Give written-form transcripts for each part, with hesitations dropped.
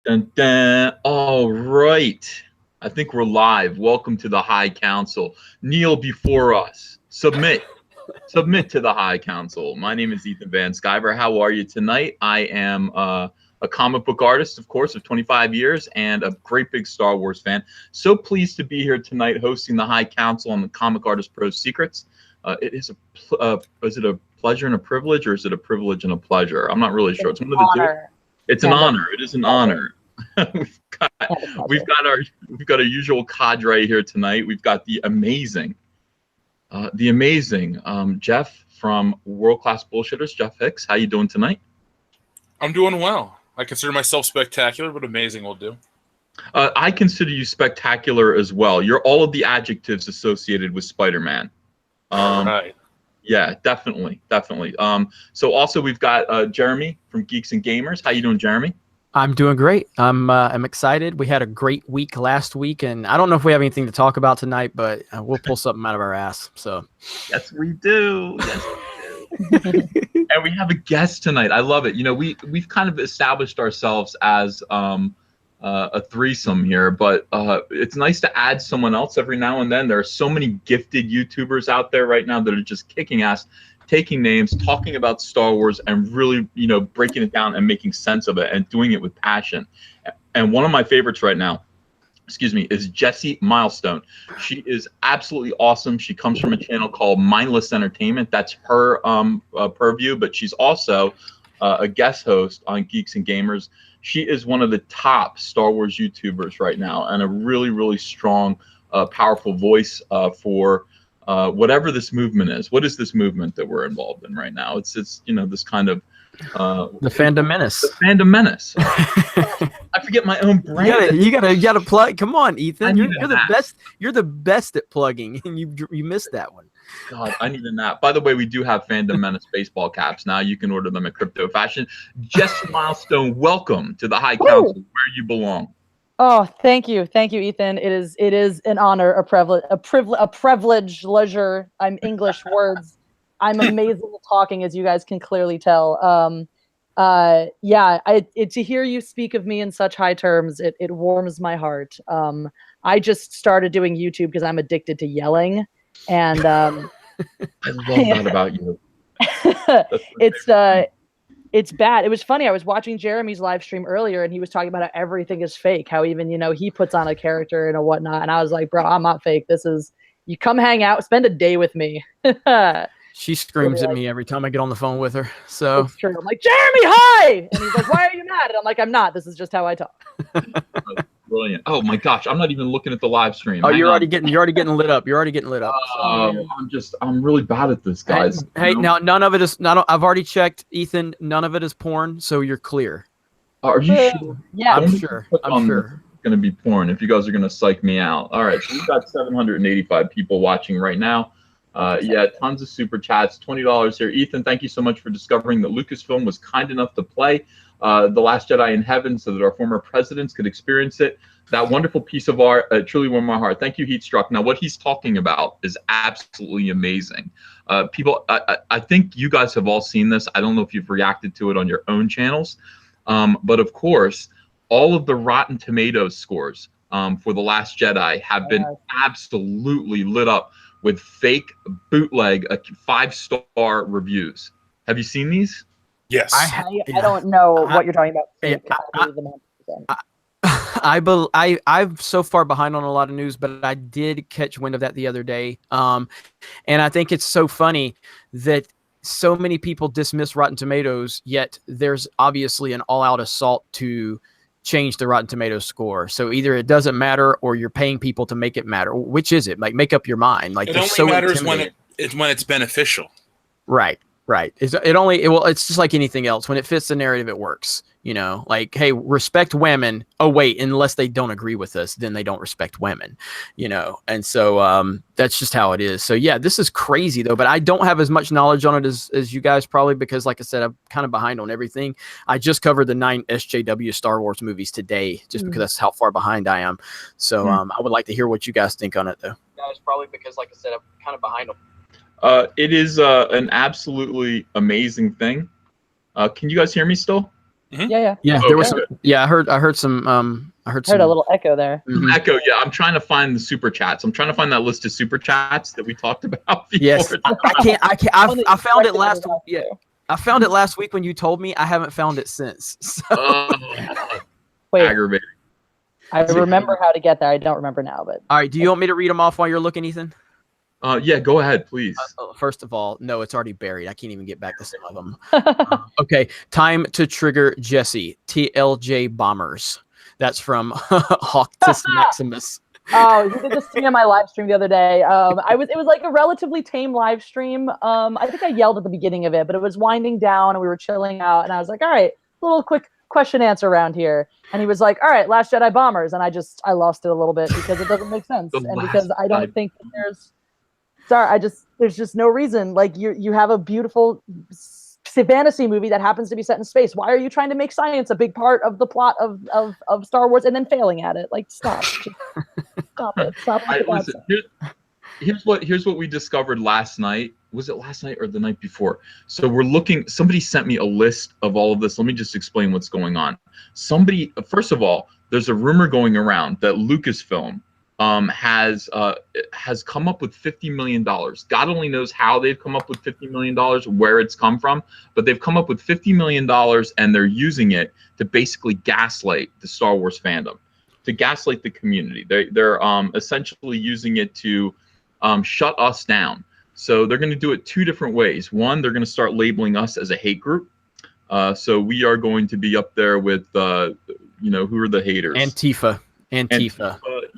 Dun, dun. All right. I think we're live. Welcome to the High Council. Kneel before us. Submit. Submit to the High Council. My name is Ethan Van Sciver. How are you tonight? I am a comic book artist, of course, of 25 years and a great big Star Wars fan. So pleased to be here tonight hosting the High Council on the Comic Artist Pro Secrets. Is it a pleasure and a privilege, or is it a privilege and a pleasure? I'm not really sure. It's one of the two. It's an honor. It is an honor. we've got our usual cadre here tonight. We've got the amazing Jeff from World Class Bullshitters, Jeff Hicks. How you doing tonight? I'm doing well. I consider myself spectacular, but amazing will do. I consider you spectacular as well. You're all of the adjectives associated with Spider-Man. Right. Yeah, definitely. So also we've got Jeremy from Geeks and Gamers. How you doing, Jeremy? I'm doing great. I'm excited. We had a great week last week, and I don't know if we have anything to talk about tonight, but we'll pull something out of our ass. So yes, we do. And we have a guest tonight. I love it. You know, we've kind of established ourselves as a threesome here, but it's nice to add someone else every now and then. There are so many gifted YouTubers out there right now that are just kicking ass, taking names, talking about Star Wars, and really, you know, breaking it down and making sense of it and doing it with passion. And one of my favorites right now, is Jessie Milestone. She is absolutely awesome. She comes from a channel called Mindless Entertainment. That's her purview, but she's also a guest host on Geeks and Gamers. She is one of the top Star Wars YouTubers right now, and a really, really strong, powerful voice for whatever this movement is. What is this movement that we're involved in right now? It's you know, this kind of the fandom menace. The fandom menace. I forget my own brand. You gotta plug. Come on, Ethan. You're the best. You're the best at plugging, and you missed that one. God, I need a nap. By the way, we do have Fandom Menace baseball caps now. You can order them at Crypto Fashion. Jessie Milestone, welcome to the High Council, where you belong. Oh, thank you, Ethan. It is an honor, a privilege, leisure. I'm English words. I'm amazing at talking, as you guys can clearly tell. To hear you speak of me in such high terms, it warms my heart. I just started doing YouTube because I'm addicted to yelling, and I love that about you. It's bad. It was funny. I was watching Jeremy's live stream earlier, and he was talking about how everything is fake. How even, you know, he puts on a character and a whatnot. And I was like, bro, I'm not fake. You come hang out, spend a day with me. She screams at me every time I get on the phone with her. So it's true. I'm like, Jeremy, hi! And he's like, why are you mad? And I'm like, I'm not. This is just how I talk. Brilliant. Oh my gosh, I'm not even looking at the live stream. Oh, you're already getting lit up. You're already getting lit up. I'm really bad at this, guys. Hey, now none of it is. I've already checked, Ethan. None of it is porn, so you're clear. Are you sure? Yeah, I'm sure. It's gonna be porn if you guys are gonna psych me out. All right, so we've got 785 people watching right now. Yeah, tons of super chats. $20 here. Ethan, thank you so much for discovering that Lucasfilm was kind enough to play The Last Jedi in heaven so that our former presidents could experience it. That wonderful piece of art truly warmed my heart. Thank you, Heatstruck. Now, what he's talking about is absolutely amazing. People, I think you guys have all seen this. I don't know if you've reacted to it on your own channels. But of course, all of the Rotten Tomatoes scores for The Last Jedi have been absolutely lit up with fake bootleg 5-star reviews. Have you seen these? Yes. I don't know what you're talking about. I'm so far behind on a lot of news, but I did catch wind of that the other day. And I think it's so funny that so many people dismiss Rotten Tomatoes, yet there's obviously an all-out assault to change the Rotten Tomatoes score. So either it doesn't matter or you're paying people to make it matter. Which is it? Like, make up your mind. Like, it only matters when it's beneficial. Right. It's just like anything else. When it fits the narrative, it works. You know, like, hey, respect women. Oh, wait, unless they don't agree with us, then they don't respect women, you know? And so that's just how it is. So, yeah, this is crazy, though. But I don't have as much knowledge on it as you guys probably because, like I said, I'm kind of behind on everything. I just covered the 9 SJW Star Wars movies today just because that's how far behind I am. So I would like to hear what you guys think on it, though. Guys, probably because, like I said, I'm kind of behind on It is an absolutely amazing thing. Can you guys hear me still? Yeah. Yeah, Okay. there was. I heard some. I heard some. Heard a little echo there. Mhm. Echo, yeah, I'm trying to find the super chats. I'm trying to find that list of super chats that we talked about before. Yes, I can't. I found it last. week. Yeah, I found it last week when you told me. I haven't found it since. So. Wait, Aggravating. I remember how to get there. I don't remember now, but All right. Do you want me to read them off while you're looking, Ethan? Yeah, go ahead, please. First of all, no, it's already buried. I can't even get back to some of them. Okay, time to trigger Jesse. TLJ Bombers. That's from Hawktus Maximus. Oh, he did this to me on my live stream the other day. It was like a relatively tame live stream. I think I yelled at the beginning of it, but it was winding down and we were chilling out, and I was like, all right, a little quick question answer round here. And he was like, all right, Last Jedi Bombers. And I lost it a little bit because it doesn't make sense. And because I don't think that there's just no reason. Like you have a beautiful fantasy movie that happens to be set in space. Why are you trying to make science a big part of the plot of Star Wars and then failing at it? Like, stop. Stop it. Stop it. Listen, here's what we discovered last night. Was it last night or the night before? So we're looking. Somebody sent me a list of all of this. Let me just explain what's going on. First of all, there's a rumor going around that Lucasfilm has come up with $50 million. God only knows how they've come up with $50 million, where it's come from, but they've come up with $50 million and they're using it to basically gaslight the Star Wars fandom, to gaslight the community. They're essentially using it to shut us down. So they're going to do it two different ways. One, they're going to start labeling us as a hate group. So we are going to be up there with, who are the haters? Antifa.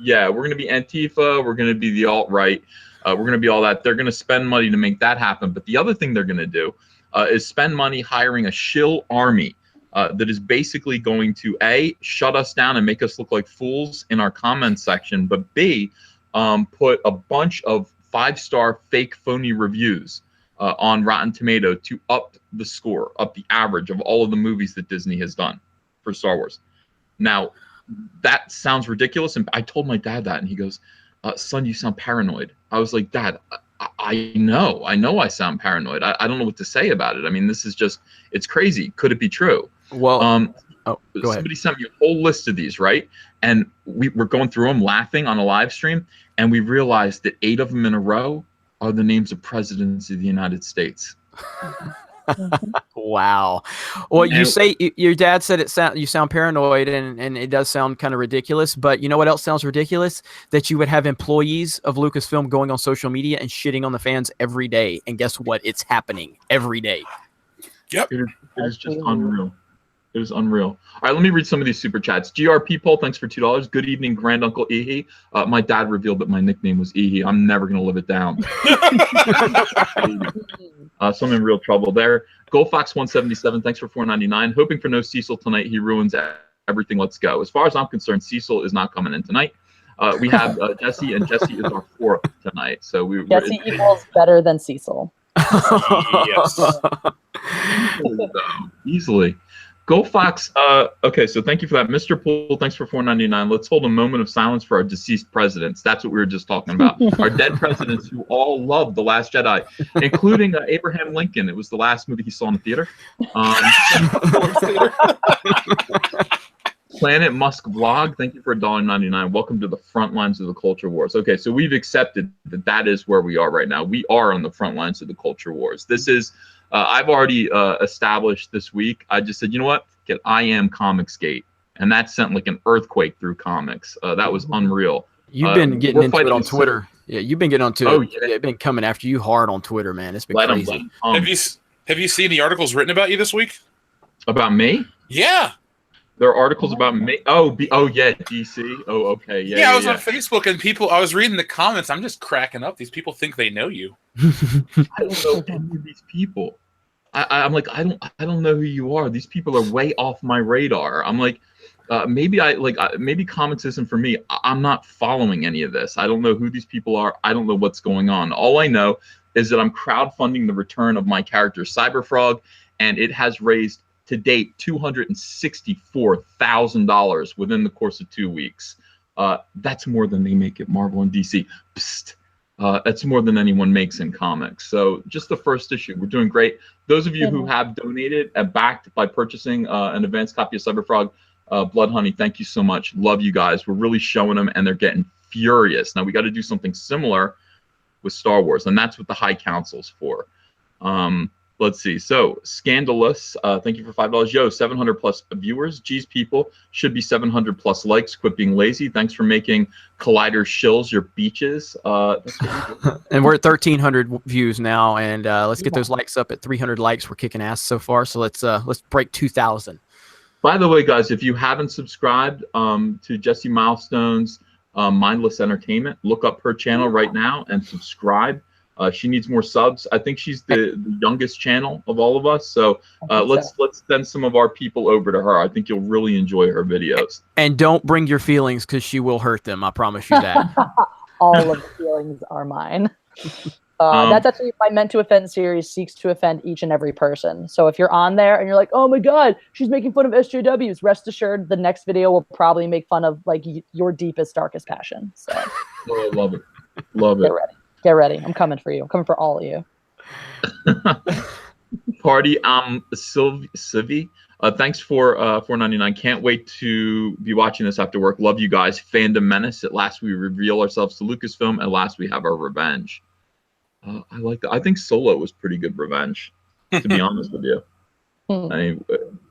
Yeah, we're going to be Antifa. We're going to be the alt-right. We're going to be all that. They're going to spend money to make that happen. But the other thing they're going to do is spend money hiring a shill army that is basically going to, A, shut us down and make us look like fools in our comments section, but B, put a bunch of 5-star fake phony reviews on Rotten Tomato to up the score, up the average of all of the movies that Disney has done for Star Wars. Now, that sounds ridiculous, and I told my dad that, and he goes, son, you sound paranoid. I was like, Dad, I know I sound paranoid. I don't know what to say about it. I mean, this is just, it's crazy. Could it be true? Well, go ahead. Somebody sent me a whole list of these, right? And we were going through them laughing on a live stream, and we realized that 8 of them in a row are the names of presidents of the United States. Wow. Well, you say your dad said you sound paranoid, and it does sound kind of ridiculous, but you know what else sounds ridiculous? That you would have employees of Lucasfilm going on social media and shitting on the fans every day. And guess what? It's happening every day. Yep. It is just unreal. It is unreal. All right, let me read some of these super chats. GRP Poll, thanks for $2. Good evening, Grand Uncle Ehe. My dad revealed that my nickname was Ehe. I'm never going to live it down. So I'm in real trouble there. GoldFox177, thanks for $4.99. Hoping for no Cecil tonight. He ruins everything. Let's go. As far as I'm concerned, Cecil is not coming in tonight. We have Jesse, and Jesse is our 4th tonight. So Jesse equals better than Cecil. Yes. Easily. GoFox, okay, so thank you for that. Mr. Poole, thanks for $4.99. Let's hold a moment of silence for our deceased presidents. That's what we were just talking about. Our dead presidents who all loved The Last Jedi, including Abraham Lincoln. It was the last movie he saw in the theater. Planet Musk Vlog, thank you for $1.99. Welcome to the front lines of the culture wars. Okay, so we've accepted that is where we are right now. We are on the front lines of the culture wars. This is... I've already established this week. I just said, you know what? I am Comicsgate, and that sent like an earthquake through comics. That was unreal. You've been getting into it on Twitter. Yeah, you've been getting onto it. Yeah. They've been coming after you hard on Twitter, man. It's been crazy. Have you seen the articles written about you this week? About me? Yeah. There are articles about me. Oh yeah, DC. Oh, okay. Yeah, I was on Facebook, and I was reading the comments. I'm just cracking up. These people think they know you. I don't know any of these people. I'm like, I don't know who you are. These people are way off my radar. I'm like, maybe comics isn't for me. I'm not following any of this. I don't know who these people are. I don't know what's going on. All I know is that I'm crowdfunding the return of my character Cyberfrog, and it has raised to date $264,000 within the course of 2 weeks. That's more than they make at Marvel and DC. Psst. That's more than anyone makes in comics. So just the first issue, we're doing great. Those of you who have donated and backed by purchasing an advanced copy of Cyberfrog Blood Honey, thank you so much. Love you guys. We're really showing them, and they're getting furious. Now we got to do something similar with Star Wars, and that's what the High Council's for. Let's see. So Scandalous, thank you for $5. Yo, 700 plus viewers. Geez, people, should be 700 plus likes. Quit being lazy. Thanks for making Collider shills your beaches. That's what we do. And we're at 1,300 views now, and let's get those likes up at 300 likes. We're kicking ass so far, so let's break 2,000. By the way, guys, if you haven't subscribed to Jesse Milestone's Mindless Entertainment, look up her channel right now and subscribe. She needs more subs. I think she's the youngest channel of all of us. So let's send some of our people over to her. I think you'll really enjoy her videos. And don't bring your feelings, because she will hurt them. I promise you that. All of the feelings are mine. That's actually my Meant to Offend series seeks to offend each and every person. So if you're on there and you're like, oh my God, she's making fun of SJWs, rest assured the next video will probably make fun of like your deepest, darkest passion. So Oh, I love it. Love it. Get ready. I'm coming for you. I'm coming for all of you. Party Sylvie. Thanks for $4.99. Can't wait to be watching this after work. Love you guys. Fandom Menace. At last we reveal ourselves to Lucasfilm. At last we have our revenge. I like that. I think Solo was pretty good revenge, to be honest with you. I mean,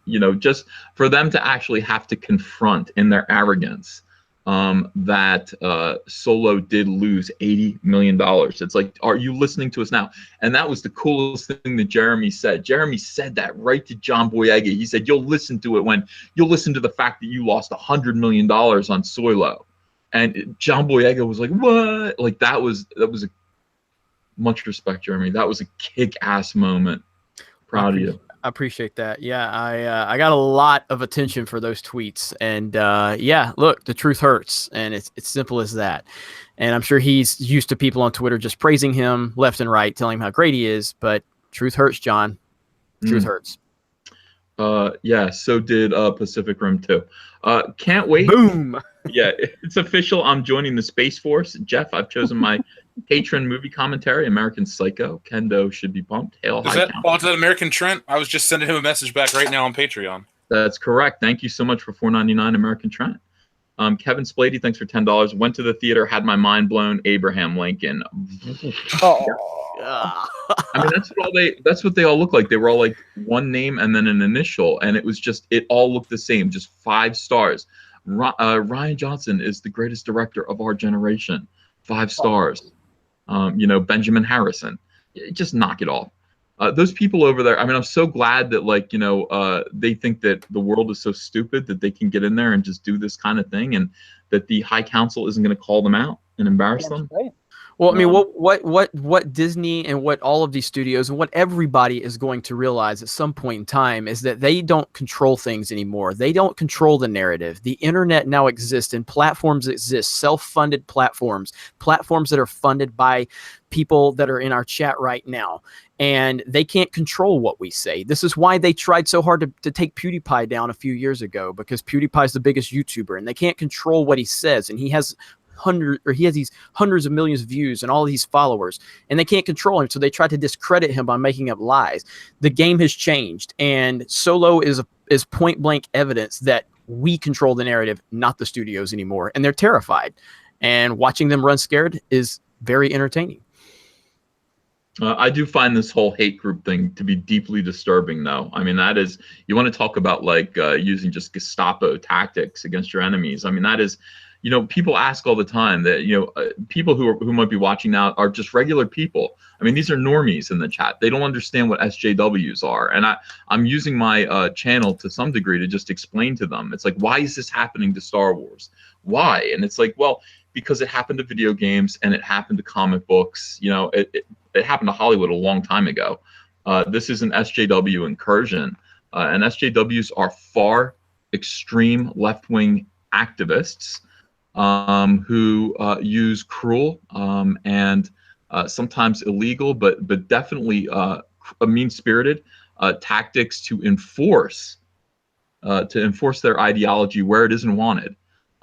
you know, just for them to actually have to confront in their arrogance that Solo did lose $80 million. It's like, are you listening to us now? And that was the coolest thing that Jeremy said. Jeremy said that right to John Boyega. He said, you'll listen to it when you'll listen to the fact that you lost $100 million on Solo. And John Boyega was like, what? Like that was a much respect, Jeremy. That was a kick-ass moment. Proud of you. I appreciate that. Yeah, I got a lot of attention for those tweets, and yeah, look, the truth hurts, and it's simple as that. And I'm sure he's used to people on Twitter just praising him left and right, telling him how great he is. But truth hurts, John. Truth hurts. Yeah. So did Pacific Rim 2. Can't wait. Boom. Yeah, it's official. I'm joining the Space Force. Jeff, I've chosen my patron movie commentary, American Psycho. Kendo should be pumped. Hail Does High that Council. fall to that American Trent? I was just sending him a message back right now on Patreon. That's correct. Thank you so much for $4.99, American Trent. Kevin Splady, thanks for $10. Went to the theater, had my mind blown. Abraham Lincoln. I mean, that's what they all look like. They were all like one name and then an initial, and it was just, it all looked the same, just 5 stars. Ryan Johnson is the greatest director of our generation. 5 stars. You know, Benjamin Harrison. Just knock it off. Those people over there, I mean, I'm so glad that, like, you know, they think that the world is so stupid that they can get in there and just do this kind of thing, and that the High Council isn't going to call them out and embarrass them. Right. Well, I mean, what Disney and what all of these studios and what everybody is going to realize at some point in time is that they don't control things anymore. They don't control the narrative. The internet now exists, and platforms exist, self-funded platforms that are funded by people that are in our chat right now, and they can't control what we say. This is why they tried so hard to take PewDiePie down a few years ago, because PewDiePie is the biggest YouTuber, and they can't control what he says, and he has these hundreds of millions of views and all these followers, and they can't control him, so they try to discredit him by making up lies. The game has changed, and Solo is point blank evidence that we control the narrative, not the studios anymore, and they're terrified, and watching them run scared is very entertaining. I do find this whole hate group thing to be deeply disturbing, though. I mean, that is, you want to talk about like using just Gestapo tactics against your enemies. I mean, that is, you know, people ask all the time that, you know, people who might be watching now are just regular people. I mean, these are normies in the chat. They don't understand what SJWs are. And I'm using my channel to some degree to just explain to them. It's like, why is this happening to Star Wars? Why? And it's like, well, because it happened to video games and it happened to comic books. You know, it happened to Hollywood a long time ago. This is an SJW incursion. And SJWs are far extreme left-wing activists who use cruel and sometimes illegal, but definitely mean-spirited tactics to enforce their ideology where it isn't wanted.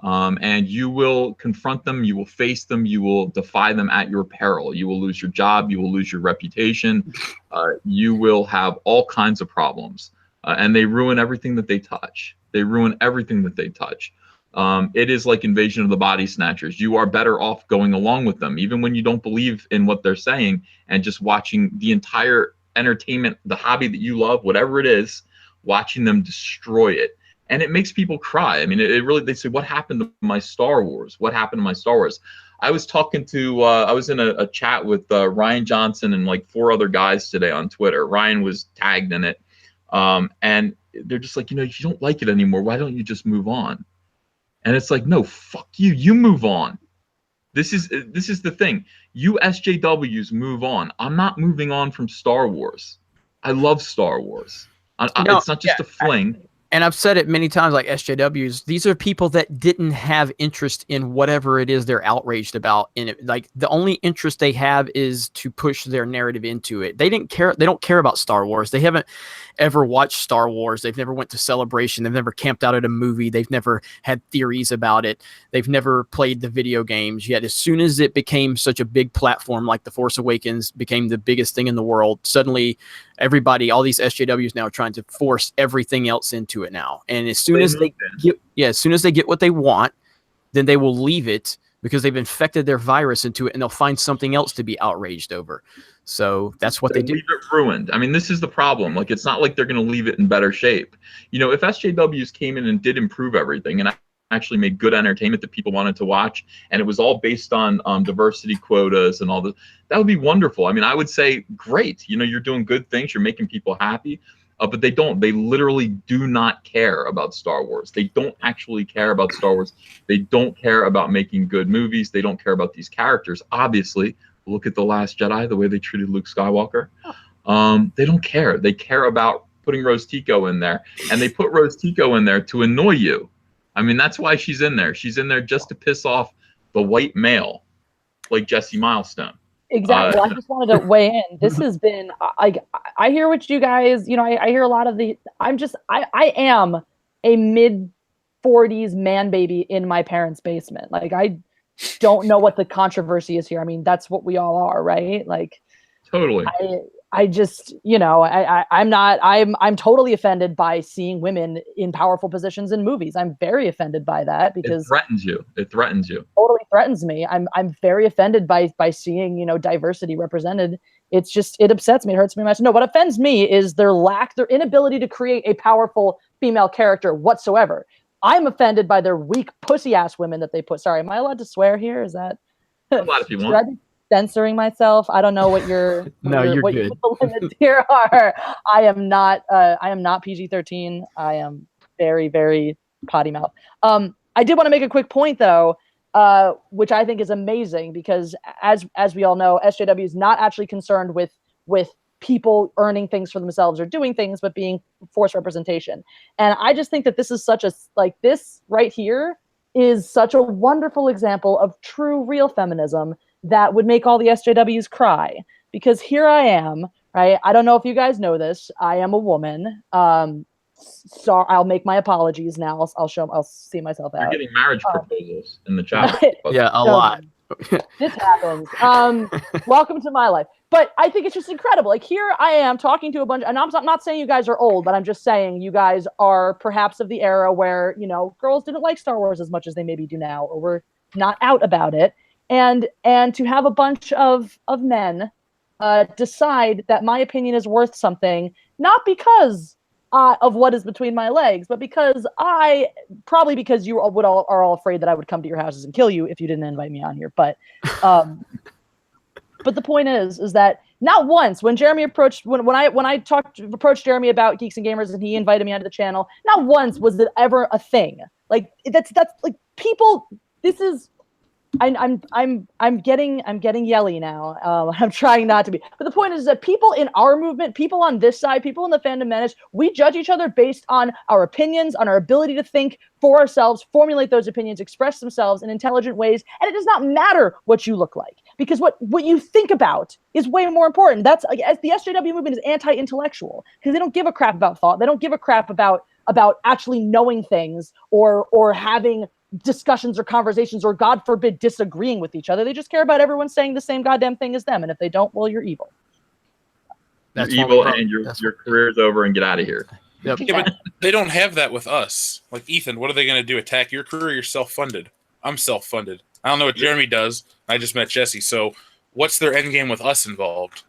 And you will confront them, you will face them, you will defy them at your peril. You will lose your job, you will lose your reputation, you will have all kinds of problems. And they ruin everything that they touch. They ruin everything that they touch. It is like Invasion of the Body Snatchers. You are better off going along with them, even when you don't believe in what they're saying, and just watching the entire entertainment, the hobby that you love, whatever it is, watching them destroy it. And it makes people cry. I mean, it really, they say, what happened to my Star Wars? What happened to my Star Wars? I was talking to, I was in a chat with Ryan Johnson and like 4 other guys today on Twitter. Ryan was tagged in it. And they're just like, you know, you don't like it anymore. Why don't you just move on? And it's like, no, fuck you. You move on. This is the thing. You SJWs move on. I'm not moving on from Star Wars. I love Star Wars. It's not just a fling. And I've said it many times, like SJWs, these are people that didn't have interest in whatever it is they're outraged about. In it, like the only interest they have is to push their narrative into it. They didn't care. They don't care about Star Wars. They haven't ever watched Star Wars. They've never went to Celebration. They've never camped out at a movie. They've never had theories about it. They've never played the video games. Yet as soon as it became such a big platform, like The Force Awakens became the biggest thing in the world, suddenly everybody, all these SJWs now are trying to force everything else into it now. And as soon as they get what they want, then they will leave it because they've infected their virus into it, and they'll find something else to be outraged over. So that's what they do. Leave it ruined. I mean, this is the problem. Like, it's not like they're going to leave it in better shape. You know, if SJWs came in and did improve everything and actually made good entertainment that people wanted to watch, and it was all based on diversity quotas and all that would be wonderful. I mean, I would say, great. You know, you're doing good things. You're making people happy. But they don't. They literally do not care about Star Wars. They don't actually care about Star Wars. They don't care about making good movies. They don't care about these characters. Obviously, look at The Last Jedi, the way they treated Luke Skywalker. They don't care. They care about putting Rose Tico in there. And they put Rose Tico in there to annoy you. I mean, that's why she's in there. She's in there just to piss off the white male, like Jesse Milestone. Exactly. I just wanted to weigh in. This has been, I hear what you guys, you know, I hear a lot of the, I am a mid-40s man baby in my parents' basement. Like, I don't know what the controversy is here. I mean, that's what we all are, right? Like, totally. I just, you know, I'm totally offended by seeing women in powerful positions in movies. I'm very offended by that because it threatens you. It threatens you. Totally threatens me. I'm very offended by seeing, you know, diversity represented. It's just, it upsets me. It hurts me much. No, what offends me is their inability to create a powerful female character whatsoever. I'm offended by their weak pussy ass women that they put. Sorry, am I allowed to swear here? Is that a lot of people? Censoring myself? I don't know what your you're what good. the limits here are. I am not PG-13. I am very, very potty mouth. I did want to make a quick point though, which I think is amazing because as we all know, SJW is not actually concerned with people earning things for themselves or doing things, but being forced representation. And I just think that this is this right here is such a wonderful example of true, real feminism that would make all the SJWs cry. Because here I am, right? I don't know if you guys know this. I am a woman. So I'll make my apologies now. I'll see myself out. You're getting marriage proposals in the chat. Yeah, a lot. This happens. Welcome to my life. But I think it's just incredible. Like, here I am talking to a bunch, and I'm not saying you guys are old, but I'm just saying you guys are perhaps of the era where, you know, girls didn't like Star Wars as much as they maybe do now, or were not out about it. And to have a bunch of men decide that my opinion is worth something, not because of what is between my legs, but because you are all afraid that I would come to your houses and kill you if you didn't invite me on here. But but the point is that not once when Jeremy approached when I approached Jeremy about Geeks and Gamers and he invited me onto the channel, not once was it ever a thing. Like that's like people. This is. I'm getting yelly now. I'm trying not to be, but the point is that people in our movement, people on this side, people in the Fandom Menace, we judge each other based on our opinions, on our ability to think for ourselves, formulate those opinions, express themselves in intelligent ways, and it does not matter what you look like, because what you think about is way more important. That's like, as the SJW movement is anti-intellectual because they don't give a crap about thought. They don't give a crap about actually knowing things or having discussions or conversations, or God forbid, disagreeing with each other. They just care about everyone saying the same goddamn thing as them. And if they don't, well, you're evil. You're evil and your career's over and get out of here. Yep. Yeah, but they don't have that with us. Like, Ethan, what are they going to do? Attack your career? You're self-funded. I'm self-funded. I don't know what Jeremy does. I just met Jesse. So what's their end game with us involved?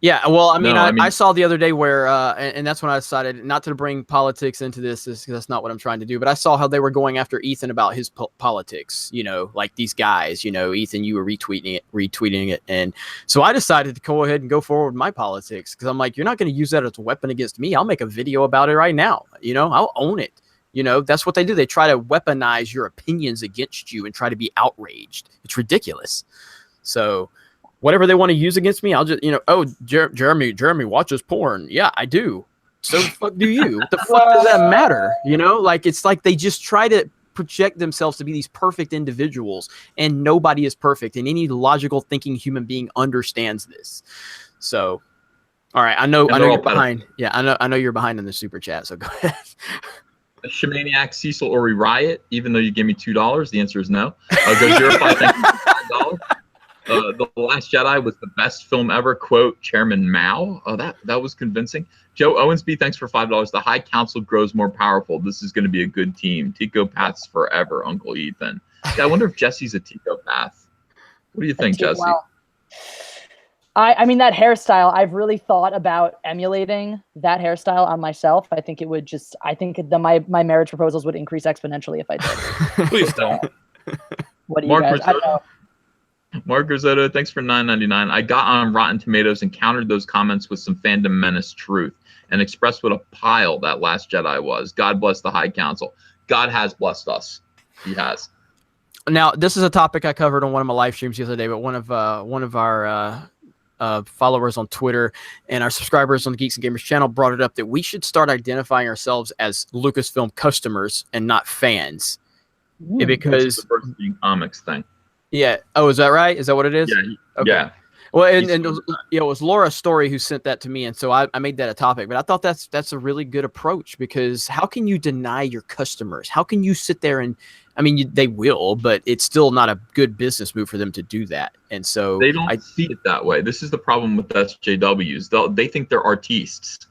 Yeah, well, I saw the other day where, and that's when I decided not to bring politics into this, because that's not what I'm trying to do. But I saw how they were going after Ethan about his politics. Like these guys. Ethan, you were retweeting it, and so I decided to go ahead and go forward with my politics, because I'm like, you're not going to use that as a weapon against me. I'll make a video about it right now. I'll own it. That's what they do. They try to weaponize your opinions against you and try to be outraged. It's ridiculous. So whatever they want to use against me, I'll just, Jeremy watches porn. Yeah, I do. So the fuck do you? What the fuck does that matter? It's like they just try to project themselves to be these perfect individuals, and nobody is perfect, and any logical thinking human being understands this. So, all right, I know you're behind. Yeah, I know you're behind in the super chat. So go ahead. Shamaniac, Cecil, or we riot? Even though you give me $2, the answer is no. Go 05. Thank you for $5. The Last Jedi was the best film ever. Quote Chairman Mao. Oh, that was convincing. Joe Owensby, thanks for $5. The High Council grows more powerful. This is going to be a good team. Tico Paths forever, Uncle Ethan. Yeah, I wonder if Jesse's a Tico Path. What do you think, Jesse? Wow. I mean, that hairstyle, I've really thought about emulating that hairstyle on myself. I think it would just, my marriage proposals would increase exponentially if I did. Please don't. What do you guys? I don't know. Mark Risotto, thanks for $9.99. I got on Rotten Tomatoes and countered those comments with some fandom menace truth and expressed what a pile that Last Jedi was. God bless the High Council. God has blessed us. He has. Now, this is a topic I covered on one of my live streams the other day, but one of our followers on Twitter and our subscribers on the Geeks and Gamers channel brought it up that we should start identifying ourselves as Lucasfilm customers and not fans. Because the first comics thing. Yeah. Oh, is that right? Is that what it is? Yeah. Okay. Yeah. Well, and it was Laura Story who sent that to me, and so I made that a topic. But I thought that's a really good approach, because how can you deny your customers? How can you sit there and, they will, but it's still not a good business move for them to do that. And so they don't see it that way. This is the problem with SJWs. They think they're artistes.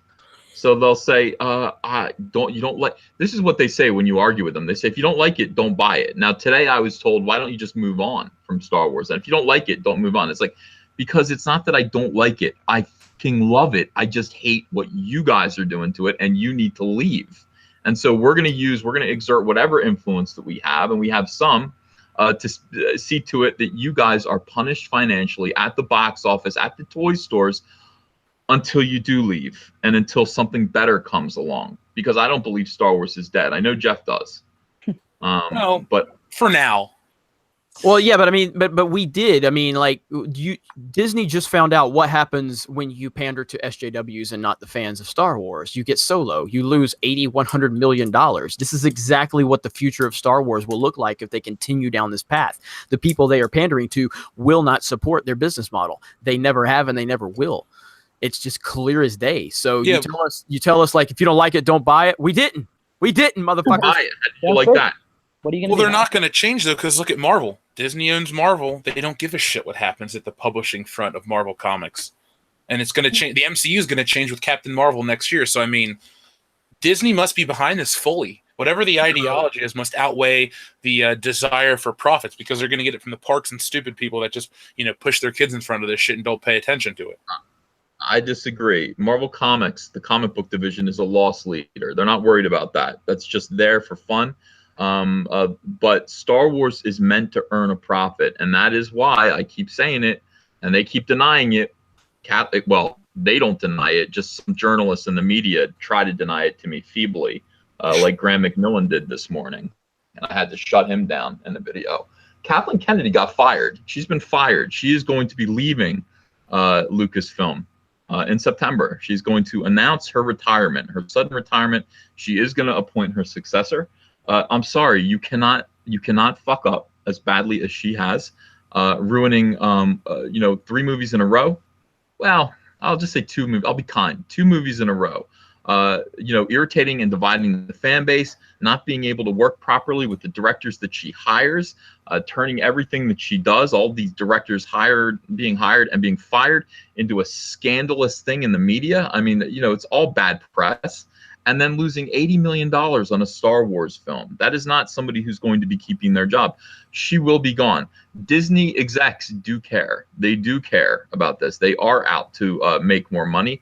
So they'll say, you don't like, this is what they say when you argue with them. They say, if you don't like it, don't buy it. Now, today I was told, why don't you just move on from Star Wars? And if you don't like it, don't move on. It's like, because it's not that I don't like it. I fucking love it. I just hate what you guys are doing to it, and you need to leave. And so we're going to exert whatever influence that we have, and we have some, to see to it that you guys are punished financially at the box office, at the toy stores, until you do leave and until something better comes along, because I don't believe Star Wars is dead. I know Jeff does. No, but for now. Well, yeah, but we did. Disney just found out what happens when you pander to SJWs and not the fans of Star Wars. You get Solo. You lose $100 million. This is exactly what the future of Star Wars will look like if they continue down this path. The people they are pandering to will not support their business model. They never have, and they never will. It's just clear as day. So yeah, you tell us like, if you don't like it, don't buy it. We didn't, motherfuckers. Buy it. How do you like that? What are you gonna do? They're not going to change though, because look at Marvel. Disney owns Marvel. They don't give a shit what happens at the publishing front of Marvel Comics, and it's going to change. The MCU is going to change with Captain Marvel next year. So Disney must be behind this fully. Whatever the ideology is must outweigh the desire for profits, because they're going to get it from the parks and stupid people that just push their kids in front of this shit and don't pay attention to it. I disagree. Marvel Comics, the comic book division, is a loss leader. They're not worried about that. That's just there for fun. But Star Wars is meant to earn a profit, and that is why I keep saying it, and they keep denying it. Well, they don't deny it. Just some journalists in the media try to deny it to me feebly, like Graham McMillan did this morning, and I had to shut him down in the video. Kathleen Kennedy got fired. She's been fired. She is going to be leaving Lucasfilm. In September. She's going to announce her retirement, her sudden retirement. She is going to appoint her successor. I'm sorry, you cannot fuck up as badly as she has, ruining 3 movies in a row. Well, I'll just say 2 movies. I'll be kind. 2 movies in a row. irritating and dividing the fan base, not being able to work properly with the directors that she hires, turning everything that she does, all these directors being hired and being fired, into a scandalous thing in the media. I mean, it's all bad press. And then losing $80 million on a Star Wars film. That is not somebody who's going to be keeping their job. She will be gone. Disney execs do care. They do care about this. They are out to make more money.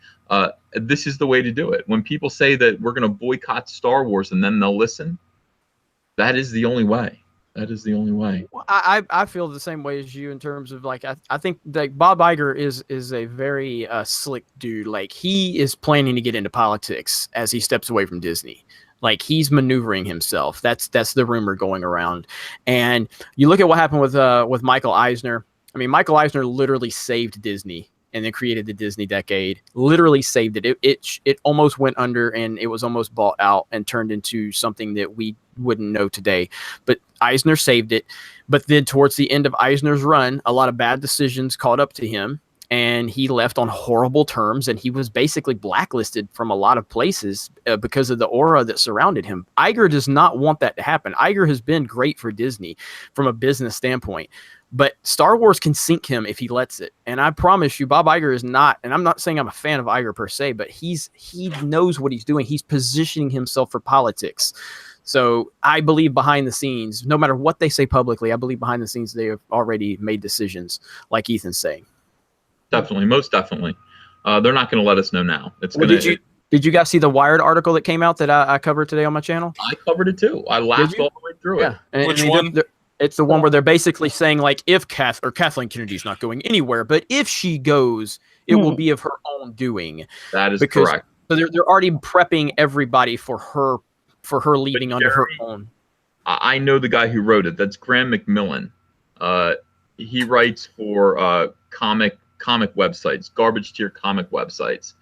This is the way to do it. When people say that we're going to boycott Star Wars and then they'll listen, that is the only way. That is the only way. Well, I feel the same way as you in terms of like I think that Bob Iger is a very slick dude. Like he is planning to get into politics as he steps away from Disney. Like he's maneuvering himself. That's the rumor going around. And you look at what happened with Michael Eisner. I mean, Michael Eisner literally saved Disney and then created the Disney decade. Literally saved it. It almost went under and it was almost bought out and turned into something that we wouldn't know today. But Eisner saved it. But then towards the end of Eisner's run, a lot of bad decisions caught up to him and he left on horrible terms and he was basically blacklisted from a lot of places because of the aura that surrounded him. Iger does not want that to happen. Iger has been great for Disney from a business standpoint. But Star Wars can sink him if he lets it. And I promise you, Bob Iger is not, and I'm not saying I'm a fan of Iger per se, but he knows what he's doing. He's positioning himself for politics. So I believe behind the scenes, no matter what they say publicly, I believe behind the scenes they have already made decisions, like Ethan's saying. Definitely, most definitely. They're not going to let us know now. Did you guys see the Wired article that came out that I covered today on my channel? I covered it too. I laughed all the way through it. Which one? It's the one where they're basically saying, like, if Kathleen Kennedy's not going anywhere, but if she goes, it will be of her own doing. That is correct. So they're already prepping everybody for her leaving under her own. I know the guy who wrote it. That's Graham McMillan. He writes for comic websites, garbage tier comic websites.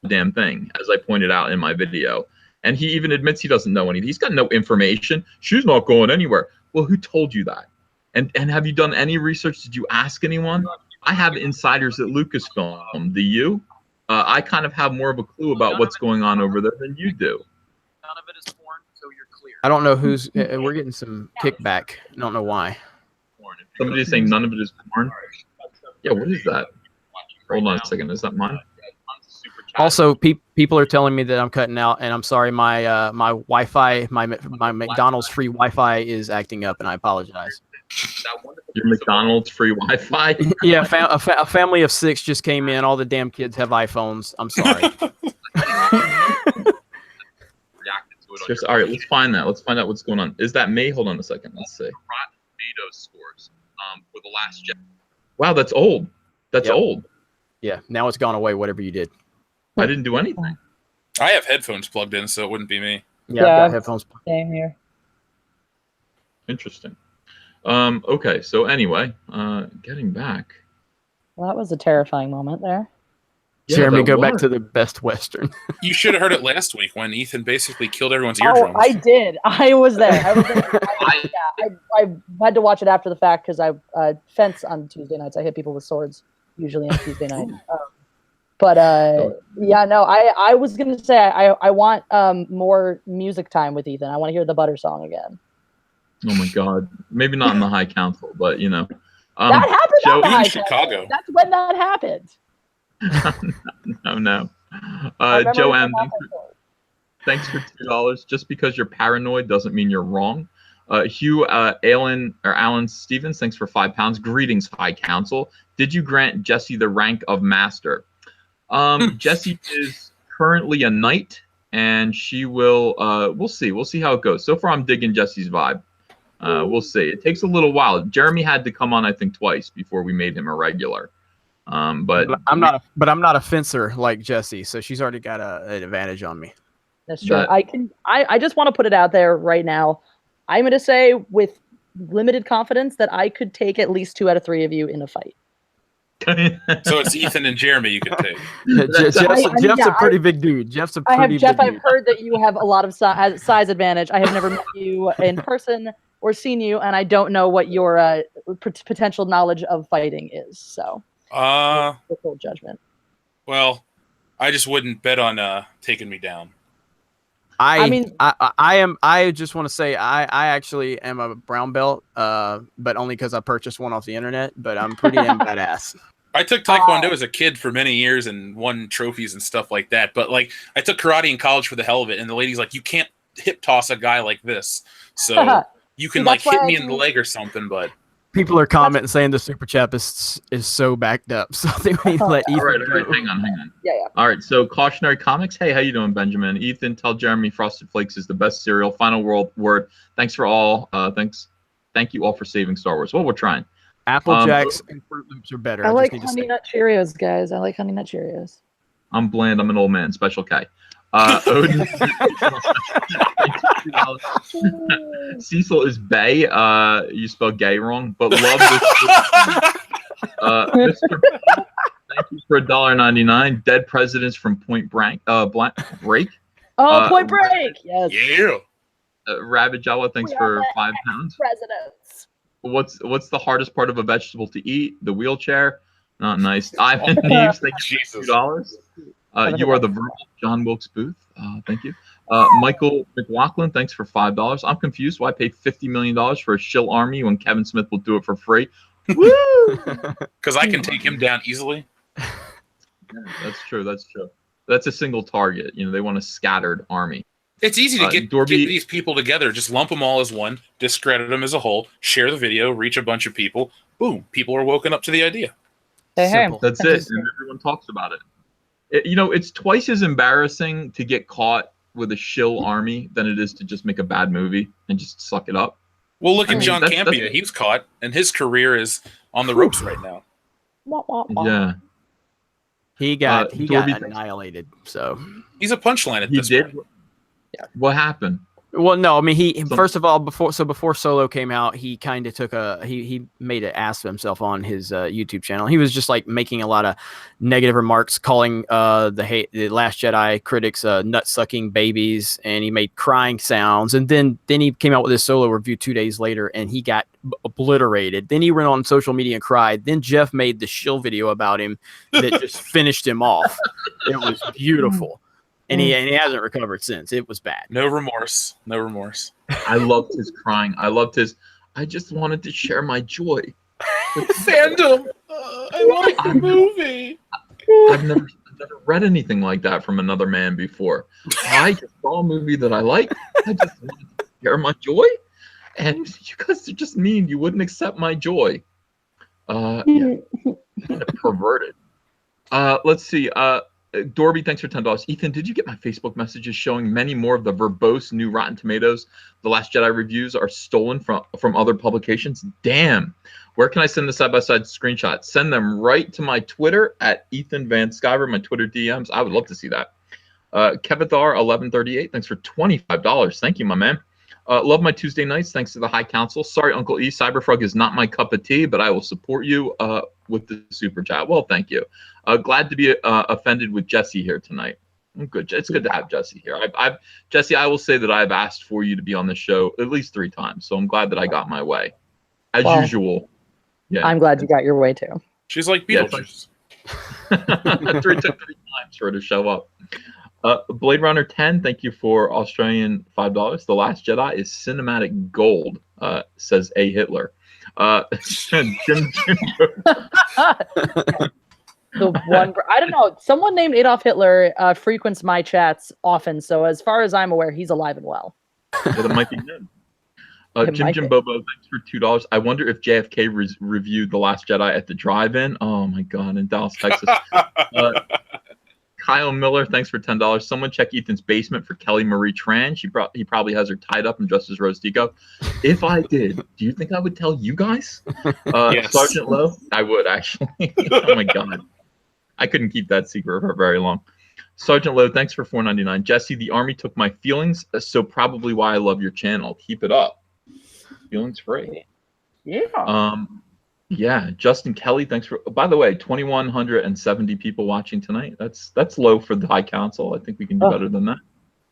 Damn thing, as I pointed out in my video. And he even admits he doesn't know anything. He's got no information. She's not going anywhere. Well, who told you that? And have you done any research? Did you ask anyone? I have insiders at Lucasfilm. Do you? I kind of have more of a clue about what's going on over there than you do. None of it is porn, so you're clear. I don't know who's. We're getting some kickback. I don't know why. Somebody's saying none of it is porn. Yeah, what is that? Hold on a second. Is that mine? Also, people are telling me that I'm cutting out, and I'm sorry. My Wi-Fi, my McDonald's free Wi-Fi is acting up, and I apologize. Your McDonald's free Wi-Fi? Yeah, a family of 6 just came in. All the damn kids have iPhones. I'm sorry. All right, let's find that. Let's find out what's going on. Is that May? Hold on a second. Let's see. Rotten Tomatoes scores for the last. Wow, that's old. That's old. Yeah, now it's gone away. Whatever you did. I didn't do anything. I have headphones plugged in, so it wouldn't be me. Yeah, I've got headphones plugged in. Same here. Interesting. Okay, so anyway, getting back. Well, that was a terrifying moment there. Yeah, Jeremy, go back to the Best Western. You should have heard it last week when Ethan basically killed everyone's eardrums. Oh, I did. I was there. I had to watch it after the fact because I fence on Tuesday nights. I hit people with swords usually on Tuesday night. I was gonna say I want more music time with Ethan. I want to hear the Butter song again. Oh my God! Maybe not in the High Council, but that happened Joe, in Chicago. That's when that happened. No. Joe M. Thanks for $2. Just because you're paranoid doesn't mean you're wrong. Hugh Alan Stevens, thanks for £5. Greetings, High Council. Did you grant Jesse the rank of master? Jesse is currently a knight, and she will. We'll see. We'll see how it goes. So far, I'm digging Jesse's vibe. We'll see. It takes a little while. Jeremy had to come on, I think, twice before we made him a regular. But I'm not a fencer like Jesse, so she's already got an advantage on me. That's true. I just want to put it out there right now. I'm going to say with limited confidence that I could take at least 2 out of 3 of you in a fight. So it's Ethan and Jeremy you could take. Jeff's a pretty big dude. Jeff's a pretty Jeff, big dude. I've heard that you have a lot of size advantage. I have never met you in person or seen you, and I don't know what your potential knowledge of fighting is. So, full judgment. Well, I just wouldn't bet on taking me down. I just want to say I actually am a brown belt, but only because I purchased one off the internet. But I'm pretty damn badass. I took Taekwondo as a kid for many years and won trophies and stuff like that. But like, I took karate in college for the hell of it, and the lady's like, "You can't hip toss a guy like this, so you can like hit me in the leg or something." But people are commenting saying the super chat is so backed up, so they need to let Ethan. All right, hang on. Yeah. All right, so Cautionary Comics. Hey, how you doing, Benjamin? Ethan, tell Jeremy Frosted Flakes is the best cereal. Final word. Thanks for all. Thank you all for saving Star Wars. Well, we're trying. Apple Jacks and Fruit Loops are better. I like Honey Nut Cheerios, guys. I like Honey Nut Cheerios. I'm bland. I'm an old man. Special K. Odin. Cecil is Bay. You spelled gay wrong, but love this. Mr. Thank you for $1.99. Dead Presidents from Point Break. Point Break. Yes. Yeah. Rabbit Jawa, thanks for £5. Presidents. What's the hardest part of a vegetable to eat? The wheelchair. Not nice. Ivan Neves, thank you for $2. You are the verbal John Wilkes Booth. Thank you. Michael McLaughlin, thanks for $5. I'm confused why I paid $50 million for a shill army when Kevin Smith will do it for free. Woo! Because I can take him down easily. Yeah, that's true. That's a single target. You know, they want a scattered army. It's easy to get these people together. Just lump them all as one, discredit them as a whole, share the video, reach a bunch of people. Boom. People are woken up to the idea. Hey. That's it. And everyone talks about it. You know, it's twice as embarrassing to get caught with a shill army than it is to just make a bad movie and just suck it up. Well, look at John Campea. He was caught, and his career is on the ropes right now. Yeah. He got annihilated. So he's a punchline at this point. Yeah. What happened? Well, no, I mean, first of all, before Solo came out, he kind of took he made an ass of himself on his YouTube channel. He was just like making a lot of negative remarks, calling the Last Jedi critics nut sucking babies, and he made crying sounds. And then he came out with his Solo review 2 days later, and he got obliterated. Then he went on social media and cried. Then Jeff made the shill video about him that just finished him off. It was beautiful. And he hasn't recovered since. It was bad. No remorse. I loved his crying. I just wanted to share my joy. Fandom. I like the movie. I've never read anything like that from another man before. I just saw a movie that I like. I just wanted to share my joy. And you guys are just mean. You wouldn't accept my joy. Yeah. Kind of perverted. Let's see. Dorby, thanks for $10. Ethan, did you get my Facebook messages showing many more of the verbose new Rotten Tomatoes The Last Jedi reviews are stolen from other publications? Damn. Where can I send the side-by-side screenshots? Send them right to my Twitter at Ethan Van Sciver, my Twitter DMs. I would love to see that. Kevithar1138, thanks for $25. Thank you, my man. Love my Tuesday nights. Thanks to the High Council. Sorry, Uncle E. Cyberfrog is not my cup of tea, but I will support you with the super chat. Well, thank you. Glad to be offended with Jesse here tonight. Good. It's good to have Jesse here. Jesse, I will say that I've asked for you to be on the show at least 3 times, so I'm glad that I got my way. As usual. Yeah. I'm glad you got your way too. She's like Beetlejuice. It took 3 times for her to show up. Blade Runner 10, thank you for Australian $5. The Last Jedi is cinematic gold, says A. Hitler. Jim. I don't know. Someone named Adolf Hitler frequents my chats often, so as far as I'm aware, he's alive and well. It might be him. Jim Bobo, thanks for $2. I wonder if JFK reviewed The Last Jedi at the drive-in. Oh my God, in Dallas, Texas. Kyle Miller, thanks for $10. Someone check Ethan's basement for Kelly Marie Tran. He probably has her tied up and dressed as Rose Tico. If I did, do you think I would tell you guys? Yes. Sergeant Lowe, I would actually. Oh my God, I couldn't keep that secret for very long. Sergeant Lowe, thanks for $4.99. Jesse, the Army took my feelings, so probably why I love your channel. Keep it up. Feelings free. Yeah. Yeah, Justin Kelly, thanks for. By the way, 2,170 people watching tonight. That's low for the High Council. I think we can do better than that.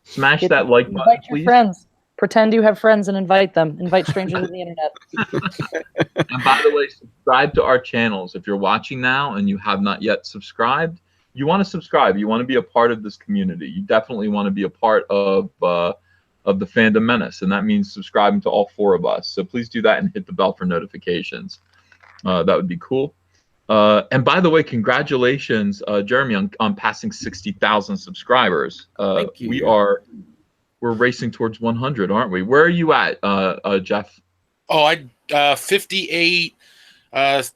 Smash that like button, invite please. Your friends. Pretend you have friends and invite them. Invite strangers on the internet. And by the way, subscribe to our channels. If you're watching now and you have not yet subscribed, you want to subscribe. You want to be a part of this community. You definitely want to be a part of the Fandom Menace, and that means subscribing to all 4 of us. So please do that and hit the bell for notifications. That would be cool. And by the way, congratulations, Jeremy, on passing 60,000 subscribers. Thank you. We're racing towards 100, aren't we? Where are you at, Jeff? Oh, 58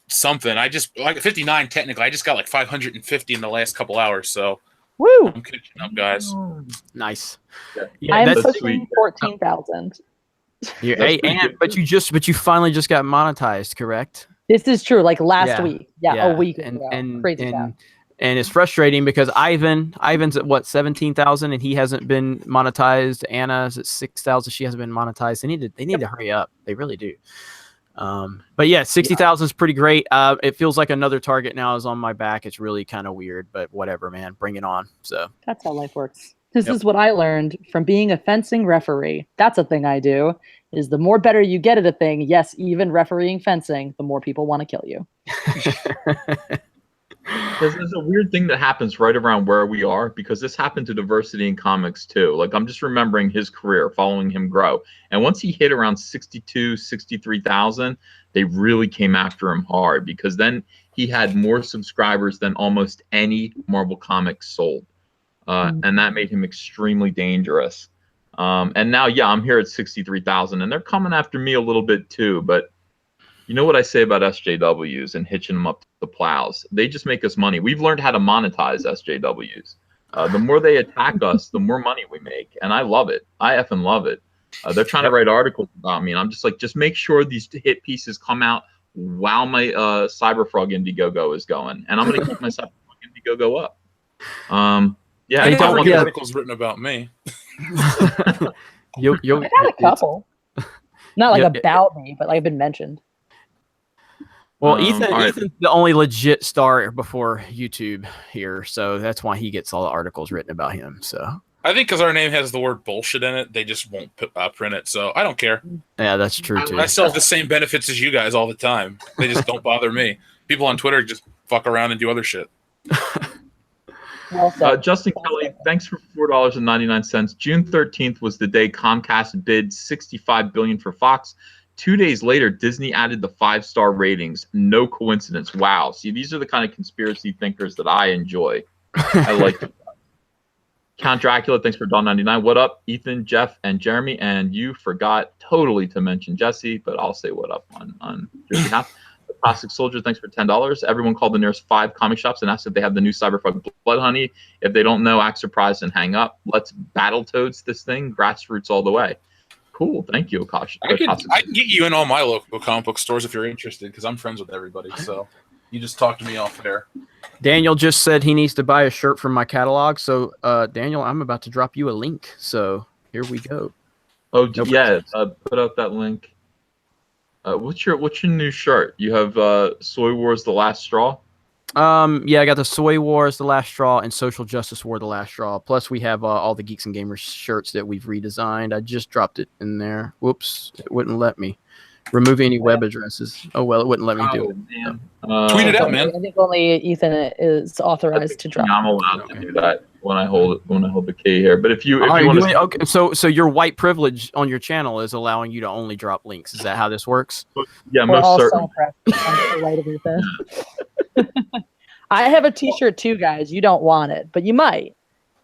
something. I just like 59 technically. I just got like 550 in the last couple hours, so Woo! I'm catching up, guys. Nice. Yeah, I'm that's pushing sweet. 14,000. Hey, but you finally just got monetized, correct? This is true. Like last week. Yeah, a week and, ago. and Crazy and, town. and it's frustrating because Ivan's at what 17,000 and he hasn't been monetized. Anna's at 6,000. She hasn't been monetized. They need to hurry up. They really do. But yeah, 60,000 is pretty great. It feels like another target now is on my back. It's really kind of weird, but whatever, man. Bring it on. So That's how life works. This is what I learned from being a fencing referee. That's a thing I do. Is the more better you get at a thing, yes, even refereeing fencing, the more people want to kill you. There's a weird thing that happens right around where we are, because this happened to Diversity in Comics too. Like, I'm just remembering his career, following him grow. And once he hit around 62, 63,000, they really came after him hard, because then he had more subscribers than almost any Marvel comic sold. And that made him extremely dangerous. And now, yeah, I'm here at 63,000, and they're coming after me a little bit too. But you know what I say about SJWs and hitching them up to the plows? They just make us money. We've learned how to monetize SJWs. The more they attack us, the more money we make. And I love it. I effing love it. They're trying to write articles about me, and I'm just like, just make sure these hit pieces come out while my Cyberfrog Indiegogo is going. And I'm going to keep my Cyberfrog Indiegogo up. Yeah, I I don't don't want get to. articles written about me. you'll I got a couple. Not like about me, but like I've been mentioned. Well, right. Ethan's the only legit star before YouTube here, so that's why he gets all the articles written about him. So I think because our name has the word bullshit in it, they just won't print it. So I don't care. yeah, that's true too. I still have the same benefits as you guys all the time. They just don't bother me. People on Twitter just fuck around and do other shit. Justin Kelly, thanks for $4.99. June 13th was the day Comcast bid $65 billion for Fox. 2 days later, Disney added the 5-star ratings. No coincidence. Wow. See, these are the kind of conspiracy thinkers that I enjoy. I like it. Count Dracula, thanks for $1.99. What up, Ethan, Jeff, and Jeremy? And you forgot totally to mention Jesse, but I'll say what up on your behalf. The Plastic Soldier, thanks for $10. Everyone called the nearest 5 comic shops and asked if they have the new Cyberfrog Blood Honey. If they don't know, act surprised and hang up. Let's Battletoads this thing. Grassroots all the way. Cool. Thank you, Akash. I can get you in all my local comic book stores if you're interested, because I'm friends with everybody. So you just talk to me off there. Daniel just said he needs to buy a shirt from my catalog. So, Daniel, I'm about to drop you a link. So here we go. Oh, yeah. Put out that link. What's your new shirt? You have Soy Wars: The Last Straw? Yeah, I got the Soy Wars: The Last Straw and Social Justice War: The Last Straw. Plus, we have all the Geeks and Gamers shirts that we've redesigned. I just dropped it in there. Whoops, it wouldn't let me remove any web addresses. Oh well, it wouldn't let me do it. Man. Tweet it out, man. I think only Ethan is authorized to drop. I'm allowed to do that when I hold the key here. But if you want to, okay, so your white privilege on your channel is allowing you to only drop links. Is that how this works? Yeah, We're most all certainly. so impressed on the right of Ethan. I have a T-shirt too, guys. You don't want it, but you might.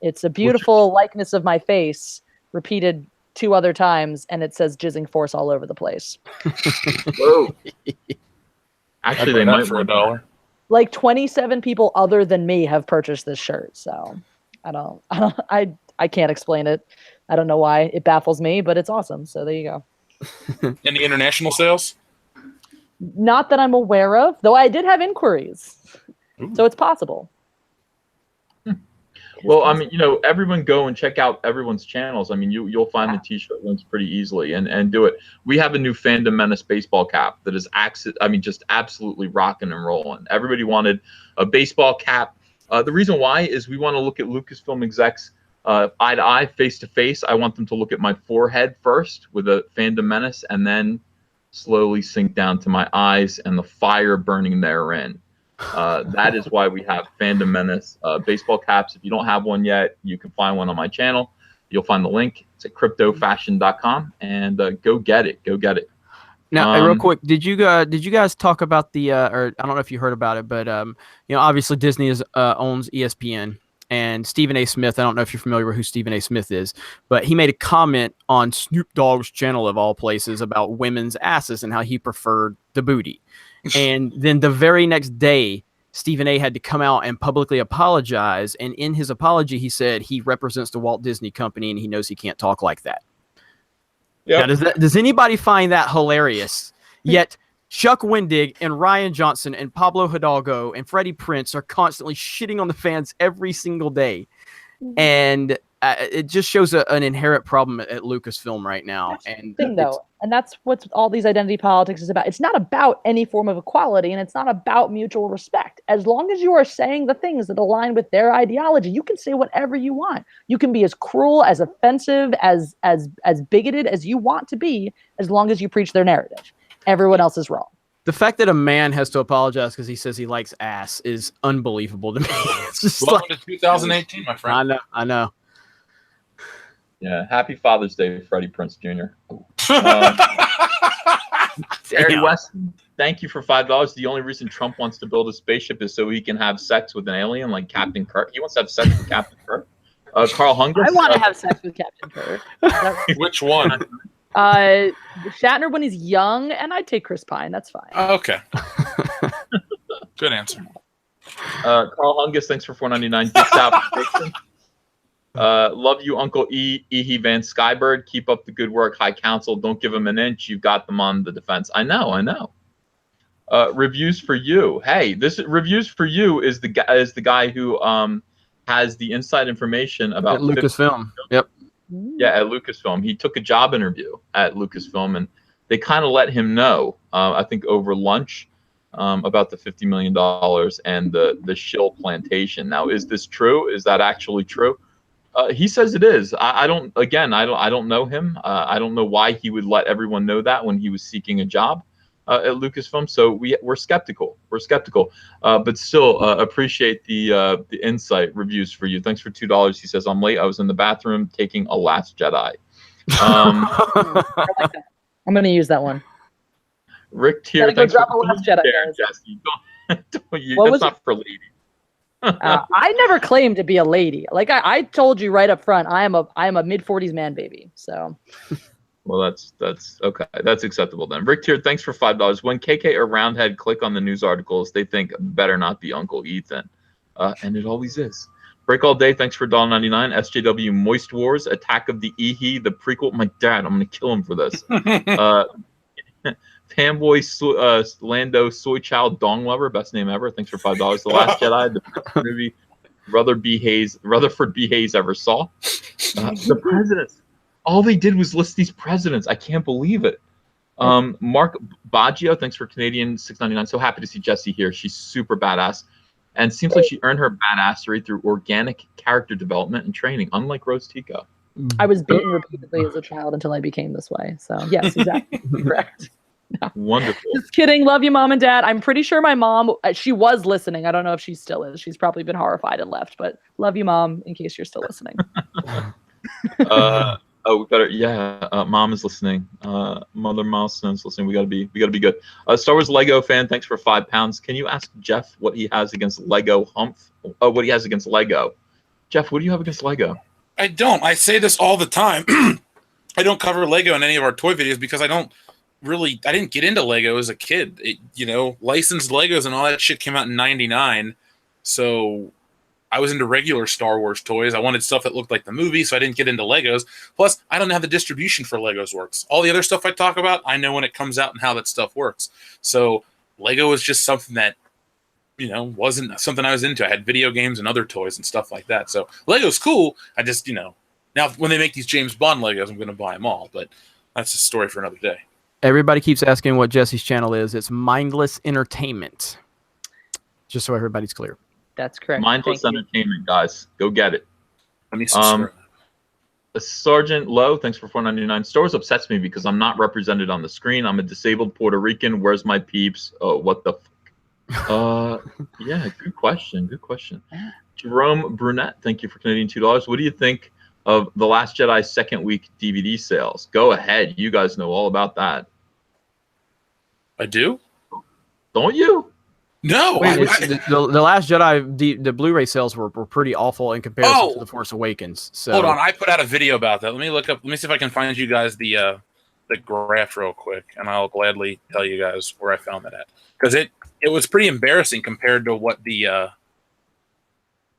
It's a beautiful likeness of my face, repeated 2 other times, and it says "Jizzing Force" all over the place. Whoa. Actually, they might for $1. Like 27 people other than me have purchased this shirt, so I can't explain it. I don't know why. It baffles me, but it's awesome. So there you go. Any international sales? Not that I'm aware of, though I did have inquiries. Ooh. So it's possible. Well, I mean, everyone go and check out everyone's channels. I mean, you'll find the T-shirt links pretty easily and do it. We have a new Fandom Menace baseball cap that is just absolutely rocking and rolling. Everybody wanted a baseball cap. The reason why is we want to look at Lucasfilm execs eye to eye, face to face. I want them to look at my forehead first with a Fandom Menace, and then slowly sink down to my eyes and the fire burning therein. That is why we have Fandom Menace baseball caps. If you don't have one yet, you can find one on my channel. You'll find the link. It's at cryptofashion.com, and go get it. Go get it. Now, real quick, did you guys talk about the or I don't know if you heard about it, but obviously Disney owns ESPN, and Stephen A. Smith. I don't know if you're familiar with who Stephen A. Smith is, but he made a comment on Snoop Dogg's channel of all places about women's asses and how he preferred the booty. And then the very next day, Stephen A. had to come out and publicly apologize. And in his apology, he said he represents the Walt Disney Company and he knows he can't talk like that. Yep. Now, does anybody find that hilarious? Yet Chuck Wendig and Ryan Johnson and Pablo Hidalgo and Freddie Prinze are constantly shitting on the fans every single day. And it just shows an inherent problem at Lucasfilm right now. That's the thing, though, and that's what all these identity politics is about. It's not about any form of equality, and it's not about mutual respect. As long as you are saying the things that align with their ideology, you can say whatever you want. You can be as cruel, as offensive, as bigoted as you want to be, as long as you preach their narrative. Everyone else is wrong. The fact that a man has to apologize because he says he likes ass is unbelievable to me. It's just welcome to 2018, my friend. I know. Yeah, happy Father's Day, Freddie Prinze Jr. Terry Weston, thank you for $5. The only reason Trump wants to build a spaceship is so he can have sex with an alien like Captain Kirk. He wants to have sex with Captain Kirk. Carl Hungus. I want to have sex with Captain Kirk. Which one? Shatner when he's young, and I'd take Chris Pine. That's fine. Okay. Good answer. Carl Hungus, thanks for $4.99. Dicks out. Love you, Uncle E. Van Skybird. Keep up the good work, High Council. Don't give him an inch. You've got them on the defense. I know. Reviews for you. Hey, this Reviews for you is the guy who has the inside information about Lucasfilm. Yep. Yeah, at Lucasfilm. He took a job interview at Lucasfilm, and they kind of let him know, I think over lunch, about the $50 million and the shill plantation. Now, is this true? Is that actually true? He says it is. I don't know him. I don't know why he would let everyone know that when he was seeking a job at Lucasfilm. So we're skeptical. But still appreciate the insight. Reviews for you. Thanks for $2. He says, I'm late. I was in the bathroom taking a Last Jedi. I like that. I'm going to use that one. Rick Tier, thanks for Last Jedi. Jesse. That's not for ladies. I never claimed to be a lady. Like I told you right up front, I am a mid-40s man baby. So, well, that's okay. That's acceptable then. Rick Tier, thanks for $5. When KK or Roundhead click on the news articles, they think better not be Uncle Ethan, and it always is. Break All Day, thanks for $1.99. SJW Moist Wars, Attack of the Ehe, the prequel. My dad, I'm gonna kill him for this. Fanboy Lando Soy Child Dong Lover, best name ever. Thanks for $5. The Last Jedi, the best movie Rutherford B. Hayes ever saw. The presidents. All they did was list these presidents. I can't believe it. Mark Baggio, thanks for Canadian $6.99. So happy to see Jessie here. She's super badass, and seems like she earned her badassery through organic character development and training, unlike Rose Tico. I was beaten repeatedly as a child until I became this way. So yes, exactly correct. No. Wonderful. Just kidding. Love you, Mom and Dad. I'm pretty sure my mom, she was listening. I don't know if she still is. She's probably been horrified and left, but love you, Mom, in case you're still listening. We better. Yeah, Mom is listening. Mother Milestone's listening. We gotta be good. Star Wars Lego fan, thanks for £5. Can you ask Jeff what he has against Lego Humph? What he has against Lego? Jeff, what do you have against Lego? I don't. I say this all the time. I don't cover Lego in any of our toy videos because I didn't get into Lego as a kid. Licensed Legos and all that shit came out in '99. So I was into regular Star Wars toys. I wanted stuff that looked like the movie, so I didn't get into Legos. Plus, I don't know how the distribution for Legos works. All the other stuff I talk about, I know when it comes out and how that stuff works. So Lego was just something that, wasn't something I was into. I had video games and other toys and stuff like that. So Lego's cool. I just, now when they make these James Bond Legos, I'm going to buy them all. But that's a story for another day. Everybody keeps asking what Jesse's channel is. It's Mindless Entertainment. Just so everybody's clear. That's correct. Mindless Entertainment, guys. Go get it. Let me subscribe. Sergeant Lowe, thanks for $4.99. Star Wars upsets me because I'm not represented on the screen. I'm a disabled Puerto Rican. Where's my peeps? Oh, what the fuck? Yeah, good question. Good question. Jerome Brunette, thank you for Canadian $2. What do you think of The Last Jedi second week DVD sales? Go ahead. You guys know all about that. I do? Don't you? No. The Last Jedi, the Blu-ray sales were pretty awful in comparison to The Force Awakens. So hold on, I put out a video about that. Let me see if I can find you guys the graph real quick, and I'll gladly tell you guys where I found that at, because it was pretty embarrassing compared to what the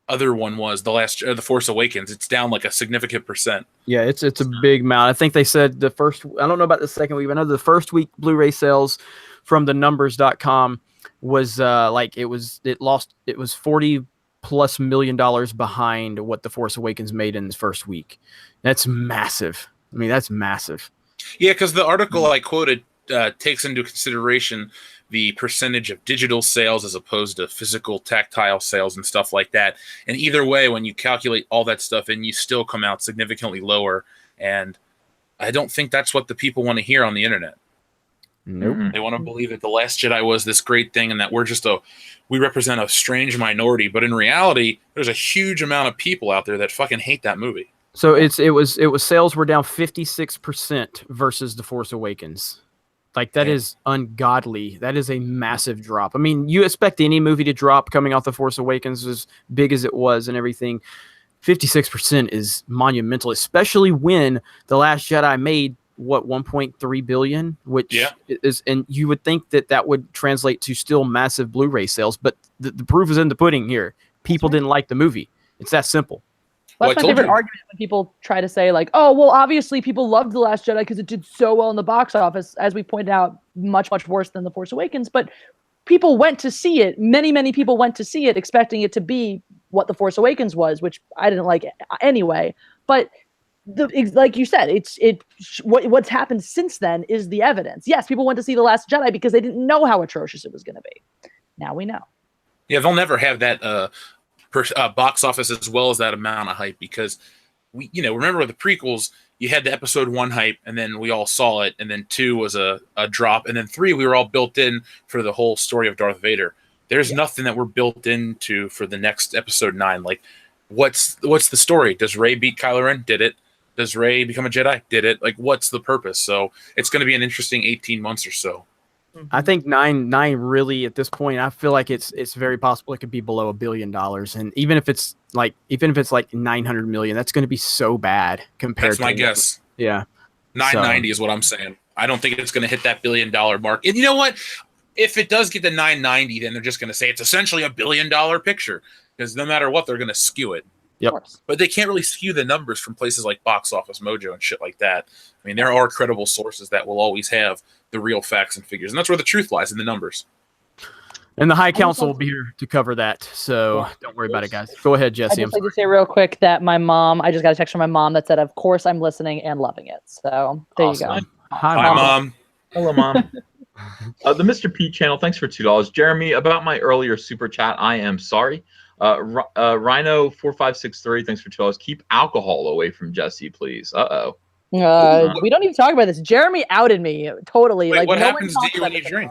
other one was. The Force Awakens, it's down like a significant percent. Yeah, it's a big amount. I think they said the first. I don't know about the second week, but I know the first week Blu-ray sales from the numbers.com was it was $40+ million behind what The Force Awakens made in the first week. That's massive. I mean, that's massive. Yeah, because the article I quoted takes into consideration the percentage of digital sales as opposed to physical tactile sales and stuff like that. And either way, when you calculate all that stuff in, you still come out significantly lower. And I don't think that's what the people want to hear on the internet. Nope. They want to believe that The Last Jedi was this great thing and that we represent a strange minority. But in reality, there's a huge amount of people out there that fucking hate that movie. So it was sales were down 56% versus The Force Awakens. Like, that is ungodly. That is a massive drop. I mean, you expect any movie to drop coming off The Force Awakens as big as it was and everything. 56% is monumental, especially when The Last Jedi made what, 1.3 billion, which is, and you would think that would translate to still massive Blu-ray sales, but the proof is in the pudding here. People didn't like the movie. It's that simple. Well, that's my favorite argument when people try to say, like, oh, well, obviously people loved The Last Jedi because it did so well in the box office, as we pointed out, much, much worse than The Force Awakens. But people went to see it. Many, many people went to see it expecting it to be what The Force Awakens was, which I didn't like anyway. But like you said, what's happened since then is the evidence. Yes, people went to see The Last Jedi because they didn't know how atrocious it was going to be. Now we know. Yeah, they'll never have that box office as well as that amount of hype, because remember with the prequels, you had the episode 1 hype, and then we all saw it, and then 2 was a drop, and then 3 we were all built in for the whole story of Darth Vader. There's nothing that we're built into for the next episode 9. Like, what's the story? Does Rey beat Kylo Ren? Did it? Does Rey become a Jedi? Did it? Like, what's the purpose? So it's going to be an interesting 18 months or so. I think nine really at this point, I feel like it's very possible it could be below $1 billion, and even if it's like 900 million, that's going to be so bad compared. That's my guess. Yeah, 990 is what I'm saying. I don't think it's going to hit that $1 billion mark. And you know what? If it does get to 990, then they're just going to say it's essentially $1 billion picture, because no matter what, they're going to skew it. Yep. But they can't really skew the numbers from places like Box Office Mojo and shit like that. I mean, there are credible sources that will always have the real facts and figures, and that's where the truth lies, in the numbers. And the High Council will be here to cover that, so don't worry about it, guys. Go ahead, Jesse. I'd just like to say real quick that I just got a text from my mom that said, of course I'm listening and loving it. So there you go. Hi, Mom. Hello, Mom. The Mr. P channel, thanks for $2. Jeremy, about my earlier super chat, I am sorry. Rhino4563, thanks for $2. Keep alcohol away from Jesse, please. Uh-oh. We don't even talk about this. Jeremy outed me totally. Wait, like, what happens to you when you drink?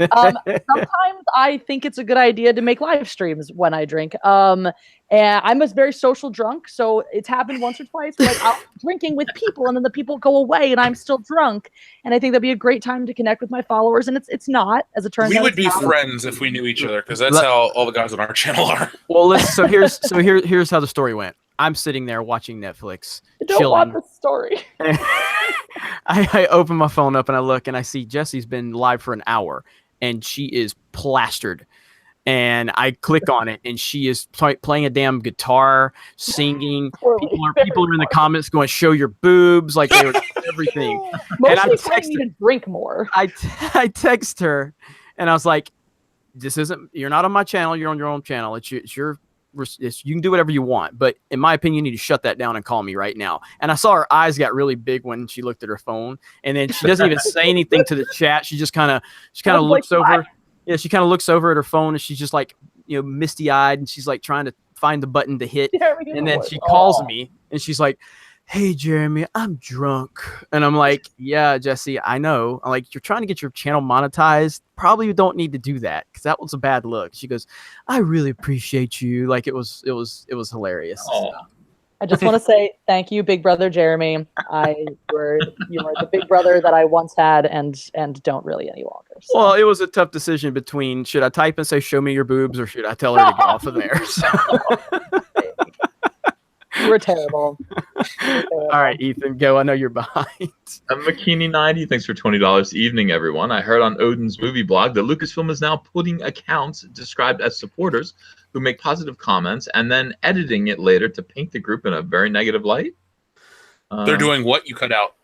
Sometimes I think it's a good idea to make live streams when I drink. And I'm a very social drunk, so it's happened once or twice. Like, I'm drinking with people, and then the people go away, and I'm still drunk. And I think that'd be a great time to connect with my followers. And it's not, as it turns out. We would be friends if we knew each other, because that's how all the guys on our channel are. Well, here's how the story went. I'm sitting there watching Netflix, I don't want the story. I open my phone up and I look and I see Jesse's been live for an hour and she is plastered. And I click on it and she is playing a damn guitar, singing. People are in the comments going, "Show your boobs!" Like, they were everything. Most people need to drink more. I text her and I was like, "You're not on my channel. You're on your own channel. You can do whatever you want, but in my opinion, you need to shut that down and call me right now." And I saw her eyes got really big when she looked at her phone, and then she doesn't even say anything to the chat. She just kind of looks over. Yeah, she kind of looks over at her phone, and she's just like, misty eyed, and she's like trying to find the button to hit. And then she calls me, and she's like, hey, Jeremy, I'm drunk. And I'm like, yeah, Jesse, I know. I'm like, you're trying to get your channel monetized. Probably you don't need to do that because that was a bad look. She goes, I really appreciate you. Like it was hilarious. Oh. I just want to say thank you, Big Brother Jeremy. You were the big brother that I once had and don't really any longer. So. Well, it was a tough decision between should I type and say show me your boobs or should I tell her to get off of there. So. You were terrible. All right, Ethan, go. I know you're behind. McKinney90, thanks for $20. Evening, everyone. I heard on Odin's movie blog that Lucasfilm is now putting accounts described as supporters who make positive comments and then editing it later to paint the group in a very negative light. They're doing what? You cut out.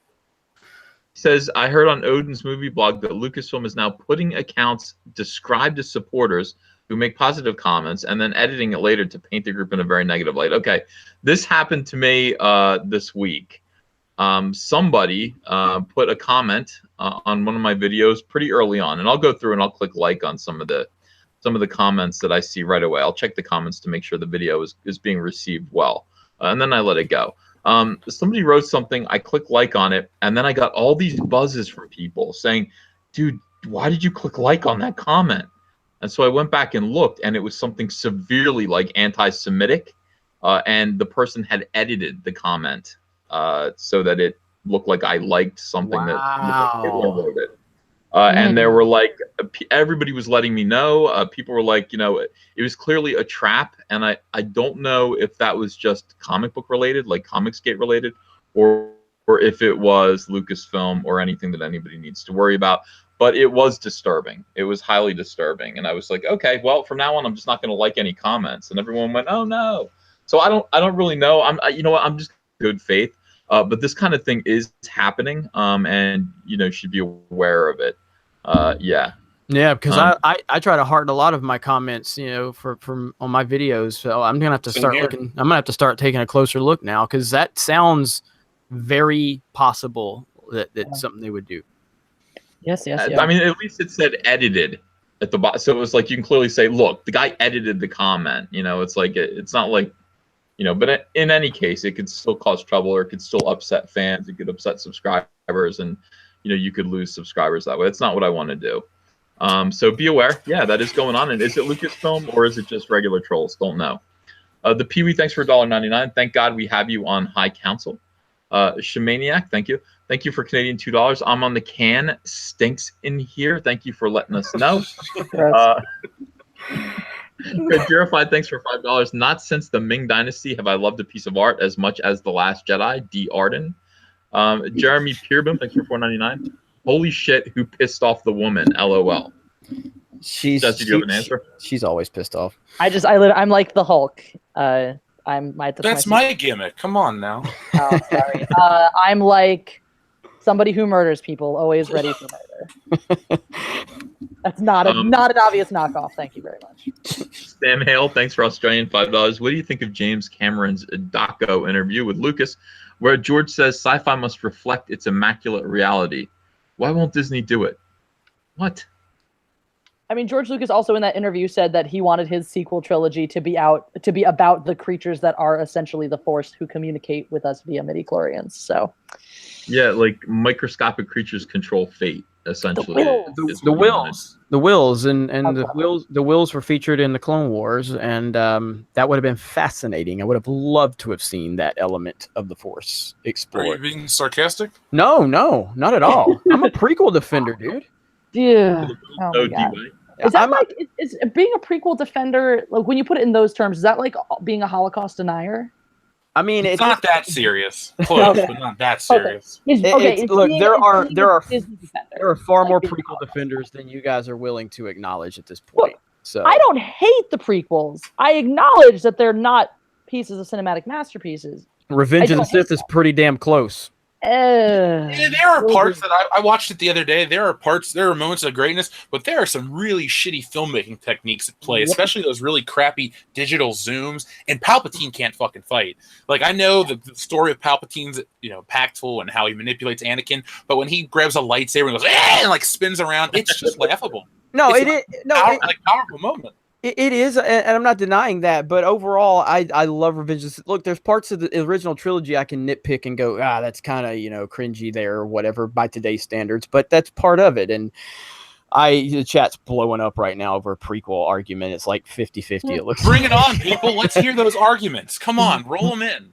Says, I heard on Odin's movie blog that Lucasfilm is now putting accounts described as supporters who make positive comments and then editing it later to paint the group in a very negative light. Okay, this happened to me this week. Somebody put a comment on one of my videos pretty early on, and I'll go through and I'll click like on some of the comments that I see right away. I'll check the comments to make sure the video is being received well, and then I let it go. Somebody wrote something, I click like on it, and then I got all these buzzes from people saying, dude, why did you click like on that comment? And so I went back and looked, and it was something severely like anti-Semitic, and the person had edited the comment so that it looked like I liked something that wrote it. And there were like, everybody was letting me know. People were like, it was clearly a trap, and I don't know if that was just comic book related, like Comicsgate related, or if it was Lucasfilm or anything that anybody needs to worry about. But it was disturbing. It was highly disturbing. And I was like, okay, well, from now on, I'm just not going to like any comments. And everyone went, oh, no. So I don't really know. I'm just good faith. But this kind of thing is happening. And, should be aware of it. Yeah. Yeah, because I try to harden a lot of my comments, from on my videos. So I'm gonna have to start looking. I'm gonna have to start taking a closer look now because that sounds very possible that something they would do. Yes. I mean, at least it said edited at the bottom, so it was like you can clearly say, look, the guy edited the comment. It's like it's not like, But in any case, it could still cause trouble, or it could still upset fans. It could upset subscribers, and you could lose subscribers that way. That's not what I want to do. So be aware. Yeah, that is going on. And is it Lucasfilm or is it just regular trolls? Don't know. The Pee-wee, thanks for $1.99. Thank God we have you on High Council. Shamaniac, thank you. Thank you for Canadian $2. I'm on the can. Stinks in here. Thank you for letting us know. Verified, thanks for $5. Not since the Ming Dynasty have I loved a piece of art as much as The Last Jedi. D. Arden. Jeremy Peerbin, thanks for $4.99. Holy shit, who pissed off the woman? LOL. Jesse, do you have an answer? She's always pissed off. I'm like the Hulk. That's my gimmick. Come on now. Oh, sorry. I'm like somebody who murders people, always ready for murder. That's not an obvious knockoff. Thank you very much. Sam Hale, thanks for Australian $5. What do you think of James Cameron's Daco interview with Lucas, where George says sci-fi must reflect its immaculate reality? Why won't Disney do it? What? I mean, George Lucas also in that interview said that he wanted his sequel trilogy to be about the creatures that are essentially the Force who communicate with us via midichlorians. So, yeah, like microscopic creatures control fate, essentially. The wills, and the wills were featured in the Clone Wars, and that would have been fascinating. I would have loved to have seen that element of the Force explored. Are you being sarcastic? No, not at all. I'm a prequel defender, dude. Yeah. Oh my God. Is that is being a prequel defender, like when you put it in those terms, is that like being a Holocaust denier? I mean, it's not that serious. Close, but not that serious. Okay. Look, there are far more prequel defenders than you guys are willing to acknowledge at this point. So I don't hate the prequels. I acknowledge that they're not pieces of cinematic masterpieces. Revenge of the Sith is pretty damn close. There are parts that I watched it the other day. There are moments of greatness, but there are some really shitty filmmaking techniques at play, especially those really crappy digital zooms. And Palpatine can't fucking fight. Like, I know the story of Palpatine's, impactful and how he manipulates Anakin, but when he grabs a lightsaber and goes and like spins around, it's just laughable. Powerful moment. It is, and I'm not denying that, but overall, I love Revenge of the Sith. Look, there's parts of the original trilogy I can nitpick and go, that's kind of, cringy there or whatever by today's standards, but that's part of it. And the chat's blowing up right now over a prequel argument. It's like 50-50. It looks. Bring it on, people. Let's hear those arguments. Come on, roll them in.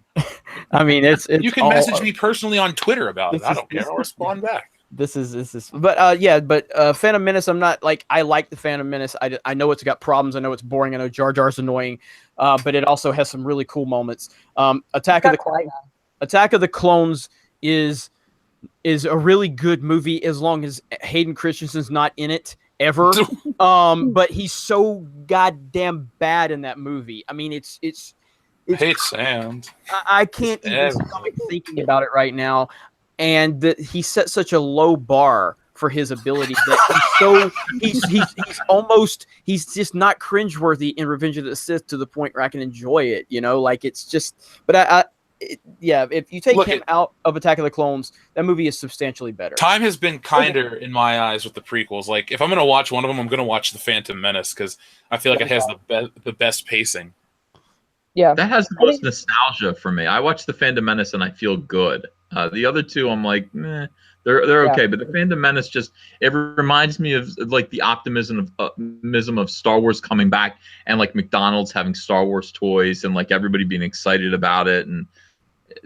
I mean, it's you can message me personally on Twitter about it. I don't care. I'll respond back. This is, but Phantom Menace. I'm not like, I like the Phantom Menace. I know it's got problems. I know it's boring. I know Jar Jar's annoying, but it also has some really cool moments. Attack of the Clones is a really good movie as long as Hayden Christensen's not in it ever. But he's so goddamn bad in that movie. I mean, it's hate sand. I can't even stop thinking about it right now. And he set such a low bar for his ability that he's just not cringeworthy in Revenge of the Sith to the point where I can enjoy it. Like it's just. But if you take him out of Attack of the Clones, that movie is substantially better. Time has been kinder in my eyes with the prequels. Like if I'm gonna watch one of them, I'm gonna watch the Phantom Menace because I feel like it has the best pacing. Yeah, that has the most nostalgia for me. I watch the Phantom Menace and I feel good. The other two, I'm like, they're okay. But the Phantom Menace it reminds me of like the optimism of Star Wars coming back and like McDonald's having Star Wars toys and like everybody being excited about it. And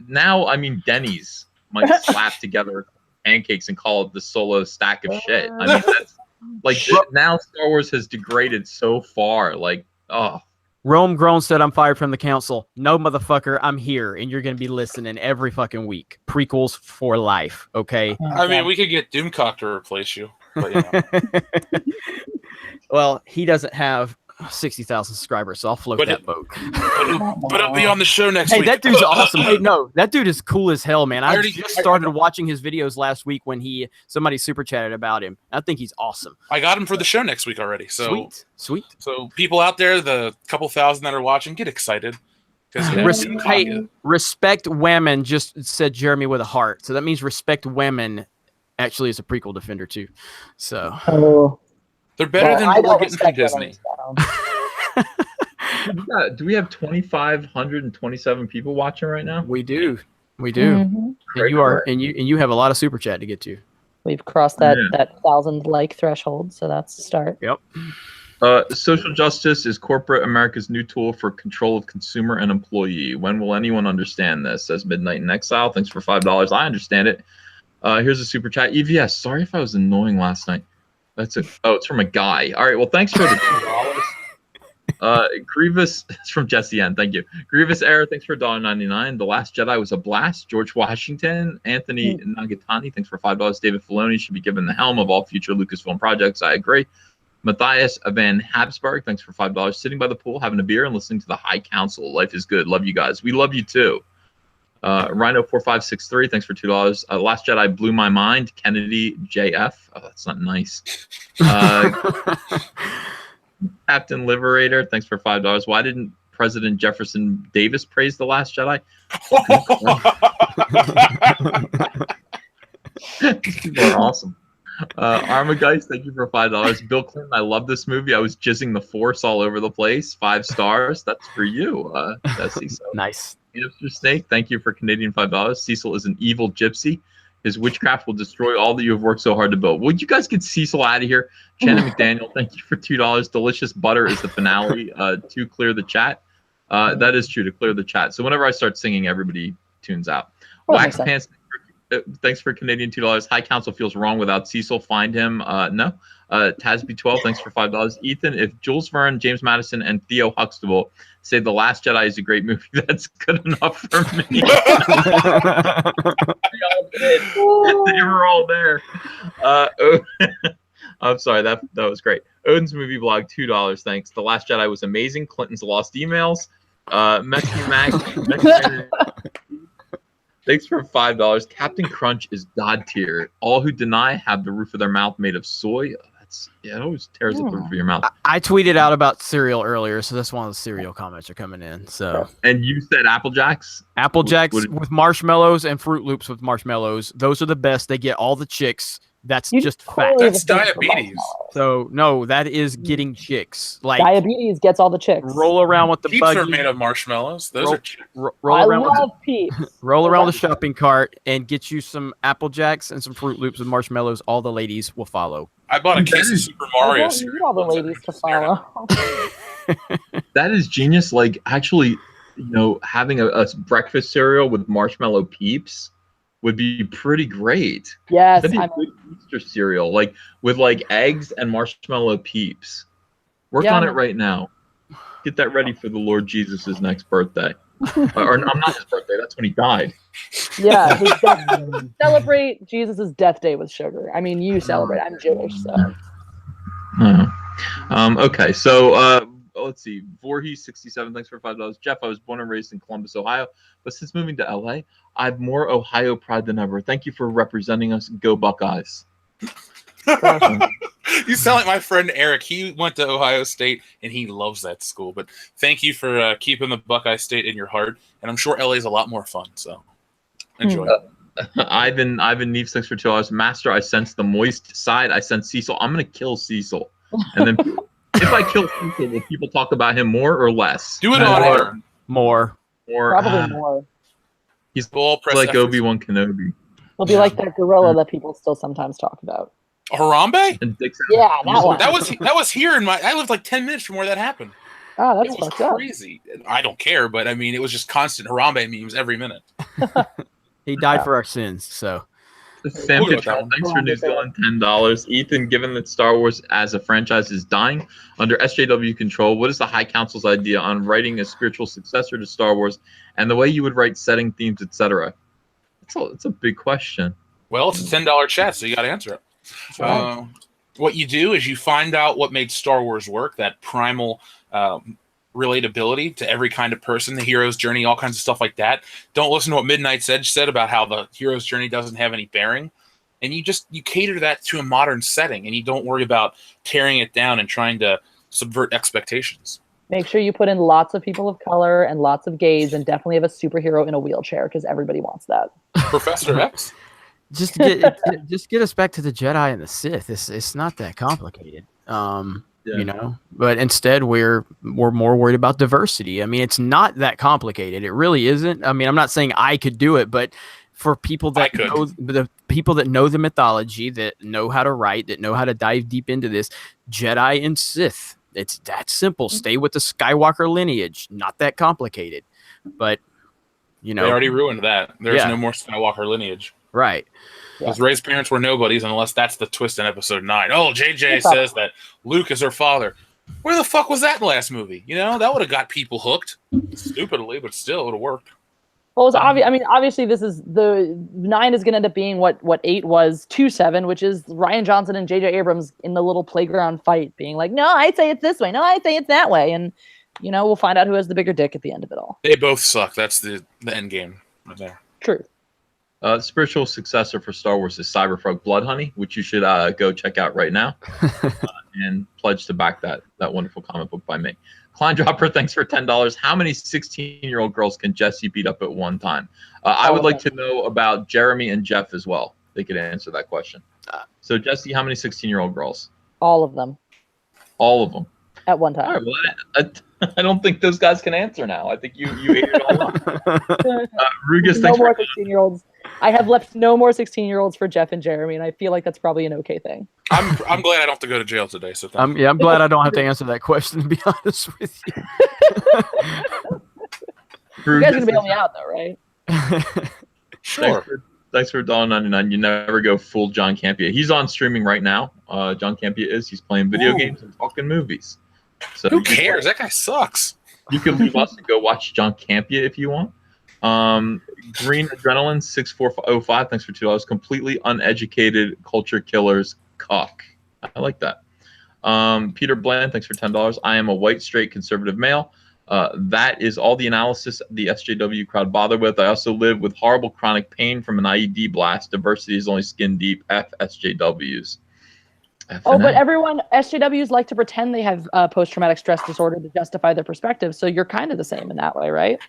now, I mean, Denny's might slap together pancakes and call it the Solo stack of shit. I mean, that's like now Star Wars has degraded so far. Like, oh. Rome Grown said, I'm fired from the council. No, motherfucker, I'm here, and you're going to be listening every fucking week. Prequels for life, okay? I mean, we could get Doomcock to replace you. But, Well, he doesn't have 60,000 subscribers, so I'll float that boat. But I'll be on the show next week. Hey, that dude's awesome. Hey, no, that dude is cool as hell, man. I just started watching his videos last week when somebody super chatted about him. I think he's awesome. I got him for the show next week already. So sweet. So people out there, the couple thousand that are watching, get excited. Respect Women just said Jeremy with a heart. So that means Respect Women actually is a prequel defender too. So they're better than what we're getting from Disney. Do we have 2,527 people watching right now? We do. Mm-hmm. And you have a lot of super chat to get to. We've crossed that 1,000 like threshold, so that's a start. Yep. Social justice is corporate America's new tool for control of consumer and employee. When will anyone understand this? Says Midnight in Exile. Thanks for $5. I understand it. Here's a super chat. EVS. Sorry if I was annoying last night. It's from a guy. All right. Well, thanks for the $2. Grievous. It's from Jesse N. Thank you. Grievous Error. Thanks for $1.99. The Last Jedi was a blast. George Washington. Anthony Nagatani. Thanks for $5. David Filoni should be given the helm of all future Lucasfilm projects. I agree. Matthias Van Habsburg. Thanks for $5. Sitting by the pool, having a beer, and listening to the High Council. Life is good. Love you guys. We love you too. Rhino4563, thanks for $2. Last Jedi blew my mind. Kennedy JF. Oh, that's not nice. Captain Liberator, thanks for $5. Why didn't President Jefferson Davis praise The Last Jedi? These people are awesome. Armageist, thank you for $5. Bill Clinton, I love this movie. I was jizzing the Force all over the place. 5 stars. That's for you. Cecil. Nice. Mr. Snake, thank you for Canadian $5. Cecil is an evil gypsy. His witchcraft will destroy all that you have worked so hard to build. Would you guys get Cecil out of here? Shannon McDaniel, thank you for $2. Delicious butter is the finale to clear the chat. That is true, to clear the chat. So whenever I start singing, everybody tunes out. Wax Pants, thanks for Canadian $2. High Council feels wrong without Cecil. Find him. No. Tasby12, thanks for $5. Ethan, if Jules Verne, James Madison, and Theo Huxtable say The Last Jedi is a great movie, that's good enough for me. They all did. They were all there. I'm sorry, that was great. Odin's Movie Blog, $2, thanks. The Last Jedi was amazing. Clinton's lost emails. Messi Mac. Thanks for $5. Captain Crunch is god tier. All who deny have the roof of their mouth made of soy. It always tears up the roof of your mouth. I tweeted out about cereal earlier, so that's one of the cereal comments are coming in. So, and you said Apple Jacks? Apple Jacks with marshmallows and Fruit Loops with marshmallows. Those are the best. They get all the chicks. That's You just totally fact. have a That's thing for diabetes. marshmallows. So no, that is getting chicks. Like Diabetes gets all the chicks. roll around with the Peeps are buggy, made of marshmallows. Those roll, are chicks. roll I around with love Peeps. roll Those around are- the shopping cart and get you some Apple Jacks and some Fruit Loops with marshmallows. All the ladies will follow. I bought a case of Super I Mario don't cereal need all the once, and ladies I to just stared at follow. That is genius. Like, actually, having a breakfast cereal with marshmallow Peeps would be pretty great. Yes, That'd be a I'm good Easter cereal, like with like eggs and marshmallow Peeps. Work Yeah, on it I'm- right now. Get that ready for the Lord Jesus' next birthday. Or not his birthday. That's when he died. yeah. his death- celebrate Jesus' death day with sugar. I mean, you celebrate. I'm Jewish, so Okay, so let's see. Voorhees67, thanks for $5. Jeff, I was born and raised in Columbus, Ohio, but since moving to LA, I have more Ohio pride than ever. Thank you for representing us. Go Buckeyes. You sound like my friend Eric. He went to Ohio State and he loves that school. But thank you for keeping the Buckeye State in your heart. And I'm sure LA is a lot more fun. So enjoy. Ivan Neves, thanks for $2. Master, I sense the moist side. I sense Cecil. I'm gonna kill Cecil, and then if I kill Cecil, will people talk about him more or less? Do it on air. More. Or probably more. he's We'll all press like F for- Obi-Wan Kenobi. It'll be like that gorilla that people still sometimes talk about. Harambe? And Dick's Yeah, that one. That was here in my. I lived like 10 minutes from where that happened. Oh, It that's was fucked up. crazy. I don't care, but I mean, it was just constant Harambe memes every minute. He died for our sins. So Sam We'll go with that Control, one. thanks for New Zealand, $10. Ethan, given that Star Wars as a franchise is dying under SJW control, what is the High Council's idea on writing a spiritual successor to Star Wars and the way you would write setting, themes, etc.? It's a big question. Well, it's a $10 chat, so you got to answer it. What you do is you find out what made Star Wars work, that primal relatability to every kind of person, the hero's journey, all kinds of stuff like that. Don't listen to what Midnight's Edge said about how the hero's journey doesn't have any bearing. And you cater that to a modern setting, and you don't worry about tearing it down and trying to subvert expectations. Make sure you put in lots of people of color and lots of gays, and definitely have a superhero in a wheelchair because everybody wants that. Professor X? just get us back to the Jedi and the Sith. It's not that complicated. But instead we're more worried about diversity. I mean, it's not that complicated. It really isn't. I mean, I'm not saying I could do it, but for people that know the people that know the mythology, that know how to write, that know how to dive deep into this, Jedi and Sith, it's that simple. Stay with the Skywalker lineage. Not that complicated. But they already ruined that. There's no more Skywalker lineage. Right. Because Rey's parents were nobodies unless that's the twist in episode 9. Oh, JJ says that Luke is her father. Where the fuck was that in the last movie? That would have got people hooked. Stupidly, but still, it would have worked. Well, it's obvious. I mean, obviously, this is the 9 is going to end up being what 8 was to 7, which is Rian Johnson and J.J. Abrams in the little playground fight, being like, "No, I say it's this way. No, I say it's that way." And we'll find out who has the bigger dick at the end of it all. They both suck. That's the end game right there. True. Spiritual successor for Star Wars is Cyberfrog Blood Honey, which you should go check out right now and pledge to back that wonderful comic book by me. Klein Dropper, thanks for $10. How many 16-year-old girls can Jesse beat up at one time? I would like to know about Jeremy and Jeff as well. They could answer that question. So, Jesse, how many 16-year-old girls? All of them. All of them. At one time. All right, well, I don't think those guys can answer now. I think you ate it all up. Rugas, No more 16-year-olds. I have left no more 16-year-olds for Jeff and Jeremy, and I feel like that's probably an okay thing. I'm glad I don't have to go to jail today. So I'm glad I don't have to answer that question, to be honest with you. You guys are going to bail me out, though, right? Sure. Thanks for $1.99. You never go full John Campea. He's on streaming right now. John Campea is. He's playing video games and talking movies. So who cares? That guy sucks. You can leave us and go watch John Campea if you want. Green Adrenaline 6405. Thanks for $2. Completely uneducated culture killers. Cock. I like that. Peter Bland. Thanks for $10. I am a white straight conservative male. That is all the analysis the SJW crowd bother with. I also live with horrible chronic pain from an IED blast. Diversity is only skin deep. F SJWs. Oh, but everyone, SJWs like to pretend they have post-traumatic stress disorder to justify their perspective. So you're kind of the same in that way, right?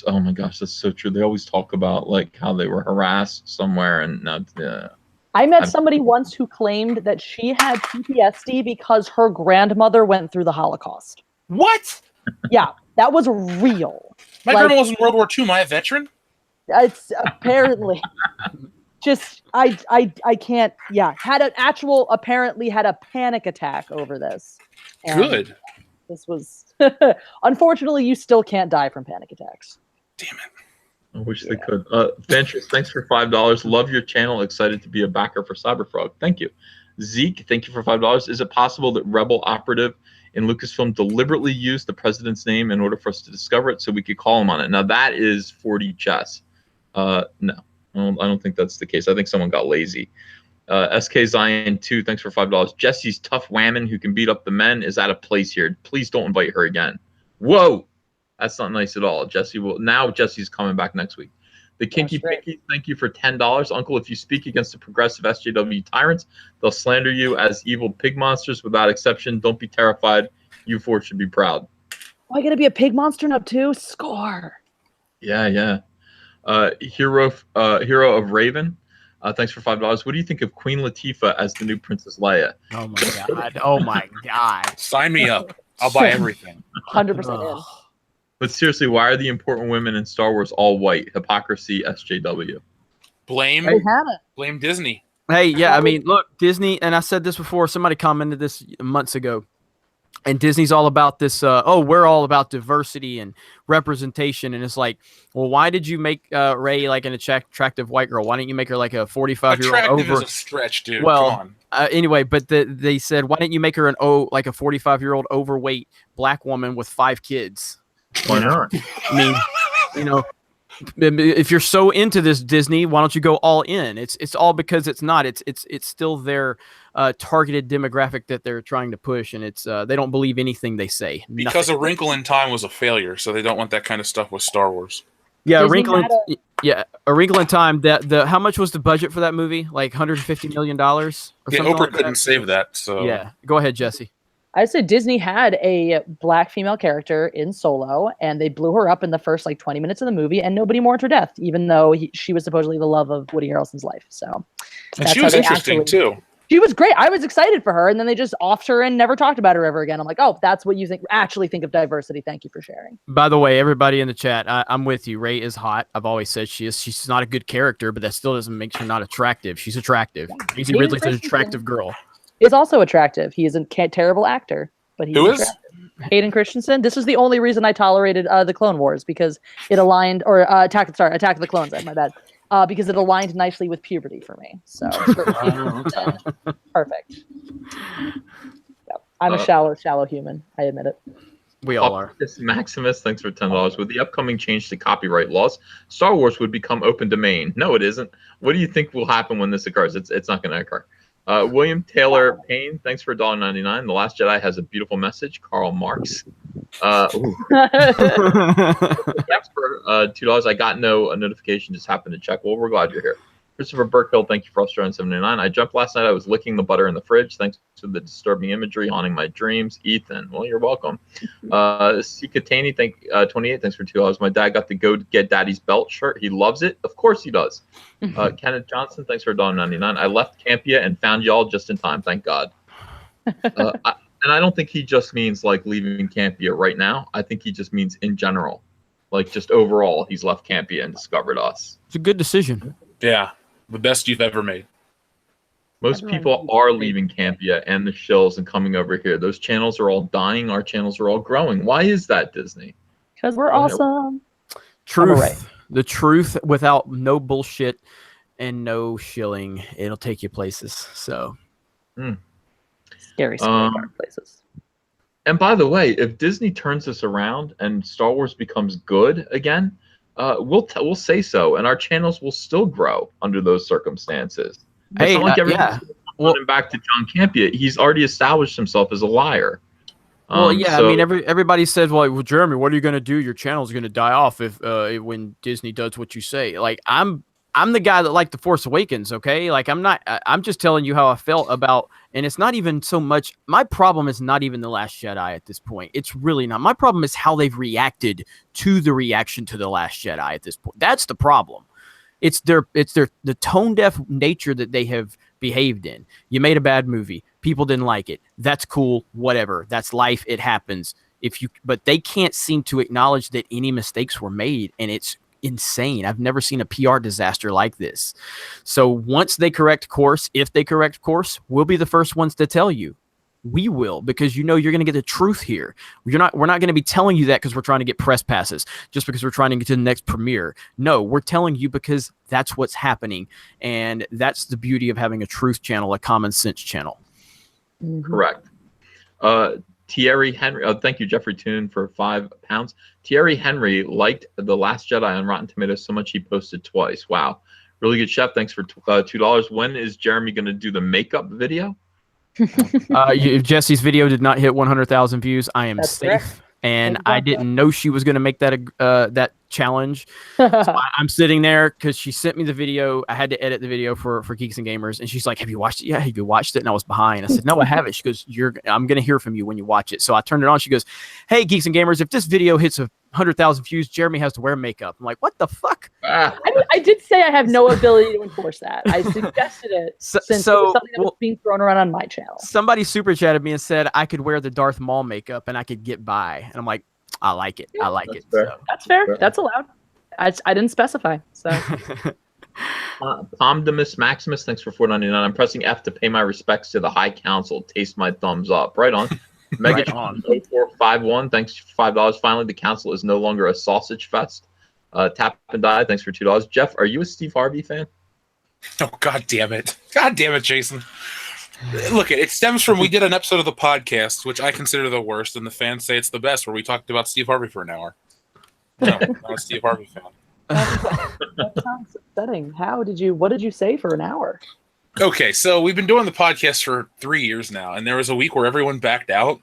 Oh my gosh, that's so true. They always talk about like how they were harassed somewhere and not. I met somebody once who claimed that she had PTSD because her grandmother went through the Holocaust. What? Yeah, that was real. My grandma was in World War II. Am I a veteran? It's apparently just I can't. Yeah, apparently had a panic attack over this. And Good. This was unfortunately you still can't die from panic attacks. Damn it. I wish they could. Ventures, thanks for $5. Love your channel. Excited to be a backer for Cyberfrog. Thank you. Zeke, thank you for $5. Is it possible that Rebel operative in Lucasfilm deliberately used the president's name in order for us to discover it so we could call him on it? Now that is 4D chess. No, I don't think that's the case. I think someone got lazy. SK Zion 2, thanks for $5. Jesse's tough whammon who can beat up the men is out of place here. Please don't invite her again. Whoa, that's not nice at all. Jesse's coming back next week. The Kinky Pinky, thank you for $10. Uncle, if you speak against the progressive SJW tyrants, they'll slander you as evil pig monsters without exception. Don't be terrified. You four should be proud. Oh, I gotta be a pig monster now too? Score. Yeah. Hero of Raven. Thanks for $5. What do you think of Queen Latifah as the new Princess Leia? Oh my god! Oh my god! Sign me up. I'll buy everything. 100% in. But seriously, why are the important women in Star Wars all white? Hypocrisy, SJW. Blame Disney. Hey, yeah, I mean, look, Disney, and I said this before. Somebody commented this months ago. And Disney's all about this, we're all about diversity and representation. And it's like, well, why did you make Rey like an attractive white girl? Why didn't you make her like a 45-year-old attractive is a stretch, dude. Well, come on. Anyway, but they said, why didn't you make her like a 45-year-old overweight black woman with 5 kids? Why not? I mean, if you're so into this Disney, why don't you go all in? It's all because it's not. It's still their targeted demographic that they're trying to push, and it's they don't believe anything they say. Because A Wrinkle in Time was a failure, so they don't want that kind of stuff with Star Wars. Yeah, A Wrinkle in Time. How much was the budget for that movie? Like $150 million. Oprah couldn't save that. So yeah, go ahead, Jesse. I said Disney had a black female character in Solo, and they blew her up in the first 20 minutes of the movie, and nobody mourned her death, even though she was supposedly the love of Woody Harrelson's life. So, and she was interesting too. She was great. I was excited for her, and then they just offed her and never talked about her ever again. I'm like, oh, that's what you actually think of diversity. Thank you for sharing. By the way, everybody in the chat, I'm with you. Rey is hot. I've always said she is. She's not a good character, but that still doesn't make her not attractive. She's attractive. Maisie Ridley's an attractive girl. Is also attractive. He is a terrible actor, but he's attractive. Hayden Christensen. This is the only reason I tolerated the Clone Wars, because it aligned, or Attack of the Clones. My bad. Because it aligned nicely with puberty for me. So perfect. Yep. I'm a shallow human. I admit it. We all are. Maximus, thanks for $10. With the upcoming change to copyright laws, Star Wars would become open domain. No, it isn't. What do you think will happen when this occurs? It's not going to occur. William Taylor Payne, thanks for $1.99. The Last Jedi has a beautiful message. Karl Marx. Yes, for $2. I got no notification, just happened to check. Well, we're glad you're here. Christopher Burkhill, thank you for $79. I jumped last night. I was licking the butter in the fridge. Thanks to the disturbing imagery haunting my dreams. Ethan, well, you're welcome. Sikatani, 28. Thanks for $2. My dad got the Go Get Daddy's Belt shirt. He loves it. Of course he does. Kenneth Johnson, thanks for $1.99. I left Campia and found y'all just in time. Thank God. And I don't think he just means leaving Campia right now. I think he just means in general, just overall, he's left Campia and discovered us. It's a good decision. Yeah. The best you've ever made. Most people are leaving Campia and the shills and coming over here. Those channels are all dying. Our channels are all growing. Why is that, Disney? Because we're awesome. Truth. The truth without no bullshit and no shilling. It'll take you places. So. Scary places. And by the way, if Disney turns this around and Star Wars becomes good again, we'll say so, and our channels will still grow under those circumstances. It's not like everyone's going back to John Campia. He's already established himself as a liar. I mean, everybody says, well, Jeremy, what are you going to do? Your channel's going to die off if when Disney does what you say. I'm the guy that liked The Force Awakens, okay? I'm just telling you how I felt about, and it's not even so much, my problem is not even The Last Jedi at this point. It's really not. My problem is how they've reacted to the reaction to The Last Jedi at this point. That's the problem. It's the tone deaf nature that they have behaved in. You made a bad movie. People didn't like it. That's cool. Whatever. That's life. It happens. But they can't seem to acknowledge that any mistakes were made, and it's insane. I've never seen a PR disaster like this. So once they correct course, if they correct course, we'll be the first ones to tell you. We will, because you're going to get the truth here. We're not going to be telling you that because we're trying to get press passes, just because we're trying to get to the next premiere. No, we're telling you because that's what's happening, and that's the beauty of having a truth channel, a common sense channel. Correct. Thierry Henry, thank you, Jeffrey Toon, for £5. Thierry Henry liked The Last Jedi on Rotten Tomatoes so much he posted twice. Wow. Really good, Chef. Thanks for $2. When is Jeremy going to do the makeup video? If Jesse's video did not hit 100,000 views, I am safe. Correct. And I didn't know she was going to make that challenge. So I'm sitting there because she sent me the video. I had to edit the video for Geeks and Gamers, and she's like, "Have you watched it? Yeah, have you watched it?" And I was behind. I said, "No, I haven't." She goes, "I'm going to hear from you when you watch it." So I turned it on. She goes, "Hey, Geeks and Gamers, if this video hits 100,000 views, Jeremy has to wear makeup." I'm like, "What the fuck?" I did say I have no ability to enforce that. I suggested it since it was something that was being thrown around on my channel. Somebody super chatted me and said I could wear the Darth Maul makeup and I could get by. And I'm like, I like it. I like it. Fair. So. That's fair. That's allowed. I didn't specify. So. Pomdimus Maximus, thanks for $4.99. I'm pressing F to pay my respects to the High Council. Taste my thumbs up. Right on. Megatron 0451, thanks for $5. Finally, the council is no longer a sausage fest. Tap and Die, thanks for $2. Jeff, are you a Steve Harvey fan? Oh, God damn it, Jason. Look, it stems from we did an episode of the podcast, which I consider the worst, and the fans say it's the best, where we talked about Steve Harvey for an hour. No, I'm not a Steve Harvey fan. That sounds upsetting. What did you say for an hour? Okay, so we've been doing the podcast for 3 years now, and there was a week where everyone backed out,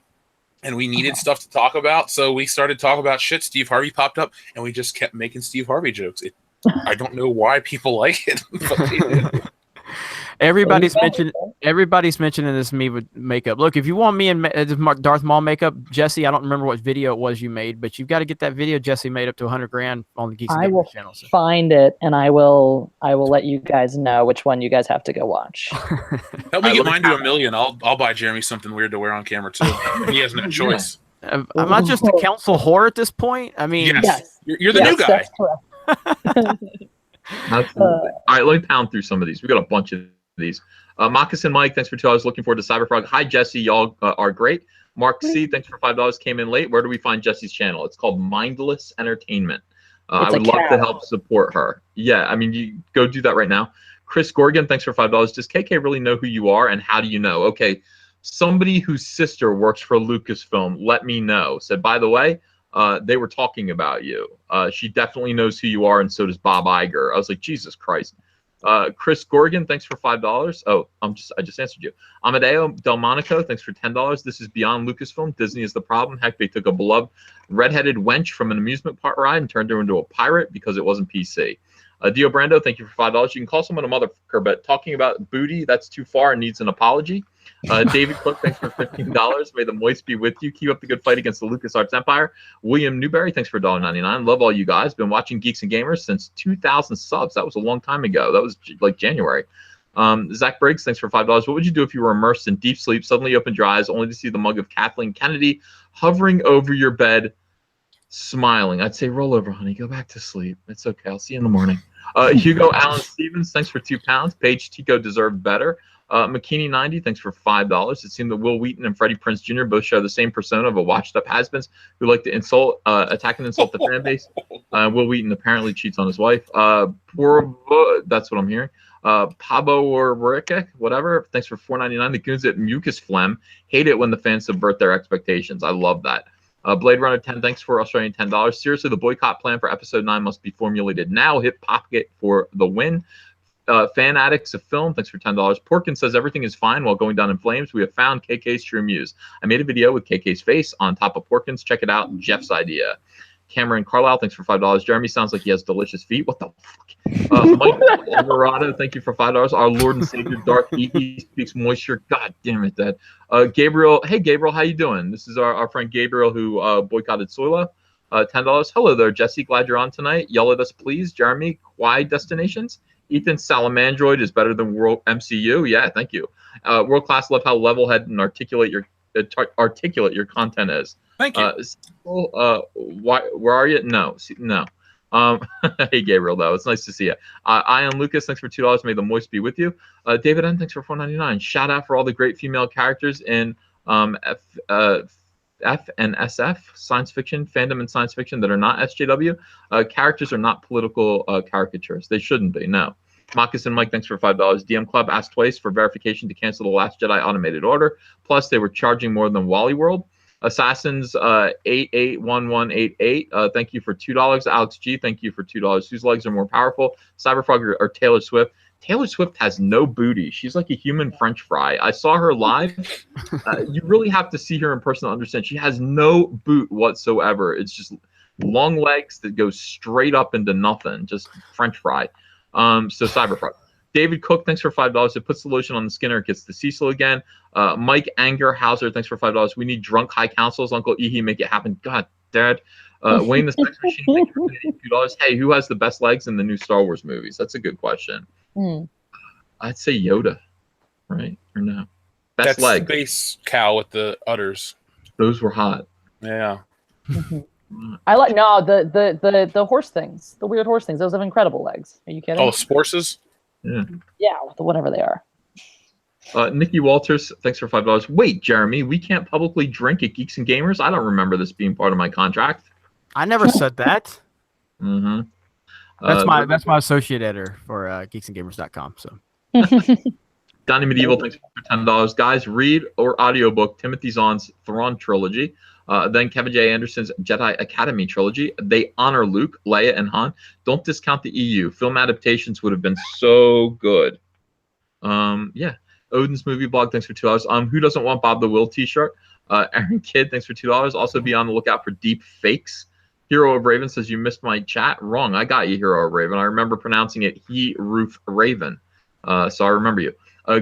and we needed stuff to talk about, so we started talking about shit. Steve Harvey popped up, and we just kept making Steve Harvey jokes. I don't know why people like it, but they do. Everybody's mentioning this me with makeup. Look, if you want me in Darth Maul makeup, Jesse, I don't remember what video it was you made, but you've got to get that video Jesse made up to 100 grand on the Geeks and Gamers channel. So. Find it, and I will let you guys know which one you guys have to go watch. Help me get mine to 1 million. I'll buy Jeremy something weird to wear on camera too. He has no choice. I'm not just a council whore at this point. I mean, yes. You're the new guy. That's correct. All right, let me pound through some of these. We got a bunch of these. Moccasin Mike, thanks for $2. Looking forward to Cyberfrog. Hi, Jesse. Y'all are great. Mark C, thanks for $5. Came in late. Where do we find Jesse's channel? It's called Mindless Entertainment. I would love to help support her. Yeah, I mean, you go do that right now. Chris Gorgon, thanks for $5. Does KK really know who you are, and how do you know? Okay, somebody whose sister works for Lucasfilm let me know. Said, by the way, they were talking about you. She definitely knows who you are, and so does Bob Iger. I was like, Jesus Christ. Chris Gorgon, thanks for $5. Oh, I just answered you. Amadeo Delmonico, thanks for $10. This is beyond Lucasfilm. Disney is the problem. Heck, they took a beloved redheaded wench from an amusement park ride and turned her into a pirate because it wasn't PC. Dio Brando, thank you for $5. You can call someone a motherfucker, but talking about booty, that's too far and needs an apology. David Cook, thanks for $15. May the moist be with you. Keep up the good fight against the LucasArts Empire. William Newberry, thanks for $1.99. Love all you guys. Been watching Geeks and Gamers since 2,000 subs. That was a long time ago. That was like January. Zach Briggs, thanks for $5. What would you do if you were immersed in deep sleep, suddenly opened your eyes, only to see the mug of Kathleen Kennedy hovering over your bed, smiling? I'd say, roll over, honey. Go back to sleep. It's okay. I'll see you in the morning. Hugo Allen Stevens, thanks for £2. Paige Tico deserved better. McKinney90, thanks for $5. It seemed that Will Wheaton and Freddie Prinze Jr. both share the same persona of a washed-up has-beens who like to attack and insult the fan base. Will Wheaton apparently cheats on his wife. That's what I'm hearing. Pabo or Rika, whatever. Thanks for $4.99. The goons at Mucus Phlegm hate it when the fans subvert their expectations. I love that. Blade Runner 10, thanks for Australian $10. Seriously, the boycott plan for episode 9 must be formulated now. Hit Pocket for the win. Fan Addicts of Film, thanks for $10. Porkin says everything is fine while going down in flames. We have found KK's true muse. I made a video with KK's face on top of Porkins. Check it out. Jeff's idea. Cameron Carlisle, thanks for $5. Jeremy sounds like he has delicious feet. What the fuck? Mike Alvarado, thank you for $5. Our Lord and Savior Darth E speaks moisture. God damn it, Dad. Gabriel, hey Gabriel, how you doing? This is our friend Gabriel who boycotted Soila. $10. Hello there, Jesse. Glad you're on tonight. Yell at us, please. Jeremy, Quai Destinations. Ethan, Salamandroid is better than World MCU. Yeah, thank you. World class. Love how level-headed and articulate your content is. Thank you. Where are you? No. No. Hey, Gabriel, though. It's nice to see you. I am Lucas. Thanks for $2. May the moist be with you. David N. Thanks for $4.99. Shout out for all the great female characters in F and SF, science fiction, fandom and science fiction that are not SJW. Characters are not political caricatures. They shouldn't be, no. Moccasin Mike, thanks for $5. DM Club asked twice for verification to cancel the Last Jedi automated order. Plus, they were charging more than Wally World. Assassins 881188, thank you for $2. Alex G, thank you for $2. Whose legs are more powerful, Cyberfrog or Taylor Swift? Taylor Swift has no booty. She's like a human French fry. I saw her live. You really have to see her in person to understand. She has no boot whatsoever. It's just long legs that go straight up into nothing. Just French fry. So Cyberfrog. David Cook, thanks for $5. It puts the lotion on the skin or it gets the Cecil again. Mike Angerhauser, thanks for $5. We need drunk high councils. Uncle Ehe, make it happen. God, Dad. Wayne the Sex Machine, thanks for $2. Hey, who has the best legs in the new Star Wars movies? That's a good question. I'd say Yoda, right? Or no? Best leg. Space cow with the udders. Those were hot. Yeah. I like the horse things, the weird horse things. Those have incredible legs. Are you kidding? Oh, sporces? Yeah. Yeah, whatever they are. Nikki Walters, thanks for $5. Wait, Jeremy, we can't publicly drink at Geeks and Gamers? I don't remember this being part of my contract. I never said that. Mm-hmm. That's my associate editor for geeksandgamers.com. So Donnie Medieval, thanks for $10. Guys, read or audiobook Timothy Zahn's Thrawn trilogy. Then Kevin J. Anderson's Jedi Academy trilogy. They honor Luke, Leia, and Han. Don't discount the EU. Film adaptations would have been so good. Yeah. Odin's Movie Blog, thanks for $2. Who doesn't want Bob the Will t-shirt? Aaron Kidd, thanks for $2. Also be on the lookout for deep fakes. Hero of Raven says you missed my chat. Wrong. I got you, Hero of Raven. I remember pronouncing it He Roof Raven. So I remember you.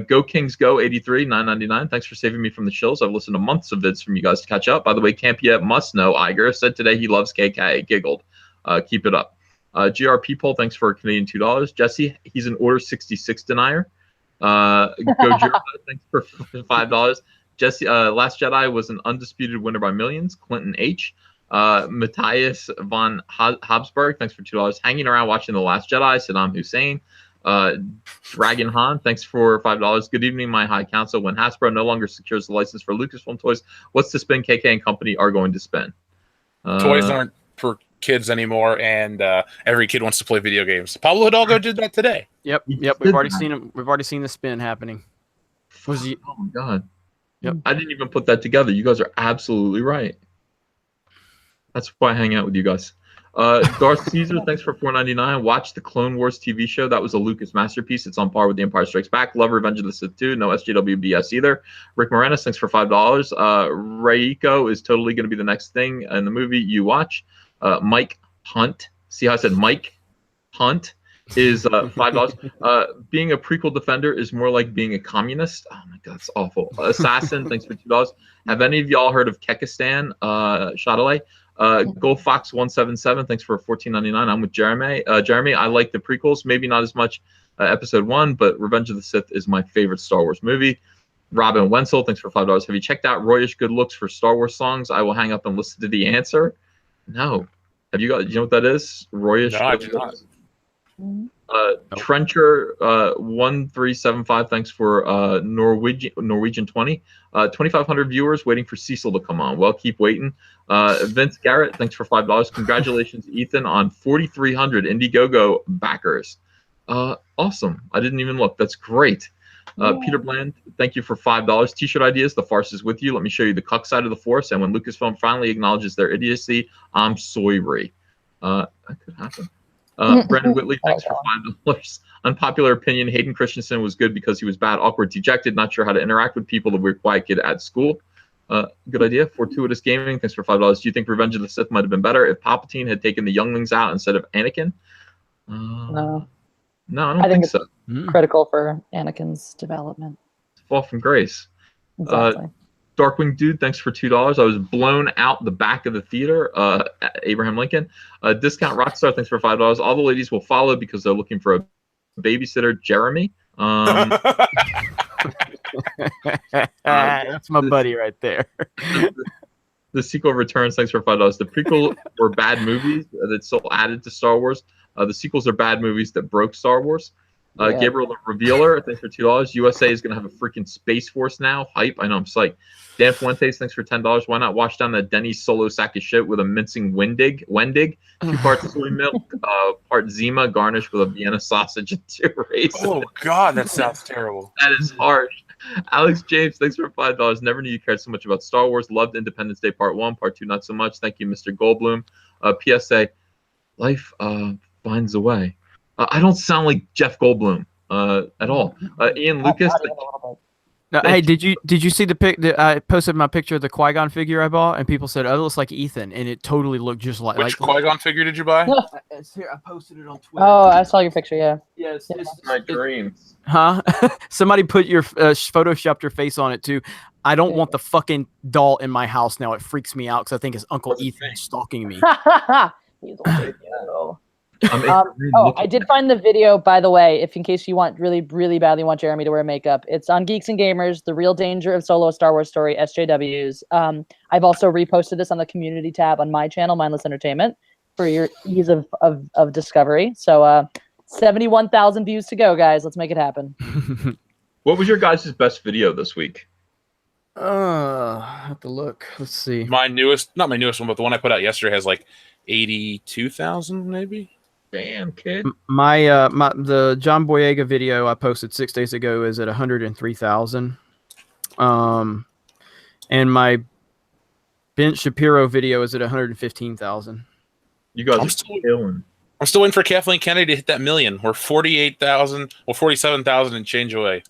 Go Kings Go 83, $9.99. Thanks for saving me from the chills. I've listened to months of vids from you guys to catch up. By the way, Camp Yet Must Know Iger said today he loves KK. Giggled. Keep it up. GRP Poll, thanks for Canadian $2. Jesse, he's an Order 66 denier. Go Jiro, thanks for $5. Jesse, Last Jedi was an undisputed winner by millions. Clinton H. Matthias von Habsburg, thanks for $2. Hanging around watching The Last Jedi. Saddam Hussein. Dragon Han, thanks for $5. Good evening, my high council. When Hasbro no longer secures the license for Lucasfilm toys, what's the spin KK and company are going to spin? Toys aren't for kids anymore, and every kid wants to play video games. Pablo Hidalgo did that today. Yep. We've already seen him. We've already seen the spin happening. Oh my god. Yep. I didn't even put that together. You guys are absolutely right. That's why I hang out with you guys. Darth Caesar, thanks for $4.99. Watch the Clone Wars TV show. That was a Lucas masterpiece. It's on par with The Empire Strikes Back. Love Revenge of the Sith 2. No SJW BS either. Rick Moranis, thanks for $5. Reiko is totally going to be the next thing in the movie you watch. Mike Hunt. See how I said Mike Hunt is $5. Being a prequel defender is more like being a communist. Oh my god, it's awful. Assassin, thanks for $2. Have any of y'all heard of Kekistan? Chatelet? Gold Fox 177, thanks for $14.99. I'm with Jeremy. Jeremy, I like the prequels, maybe not as much episode 1, but Revenge of the Sith is my favorite Star Wars movie. Robin Wenzel, thanks for $5. Have you checked out Royish Good Looks for Star Wars songs? I will hang up and listen to the answer. No. Have you got? You know what that is? Royish. No, I do not. Trencher 1375, thanks for Norwegian 20. 2,500 viewers waiting for Cecil to come on. Well, keep waiting. Vince Garrett, thanks for $5. Congratulations, Ethan, on 4,300 Indiegogo backers. Awesome. I didn't even look. That's great. Peter Bland, thank you for $5. T-shirt ideas. The farce is with you. Let me show you the cuck side of the force. And when Lucasfilm finally acknowledges their idiocy, I'm sorry. That could happen. Brandon Whitley, thanks for $5. Unpopular opinion, Hayden Christensen was good because he was bad, awkward, dejected, not sure how to interact with people, the weird quiet kid at school. Good idea. Fortuitous Gaming, thanks for $5. Do you think Revenge of the Sith might have been better if Palpatine had taken the younglings out instead of Anakin? No, I don't think so. Critical for Anakin's development. Fall from grace. Exactly. Darkwing Dude, thanks for $2. I was blown out the back of the theater. Abraham Lincoln. Discount Rockstar, thanks for $5. All the ladies will follow because they're looking for a babysitter. Jeremy. That's my buddy right there. The sequel returns. Thanks for $5. The prequel were bad movies that still added to Star Wars. The sequels are bad movies that broke Star Wars. Gabriel the Revealer, thanks for $2. USA is going to have a freaking Space Force now. Hype. I know, I'm psyched. Dan Fuentes, thanks for $10. Why not wash down that Denny's solo sack of shit with a mincing Wendig? 2 parts soy milk, part Zima, garnished with a Vienna sausage and 2 raisins. Oh, God, that sounds terrible. That is harsh. Alex James, thanks for $5. Never knew you cared so much about Star Wars. Loved Independence Day Part 1, Part 2 not so much. Thank you, Mr. Goldblum. PSA, life finds a way. I don't sound like Jeff Goldblum at all. Ian Lucas. No, hey, did you see the pic? I posted my picture of the Qui-Gon figure I bought, and people said, "Oh, it looks like Ethan," and it totally looked just like. Which Qui-Gon figure did you buy? It's here. I posted it on Twitter. Oh, I saw your picture. Yeah. Yeah, it's My dreams. Huh? Somebody put your photoshopped your face on it too. I don't want the fucking doll in my house now. It freaks me out because I think it's Uncle Ethan stalking me. He's a I did find the video, by the way, if in case you want really, really badly want Jeremy to wear makeup. It's on Geeks and Gamers, The Real Danger of Solo Star Wars Story, SJWs. I've also reposted this on the community tab on my channel, Mindless Entertainment, for your ease of discovery. So 71,000 views to go, guys. Let's make it happen. What was your guys' best video this week? I have to look. Let's see. Not my newest one, but the one I put out yesterday has like 82,000 maybe. Damn, kid. The John Boyega video I posted 6 days ago is at 103,000. And my Ben Shapiro video is at 115,000. You guys are killing. I'm still waiting for Kathleen Kennedy to hit that million. We're 48,000 or 47,000 and change away.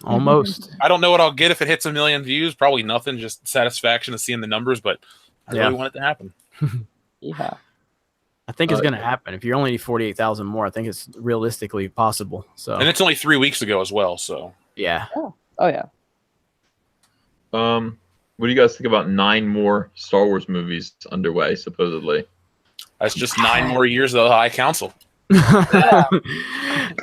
Almost. I don't know what I'll get if it hits 1 million views. Probably nothing. Just satisfaction of seeing the numbers, but I really want it to happen. Yeah. I think it's going to happen. If you only need 48,000 more, I think it's realistically possible. So, and it's only 3 weeks ago as well. So yeah. Oh yeah. What do you guys think about 9 more Star Wars movies underway? Supposedly. That's just 9 more years of the High Council.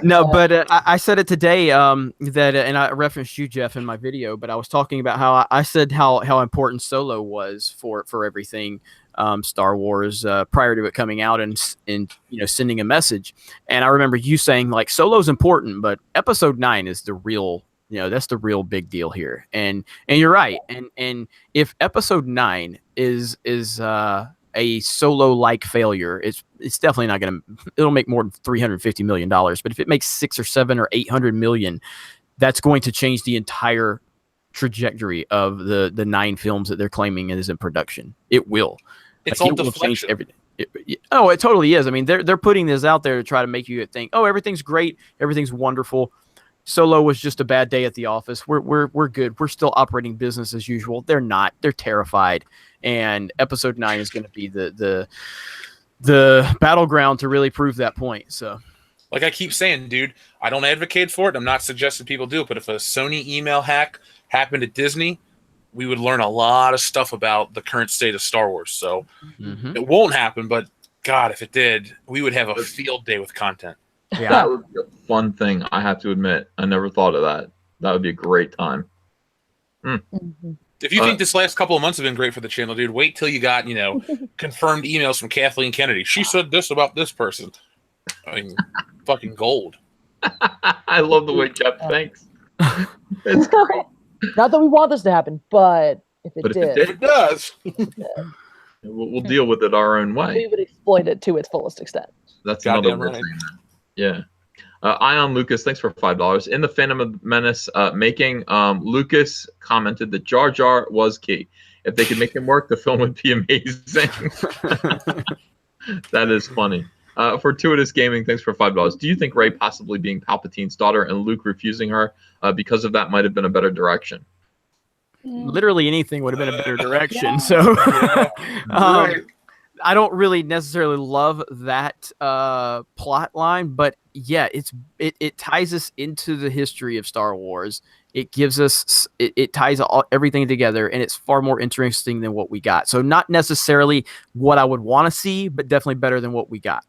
No, but I said it today that, and I referenced you, Jeff, in my video. But I was talking about how I said how important Solo was for everything Star Wars prior to it coming out and sending a message. And I remember you saying like Solo's important, but Episode 9 is the real. That's the real big deal here. And you're right. And if Episode 9 is a Solo-like failure, it's definitely not going to. It'll make more than $350 million. But if it makes 6 or 7 or 800 million, that's going to change the entire trajectory of the 9 films that they're claiming is in production. It will. It's all it will change deflection. everything. It totally is. I mean, they're putting this out there to try to make you think, oh, everything's great, everything's wonderful. Solo was just a bad day at the office. We're good. We're still operating business as usual. They're not. They're terrified. And Episode 9 is going to be the battleground to really prove that point. So, like I keep saying, dude, I don't advocate for it. I'm not suggesting people do it. But if a Sony email hack happened at Disney, we would learn a lot of stuff about the current state of Star Wars. So it won't happen. But God, if it did, we would have a field day with content. yeah. That would be a fun thing, I have to admit. I never thought of that. That would be a great time. If you think this last couple of months have been great for the channel, dude, wait till you got, confirmed emails from Kathleen Kennedy. She said this about this person. I mean, fucking gold. I love the way Jeff thinks. It's great. Not that we want this to happen, but if it did, If it does. We'll deal with it our own way. we would exploit it to its fullest extent. That's another Goddamn word. right. Yeah. Ion Lucas, thanks for $5. In the Phantom Menace making, Lucas commented that Jar Jar was key. If they could make him work, the film would be amazing. That is funny. Fortuitous Gaming, thanks for $5. Do you think Rey possibly being Palpatine's daughter and Luke refusing her because of that might have been a better direction? Literally anything would have been a better direction. So I don't really necessarily love that plot line, but yeah, it ties us into the history of Star Wars, It gives us, it ties everything together, and it's far more interesting than what we got. So not necessarily what I would want to see, but definitely better than what we got.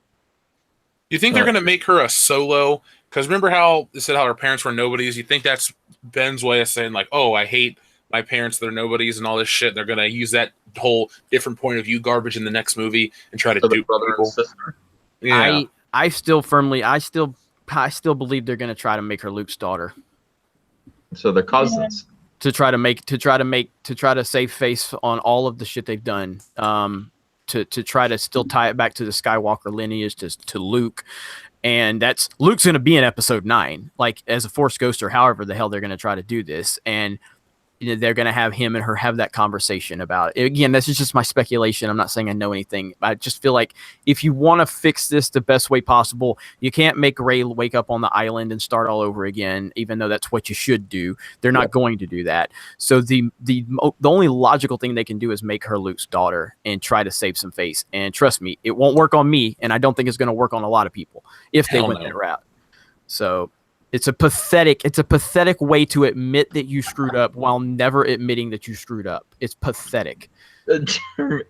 You think they're going to make her a solo? Because remember how they said how her parents were nobodies? You think that's Ben's way of saying, like, oh, I hate my parents, they're nobodies and all this shit. They're going to use that whole different point of view garbage in the next movie and try to dupe brother people. and sister. Yeah. I still believe they're going to try to make her Luke's daughter. So they're cousins. To try to save face on all of the shit they've done. To try to still tie it back to the Skywalker lineage to Luke. And Luke's going to be in episode 9, like as a Force Ghost or however the hell they're going to try to do this. And they're going to have him and her have that conversation about it. Again, this is just my speculation. I'm not saying I know anything. I just feel like if you want to fix this the best way possible, you can't make Rey wake up on the island and start all over again, even though that's what you should do. They're not going to do that. So the only logical thing they can do is make her Luke's daughter and try to save some face. And trust me, it won't work on me, and I don't think it's going to work on a lot of people if they went that route. So it's a pathetic way to admit that you screwed up while never admitting that you screwed up. It's pathetic. Jeremy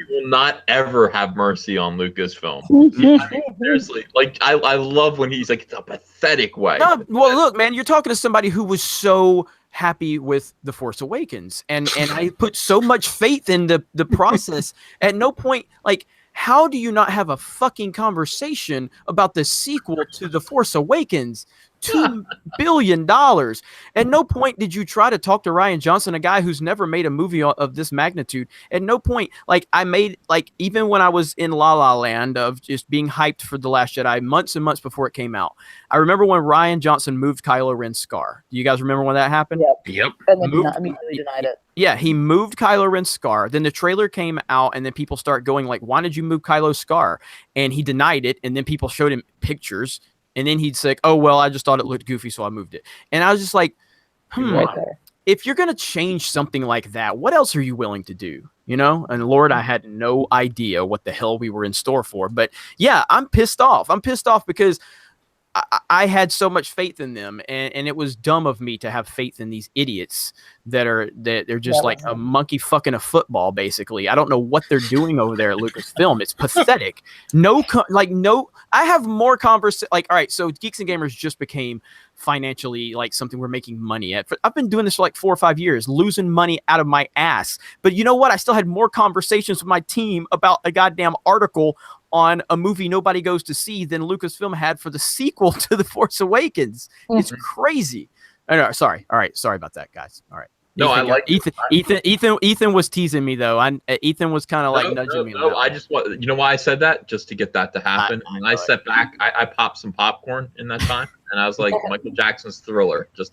will not ever have mercy on Lucasfilm. I mean, seriously, like I love when he's like, it's a pathetic way. No, well, look, man, you're talking to somebody who was so happy with The Force Awakens, and I put so much faith in the process. At no point, like, how do you not have a fucking conversation about the sequel to The Force Awakens? $2 billion. At no point did you try to talk to Rian Johnson, a guy who's never made a movie of this magnitude. At no point, even when I was in La La Land of just being hyped for The Last Jedi months and months before it came out, I remember when Rian Johnson moved Kylo Ren's scar. Do you guys remember when that happened? Yep. And then immediately denied it. Yeah, he moved Kylo Ren's scar. Then the trailer came out, and then people start going like, why did you move Kylo's scar? And he denied it, and then people showed him pictures, and then he'd say, oh, well, I just thought it looked goofy, so I moved it. And I was just like, Right there. If you're going to change something like that, what else are you willing to do? You know? And Lord, I had no idea what the hell we were in store for. But yeah, I'm pissed off. I'm pissed off because I had so much faith in them, and it was dumb of me to have faith in these idiots that they're just like a monkey fucking a football, basically. I don't know what they're doing over there at Lucasfilm. It's pathetic. I have more conversation. Like, all right, so Geeks and Gamers just became financially like something we're making money at. I've been doing this for like 4 or 5 years, losing money out of my ass. But you know what? I still had more conversations with my team about a goddamn article on a movie nobody goes to see than Lucasfilm had for the sequel to The Force Awakens. It's crazy. No, sorry. All right. Sorry about that, guys. All right. No, Ethan, I like Ethan was teasing me though. Ethan was kind of like nudging me. No, I just want, you know why I said that? Just to get that to happen. And I stepped back. I popped some popcorn in that time, and I was like, Michael Jackson's Thriller. Just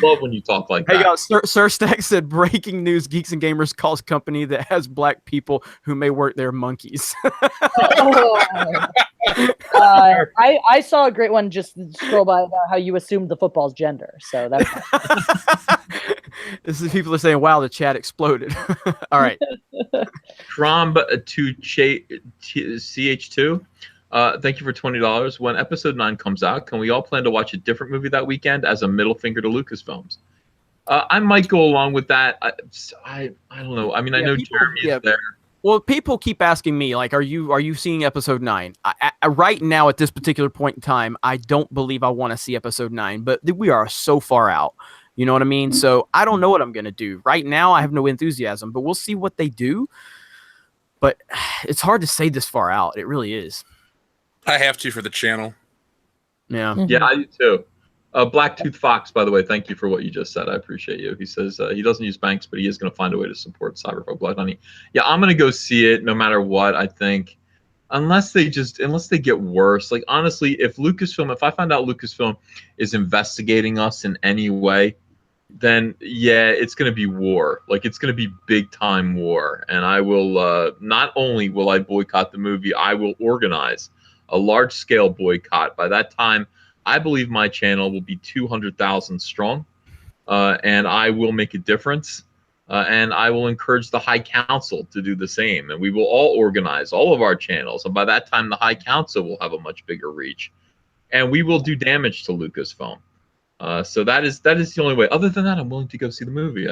love when you talk like that. Hey, y'all, Sir Stack said, breaking news, Geeks and Gamers calls company that has black people who may work there monkeys. I saw a great one just scroll by about how you assumed the football's gender. So that's this is people are saying, wow, the chat exploded. All right. Tromb to CH2. Thank you for $20. When episode 9 comes out, can we all plan to watch a different movie that weekend as a middle finger to Lucasfilms? I might go along with that. I don't know. I mean, I know Jeremy is there. Well, people keep asking me, like, are you seeing episode 9? Right now, at this particular point in time, I don't believe I want to see episode 9, but we are so far out. You know what I mean? So I don't know what I'm going to do. Right now, I have no enthusiasm, but we'll see what they do. But it's hard to say this far out. It really is. I have to for the channel. Yeah. Yeah, I do too. Blacktooth Fox, by the way, thank you for what you just said. I appreciate you. He says he doesn't use banks, but he is going to find a way to support Cyberpunk Blood Honey. Yeah, I'm going to go see it no matter what, I think. Unless they get worse. Like, honestly, if I find out Lucasfilm is investigating us in any way, then yeah, it's going to be war. Like, it's going to be big time war. And I will, not only will I boycott the movie, I will organize a large scale boycott. By that time, I believe my channel will be 200,000 strong, and I will make a difference, and I will encourage the High Council to do the same, and we will all organize all of our channels, and by that time, the High Council will have a much bigger reach, and we will do damage to Lucasfilm. So that is the only way. Other than that, I'm willing to go see the movie.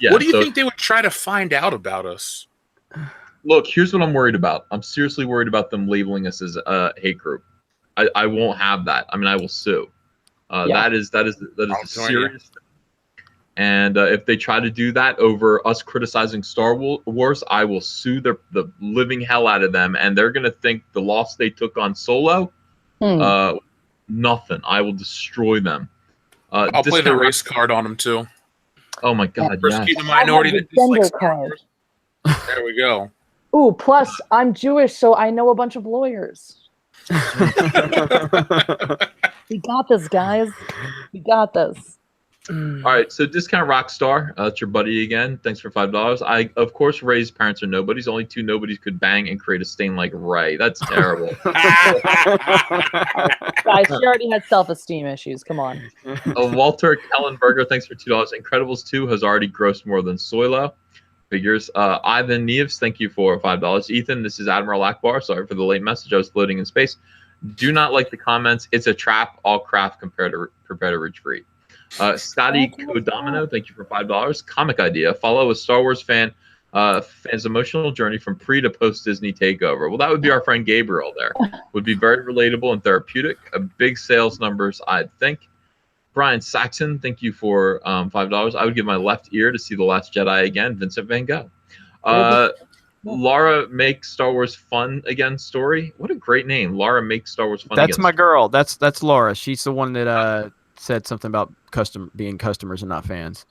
Yeah, what do you think they would try to find out about us? Look, here's what I'm worried about. I'm seriously worried about them labeling us as a hate group. I won't have that. I mean, I will sue. That is a serious thing. And if they try to do that over us criticizing Star Wars, I will sue the living hell out of them. And they're going to think the loss they took on Solo, nothing. I will destroy them. I'll play the race card on them, too. Oh, my God, Persecute the minority that dislikes Star Wars. There we go. Ooh, plus, I'm Jewish, so I know a bunch of lawyers. We got this, guys. We got this. All right, so Discount Rockstar, that's your buddy again. Thanks for $5. I, of course, raised parents are nobodies. Only 2 nobodies could bang and create a stain like Ray. That's terrible. Guys, she already had self-esteem issues. Come on. Walter Kellenberger, thanks for $2. Incredibles 2 has already grossed more than Soilo. Figures. Ivan Neves, thank you for $5. Ethan, this is Admiral Akbar. Sorry for the late message. I was floating in space. Do not like the comments. It's a trap. All craft compared to retreat. Scotty Kodomino, thank you for $5. Comic idea: follow a Star Wars fan's emotional journey from pre to post Disney takeover. Well, that would be our friend Gabriel. There would be very relatable and therapeutic. Big sales numbers, I'd think. Brian Saxon, thank you for $5. I would give my left ear to see The Last Jedi again. Vincent Van Gogh. Laura makes Star Wars fun again story. What a great name, Laura makes Star Wars fun. That's my girl. That's Laura. She's the one that said something about being customers and not fans.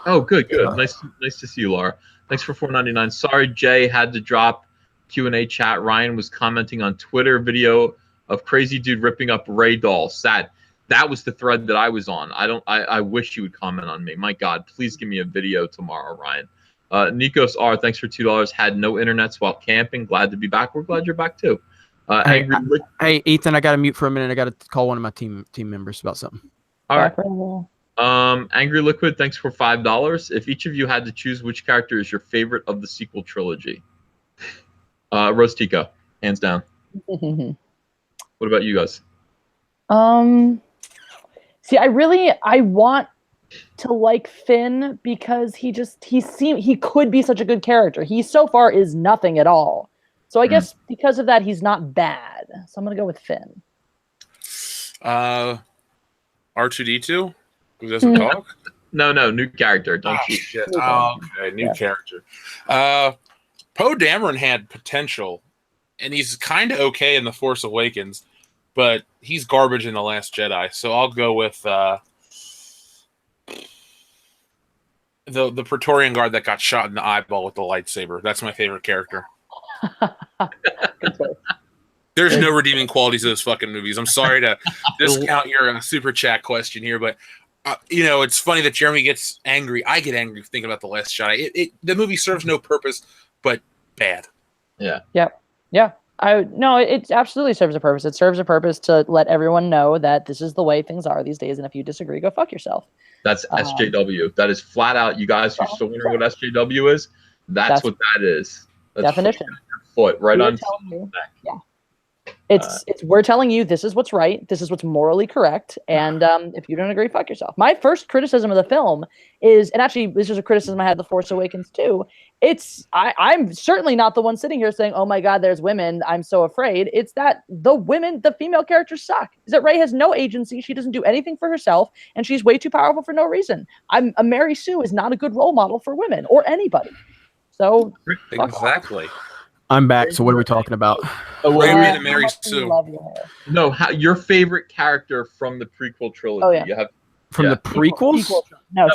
Oh, good. Nice to see you, Laura. Thanks for $4.99. Sorry, Jay had to drop Q&A chat. Ryan was commenting on Twitter video of crazy dude ripping up Ray doll. Sad. That was the thread that I was on. I wish you would comment on me. My God, please give me a video tomorrow, Ryan. Nikos R, thanks for $2. Had no internets while camping. Glad to be back. We're glad you're back too. Hey, Ethan, I got to mute for a minute. I got to call one of my team members about something. All right. Angry Liquid, thanks for $5. If each of you had to choose which character is your favorite of the sequel trilogy, Rose Tico, hands down. What about you guys? See, I want to like Finn because he could be such a good character. He so far is nothing at all. So I guess because of that, he's not bad. So I'm gonna go with Finn. R2D2, who doesn't talk. No, new character. Don't you? Shit. Oh, okay, new character. Poe Dameron had potential, and he's kind of okay in The Force Awakens, but he's garbage in The Last Jedi. So I'll go with the Praetorian Guard that got shot in the eyeball with the lightsaber. That's my favorite character. There's no redeeming qualities of those fucking movies. I'm sorry to discount your super chat question here, but it's funny that Jeremy gets angry. I get angry thinking about The Last Jedi. The movie serves no purpose, but bad. Yeah. It absolutely serves a purpose. It serves a purpose to let everyone know that this is the way things are these days, and if you disagree, go fuck yourself. That's SJW. That is flat out. You guys who are still wondering what SJW is, that's what that is. That's definition. Foot right on you. Yeah. It's we're telling you this is what's right, this is what's morally correct, and if you don't agree, fuck yourself. My first criticism of the film is, and actually this is a criticism I had of The Force Awakens too, I'm certainly not the one sitting here saying, oh my God, there's women, I'm so afraid. It's that the female characters suck. Is that Rey has no agency, she doesn't do anything for herself, and she's way too powerful for no reason. Mary Sue is not a good role model for women, or anybody. So exactly. I'm back. So what are we talking about? Rey Mary Sue. No, your favorite character from the prequel trilogy. Oh, yeah. You have from the prequels?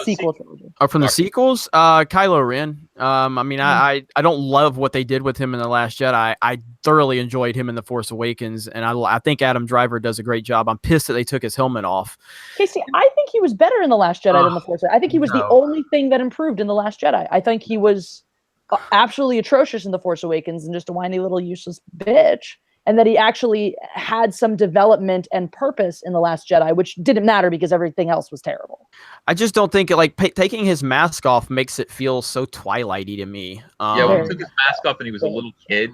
Sequel trilogy. Oh, from the sequels? Kylo Ren. I don't love what they did with him in The Last Jedi. I thoroughly enjoyed him in The Force Awakens, and I think Adam Driver does a great job. I'm pissed that they took his helmet off. Casey, I think he was better in The Last Jedi than The Force Awakens. I think he was the only thing that improved in The Last Jedi. I think he was absolutely atrocious in The Force Awakens and just a whiny little useless bitch, and that he actually had some development and purpose in The Last Jedi, which didn't matter because everything else was terrible. I just don't think taking his mask off makes it feel so Twilighty to me. When he took his mask off and he was a little kid.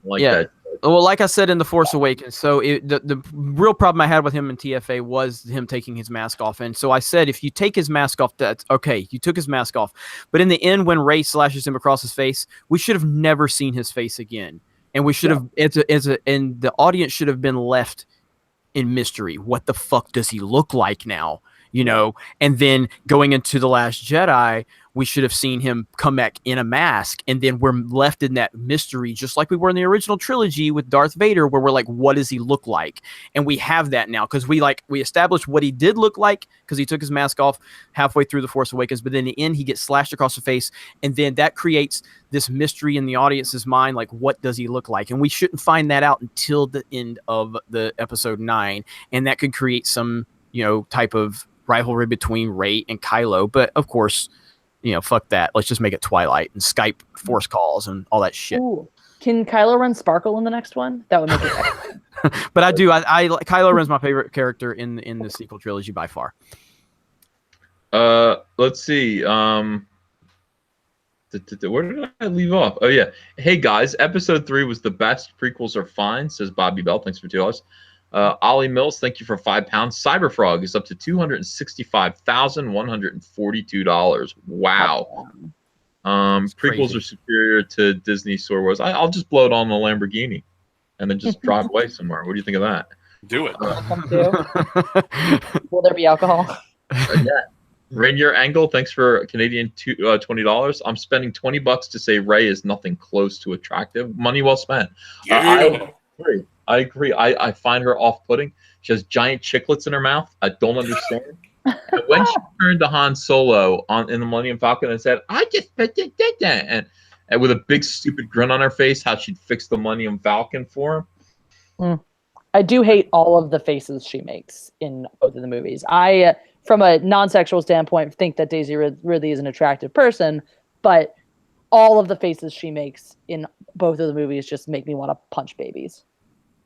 Like Yeah. that. Well, like I said in The Force Awakens, so the real problem I had with him in TFA was him taking his mask off. And so I said, if you take his mask off, that's okay. You took his mask off. But in the end, when Rey slashes him across his face, we should have never seen his face again. And we should have, and the audience should have been left in mystery. What the fuck does he look like now? You know, and then going into The Last Jedi, we should have seen him come back in a mask, and then we're left in that mystery, just like we were in the original trilogy with Darth Vader, where we're like, what does he look like? And we have that now because we established what he did look like because he took his mask off halfway through The Force Awakens, but then in the end he gets slashed across the face, and then that creates this mystery in the audience's mind, like what does he look like? And we shouldn't find that out until the end of the episode 9, and that could create some, you know, type of rivalry between Rey and Kylo. But of course, you know, fuck that. Let's just make it Twilight and Skype force calls and all that shit. Ooh. Can Kylo Ren sparkle in the next one? That would make it excellent. But I do. I Kylo Ren's my favorite character in the sequel trilogy by far. Let's see. Where did I leave off? Oh yeah. Hey guys, episode 3 was the best. Prequels are fine, says Bobby Bell. Thanks for $2. Ollie Mills, thank you for £5. Cyberfrog is up to $265,142. Wow. Prequels crazy. are superior to Disney Star Wars. I'll just blow it on the Lamborghini and then just drive away somewhere. What do you think of that? Do it. Will there be alcohol? Yeah. Rainier Angle, thanks for Canadian $20. I'm spending $20 to say Rey is nothing close to attractive. Money well spent. I agree. I find her off-putting. She has giant chiclets in her mouth. I don't understand. And when she turned to Han Solo in the Millennium Falcon and said, "I just did that," and with a big stupid grin on her face, how she'd fix the Millennium Falcon for him. I do hate all of the faces she makes in both of the movies. I, from a non-sexual standpoint, think that Daisy Ridley is an attractive person, but all of the faces she makes in both of the movies just make me want to punch babies.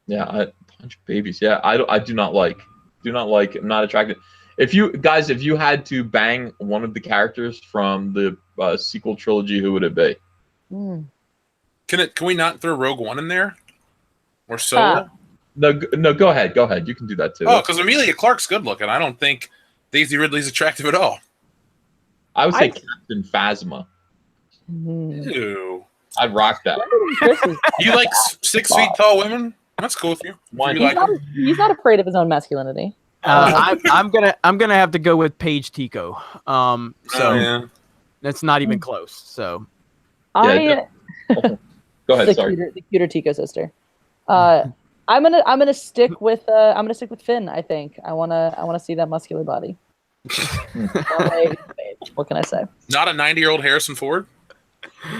Yeah, I punch babies. Yeah, I do not like. I'm not attracted. If you had to bang one of the characters from the sequel trilogy, who would it be? Can we not throw Rogue One in there? Or Solo? No, go ahead. You can do that too. Oh, because Emilia Clarke's good looking. I don't think Daisy Ridley's attractive at all. I would say Captain Phasma. Ew. I'd rock that. You like 6 feet tall women? That's cool with you. He's not afraid of his own masculinity. I'm gonna have to go with Paige Tico. That's not even close. So go ahead. Sorry, the cuter Tico sister. I'm gonna stick with Finn. I think I wanna see that muscular body. What can I say? Not a 90-year-old Harrison Ford?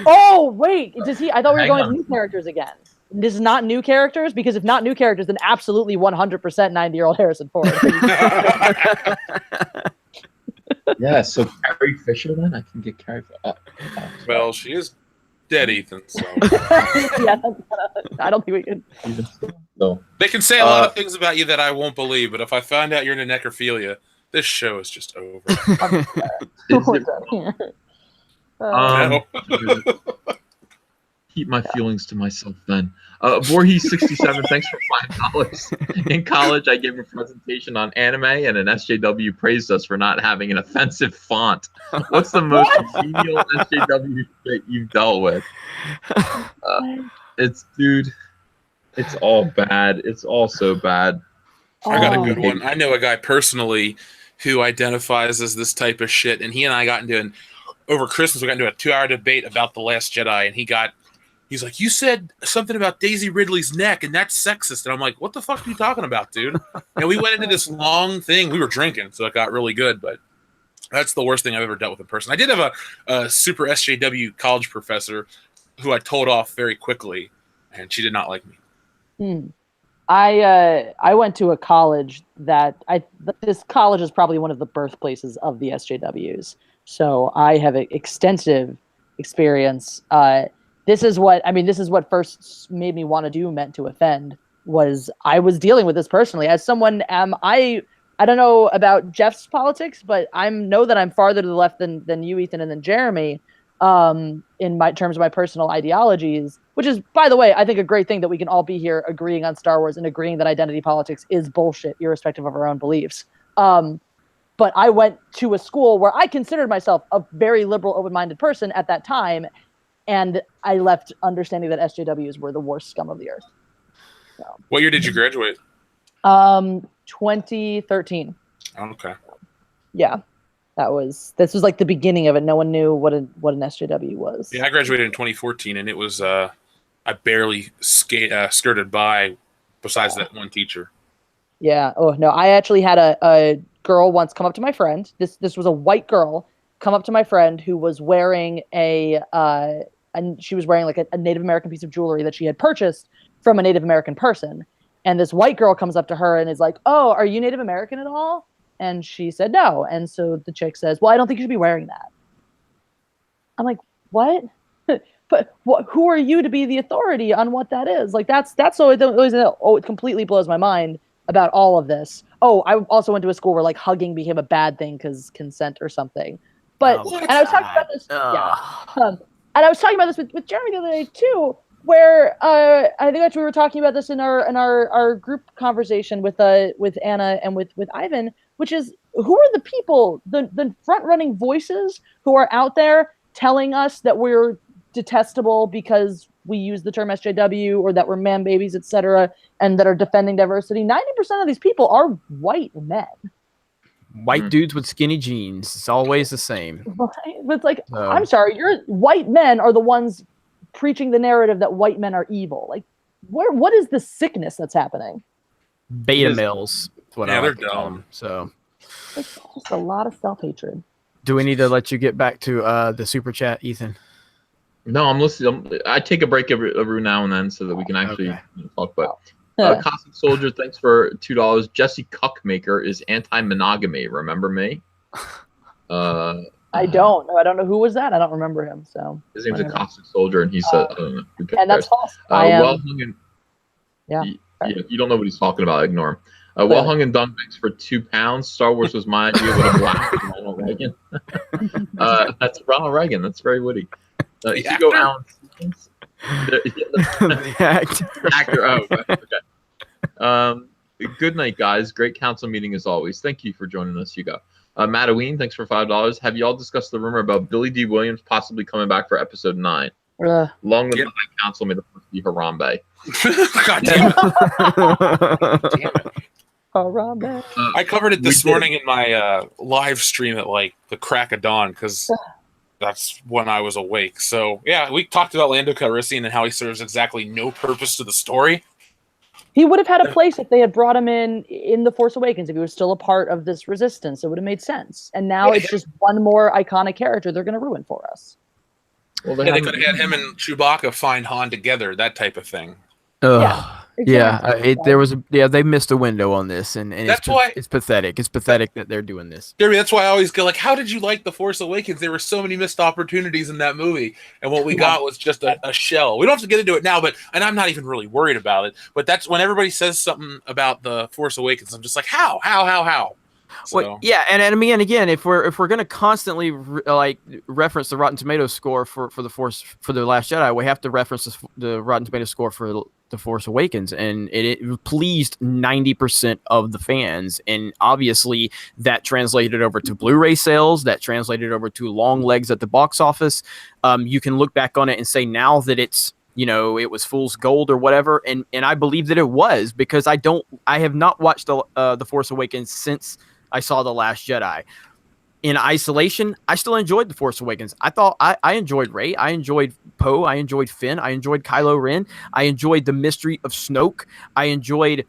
Oh wait, does he? I thought we were going with new characters again. This is not new characters, because if not new characters, then absolutely 100% 90-year-old Harrison Ford. Yeah, so Carrie Fisher then? I can get Carrie Fisher. Well, she is dead, Ethan. So. Yeah, I don't think we can. No. They can say a lot of things about you that I won't believe, but if I find out you're into necrophilia, this show is just over. Keep my feelings to myself then. Voorhees67, thanks for $5. In college, I gave a presentation on anime, and an SJW praised us for not having an offensive font. What's the most genial SJW that you've dealt with? It's all bad. It's all so bad. I got a good one. I know a guy personally who identifies as this type of shit, and he and I got into over Christmas, we got into a 2-hour debate about The Last Jedi, and he's like, "You said something about Daisy Ridley's neck, and that's sexist." And I'm like, "What the fuck are you talking about, dude?" And we went into this long thing. We were drinking, so it got really good, but that's the worst thing I've ever dealt with in person. I did have a super SJW college professor who I told off very quickly, and she did not like me. I went to a college this college is probably one of the birthplaces of the SJWs. So I have extensive experience. This is what first made me want to do Meant to Offend. Was I was dealing with this personally as someone. I don't know about Jeff's politics, but know that I'm farther to the left than you, Ethan, and then Jeremy. in my terms of my personal ideologies, which is, by the way, I think a great thing that we can all be here agreeing on Star Wars and agreeing that identity politics is bullshit, irrespective of our own beliefs. But I went to a school where I considered myself a very liberal, open-minded person at that time, and I left understanding that SJWs were the worst scum of the earth. So. What year did you graduate? 2013. Okay. Yeah. This was like the beginning of it. No one knew what an SJW was. Yeah, I graduated in 2014, and it was I barely skirted by, besides that one teacher. Yeah. Oh no, I actually had a girl once come up to my friend. This was a white girl come up to my friend who was wearing and she was wearing like a Native American piece of jewelry that she had purchased from a Native American person. And this white girl comes up to her and is like, "Oh, are you Native American at all?" And she said no. And so the chick says, "Well, I don't think you should be wearing that." I'm like, "What?" But who are you to be the authority on what that is? Like that's always it completely blows my mind about all of this. Oh, I also went to a school where like hugging became a bad thing because consent or something. But and I was talking about this. And I was talking about this with Jeremy the other day too, where I think actually we were talking about this in our group conversation with Anna and with Ivan, which is who are the people, the front running voices who are out there telling us that we're detestable because we use the term SJW or that we're man babies, etc., and that are defending diversity. 90% of these people are white men. White dudes with skinny jeans. It's always the same. It's like, I'm sorry, white men are the ones preaching the narrative that white men are evil. Like, what is the sickness that's happening? Beta males. They're dumb. So it's just a lot of self-hatred. Do we need to let you get back to the super chat, Ethan? No, I'm listening. I take a break every now and then so that we can actually talk. But Cosmic Soldier, thanks for $2. Jesse Cuckmaker is anti-monogamy. Remember me? I don't know who was that. I don't remember him. So his name's a Cosmic Soldier, and he said, and that's false. Well hung and you don't know what he's talking about. Ignore him. Well hung and done. Thanks for £2. Star Wars was my idea. What a blast! Ronald Reagan. That's Ronald Reagan. That's very witty. Hugo Allen. The actor. Oh, okay. Good night, guys. Great council meeting as always. Thank you for joining us, Hugo. Mattaween, thanks for $5. Have you all discussed the rumor about Billy D. Williams possibly coming back for episode 9? Long live the High Council. May the force be Harambe. God damn it. Damn it. Harambe. I covered it this morning in my live stream at like the crack of dawn because that's when I was awake. So, yeah, we talked about Lando Calrissian and how he serves exactly no purpose to the story. He would have had a place if they had brought him in The Force Awakens, if he was still a part of this resistance. It would have made sense. And now it's just one more iconic character they're going to ruin for us. Well, they could have had him and Chewbacca find Han together, that type of thing. Exactly. They missed a window on this, and that's why it's pathetic. It's pathetic that they're doing this. Jeremy, that's why I always go like, how did you like The Force Awakens? There were so many missed opportunities in that movie, and what we got was just a shell. We don't have to get into it now, and I'm not even really worried about it. But that's when everybody says something about The Force Awakens, I'm just like, how? So. Well, yeah, and I mean, again, if we're going to constantly reference the Rotten Tomatoes score for the Last Jedi, we have to reference the Rotten Tomatoes score for The Force Awakens, and it pleased 90% of the fans, and obviously that translated over to Blu-ray sales, that translated over to long legs at the box office. You can look back on it and say now that it's, it was fool's gold or whatever, and I believe that it was, because I have not watched the Force Awakens since I saw The Last Jedi. In isolation, I still enjoyed The Force Awakens. I thought I enjoyed Rey. I enjoyed Poe. I enjoyed Finn. I enjoyed Kylo Ren. I enjoyed the mystery of Snoke. I enjoyed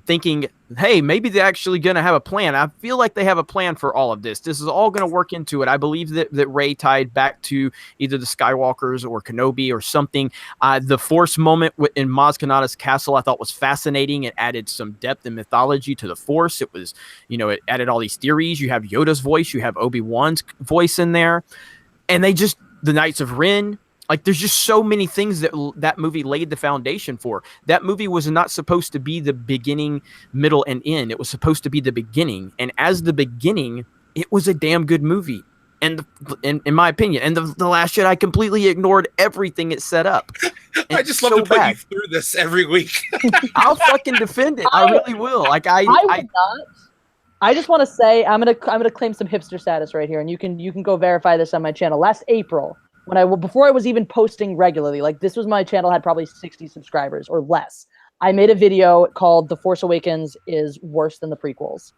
thinking, hey, maybe they're actually going to have a plan. I feel like they have a plan for all of this. This is all going to work into it. I believe that Rey tied back to either the Skywalkers or Kenobi or something. The Force moment in Maz Kanata's castle I thought was fascinating. It added some depth and mythology to the Force. It was, it added all these theories. You have Yoda's voice. You have Obi-Wan's voice in there. And the Knights of Ren. Like, there's just so many things that movie laid the foundation for. That movie was not supposed to be the beginning, middle, and end. It was supposed to be the beginning. And as the beginning, it was a damn good movie. And in my opinion, and the Last Jedi completely ignored everything it set up. I just love to put you through this every week. I'll fucking defend it. I really will. Like I would not. I just want to say I'm gonna claim some hipster status right here, and you can go verify this on my channel. Last April, before I was even posting regularly, like this was my channel had probably 60 subscribers or less. I made a video called "The Force Awakens is worse than the prequels,"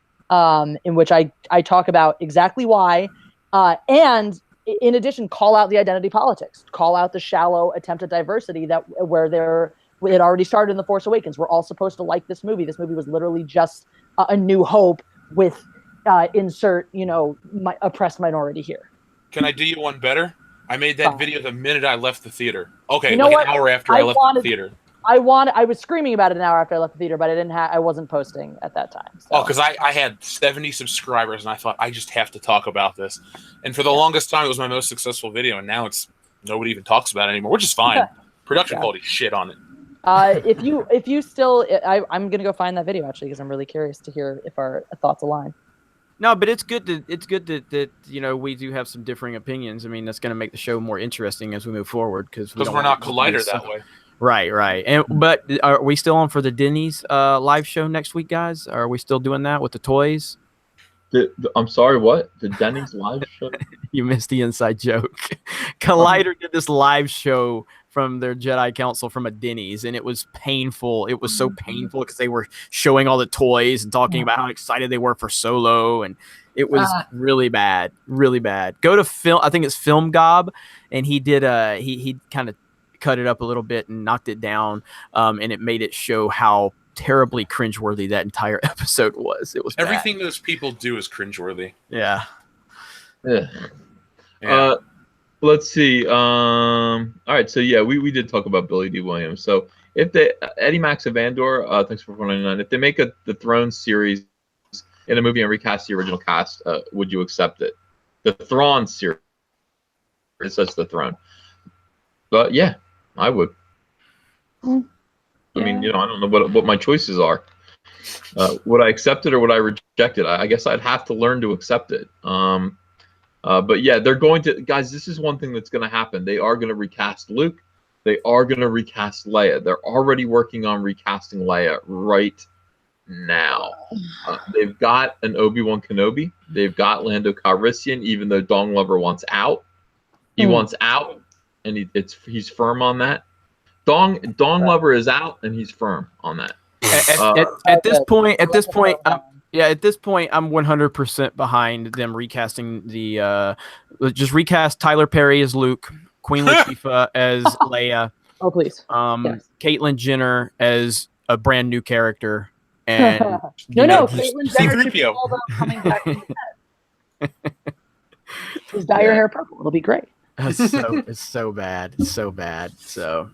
in which I talk about exactly why, and in addition, call out the identity politics, call out the shallow attempt at diversity where it already started in The Force Awakens. We're all supposed to like this movie. This movie was literally just a New Hope with insert, oppressed minority here. Can I do you one better? I made that video the minute I left the theater. Okay, you know like an hour after I left the theater. I was screaming about it an hour after I left the theater, but I wasn't posting at that time. So. Oh, because I had 70 subscribers, and I thought I just have to talk about this. And for the longest time, it was my most successful video, and now nobody even talks about it anymore, which is fine. Production quality shit on it. If you still, I'm gonna go find that video actually because I'm really curious to hear if our thoughts align. No, but it's good that we do have some differing opinions. I mean, that's going to make the show more interesting as we move forward because we're not Collider that way. Right. But are we still on for the Denny's live show next week, guys? Are we still doing that with the toys? I'm sorry, what? The Denny's live show? You missed the inside joke. Collider did this live show from their Jedi Council from a Denny's, and it was painful. It was so painful because they were showing all the toys and talking about how excited they were for Solo, and it was really bad. Go to film. I think it's Film Gob, and he did he kind of cut it up a little bit and knocked it down, and it made it show how terribly cringeworthy that entire episode was. It was everything bad. Those people do is cringeworthy. Yeah. Let's see. All right. So yeah, we did talk about Billy D. Williams. So if Eddie Max of Andor, thanks for 499. If they make the Thrawn series in a movie and recast the original cast, would you accept it? The Thrawn series. It says the Throne. But yeah, I would. I mean, I don't know what my choices are. Would I accept it or would I reject it? I guess I'd have to learn to accept it. But yeah, they're going to, guys, this is one thing that's going to happen. They are going to recast Luke. They are going to recast Leia. They're already working on recasting Leia right now. They've got an Obi-Wan Kenobi. They've got Lando Calrissian, even though Dong Lover wants out. He wants out, and he's firm on that. Dong Lover is out, and he's firm on that. At this point, I'm 100% behind them recasting just recast Tyler Perry as Luke, Queen Latifah as Leia. Oh, please. Yes. Caitlyn Jenner as a brand new character, and Caitlyn Jenner should all about coming back from the dead. Just dye your hair purple. It'll be great. It's so bad. It's so bad. So.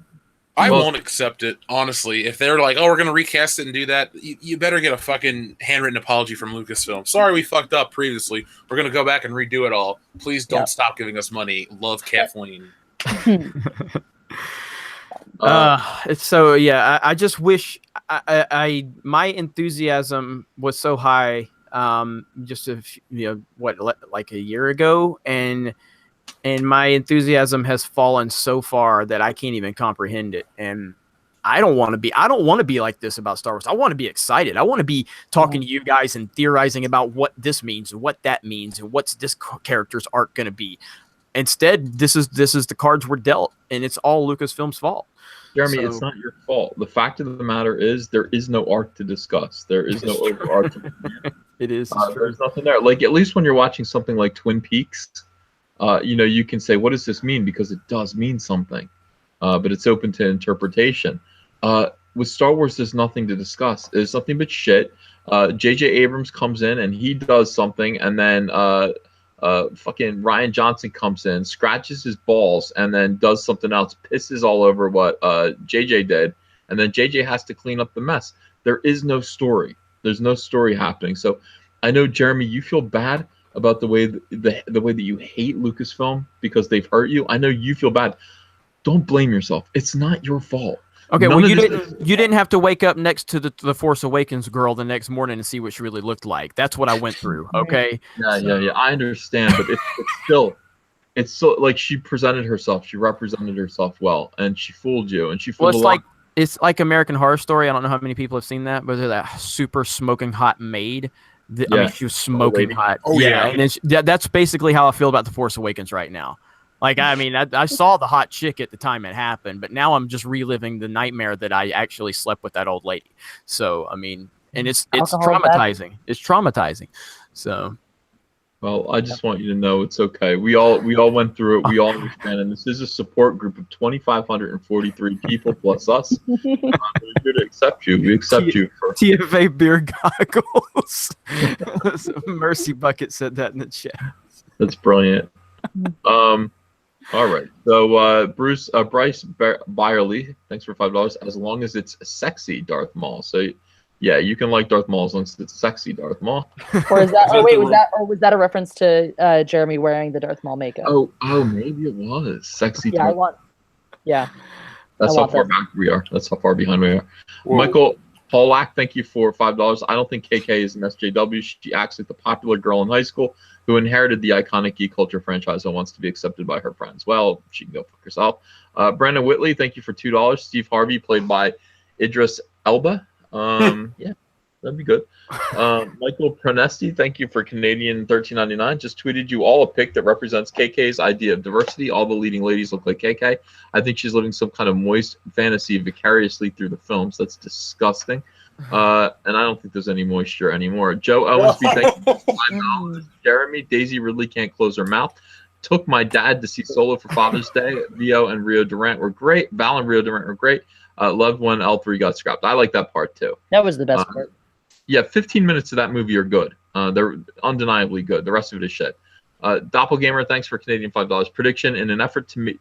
I won't accept it, honestly. If they're like, we're going to recast it and do that, you better get a fucking handwritten apology from Lucasfilm. Sorry we fucked up previously. We're going to go back and redo it all. Please don't stop giving us money. Love Kathleen. It's so, yeah, I just wish my enthusiasm was so high just like a year ago, and my enthusiasm has fallen so far that I can't even comprehend it. And I don't want to be like this about Star Wars. I want to be excited. I want to be talking to you guys and theorizing about what this means and what that means and what's this character's arc going to be. Instead, this is the cards we're dealt, and it's all Lucasfilm's fault. Jeremy, it's not your fault. The fact of the matter is there is no arc to discuss. There is no overarching. It is. There's nothing there. Like, at least when you're watching something like Twin Peaks, you can say, what does this mean? Because it does mean something, but it's open to interpretation. With Star Wars, there's nothing to discuss. There's nothing but shit. J.J. Abrams comes in and he does something, and then fucking Ryan Johnson comes in, scratches his balls, and then does something else, pisses all over what J.J. did, and then J.J. has to clean up the mess. There is no story. There's no story happening. So I know, Jeremy, you feel bad about the way that you hate Lucasfilm because they've hurt you. I know you feel bad. Don't blame yourself. It's not your fault. Okay, None well, of you this didn't have to wake up next to the Force Awakens girl the next morning and see what she really looked like. That's what I went through. Okay. Yeah. I understand, but it's so like she presented herself, she represented herself well, and she fooled you, and she Well, fooled a lot. it's like American Horror Story. I don't know how many people have seen that, but there's that super smoking hot maid. I mean, she was smoking hot. Oh, yeah. And that's basically how I feel about the Force Awakens right now. Like, I mean, I saw the hot chick at the time it happened, but now I'm just reliving the nightmare that I actually slept with that old lady. So, I mean, and it's traumatizing. It's traumatizing. So, Well, I just want you to know it's okay. We all went through it. We all understand, and this is a support group of 2,543 people plus us. We're here to accept you. We accept you for TFA beer goggles. Mercy Bucket said that in the chat. That's brilliant. All right. So Bryce Byerly, thanks for $5. As long as it's sexy Darth Maul. So yeah, you can like Darth Maul as long as it's sexy Darth Maul. Or is that? Was that a reference to Jeremy wearing the Darth Maul makeup? Oh, maybe it was sexy. Yeah, Darth. That's how far back we are. That's how far behind we are. Whoa. Michael Polak, thank you for $5. I don't think KK is an SJW. She acts like the popular girl in high school who inherited the iconic geek culture franchise and wants to be accepted by her friends. Well, she can go fuck herself. Brandon Whitley, thank you for $2. Steve Harvey, played by Idris Elba. Yeah, that'd be good. Michael Pronesti, thank you for Canadian $13.99. Just tweeted you all a pic that represents KK's idea of diversity. All the leading ladies look like KK. I think she's living some kind of moist fantasy vicariously through the films. That's disgusting. And I don't think there's any moisture anymore. Joe Owensby, thank you for $5. Jeremy, Daisy Ridley can't close her mouth. Took my dad to see Solo for Father's Day. Vio and Rio Durant were great. Val and Rio Durant were great. Loved when L3 got scrapped. I like that part too. That was the best part. Yeah, 15 minutes of that movie are good. They're undeniably good. The rest of it is shit. Doppelgamer, thanks for Canadian $5. Prediction: in an effort to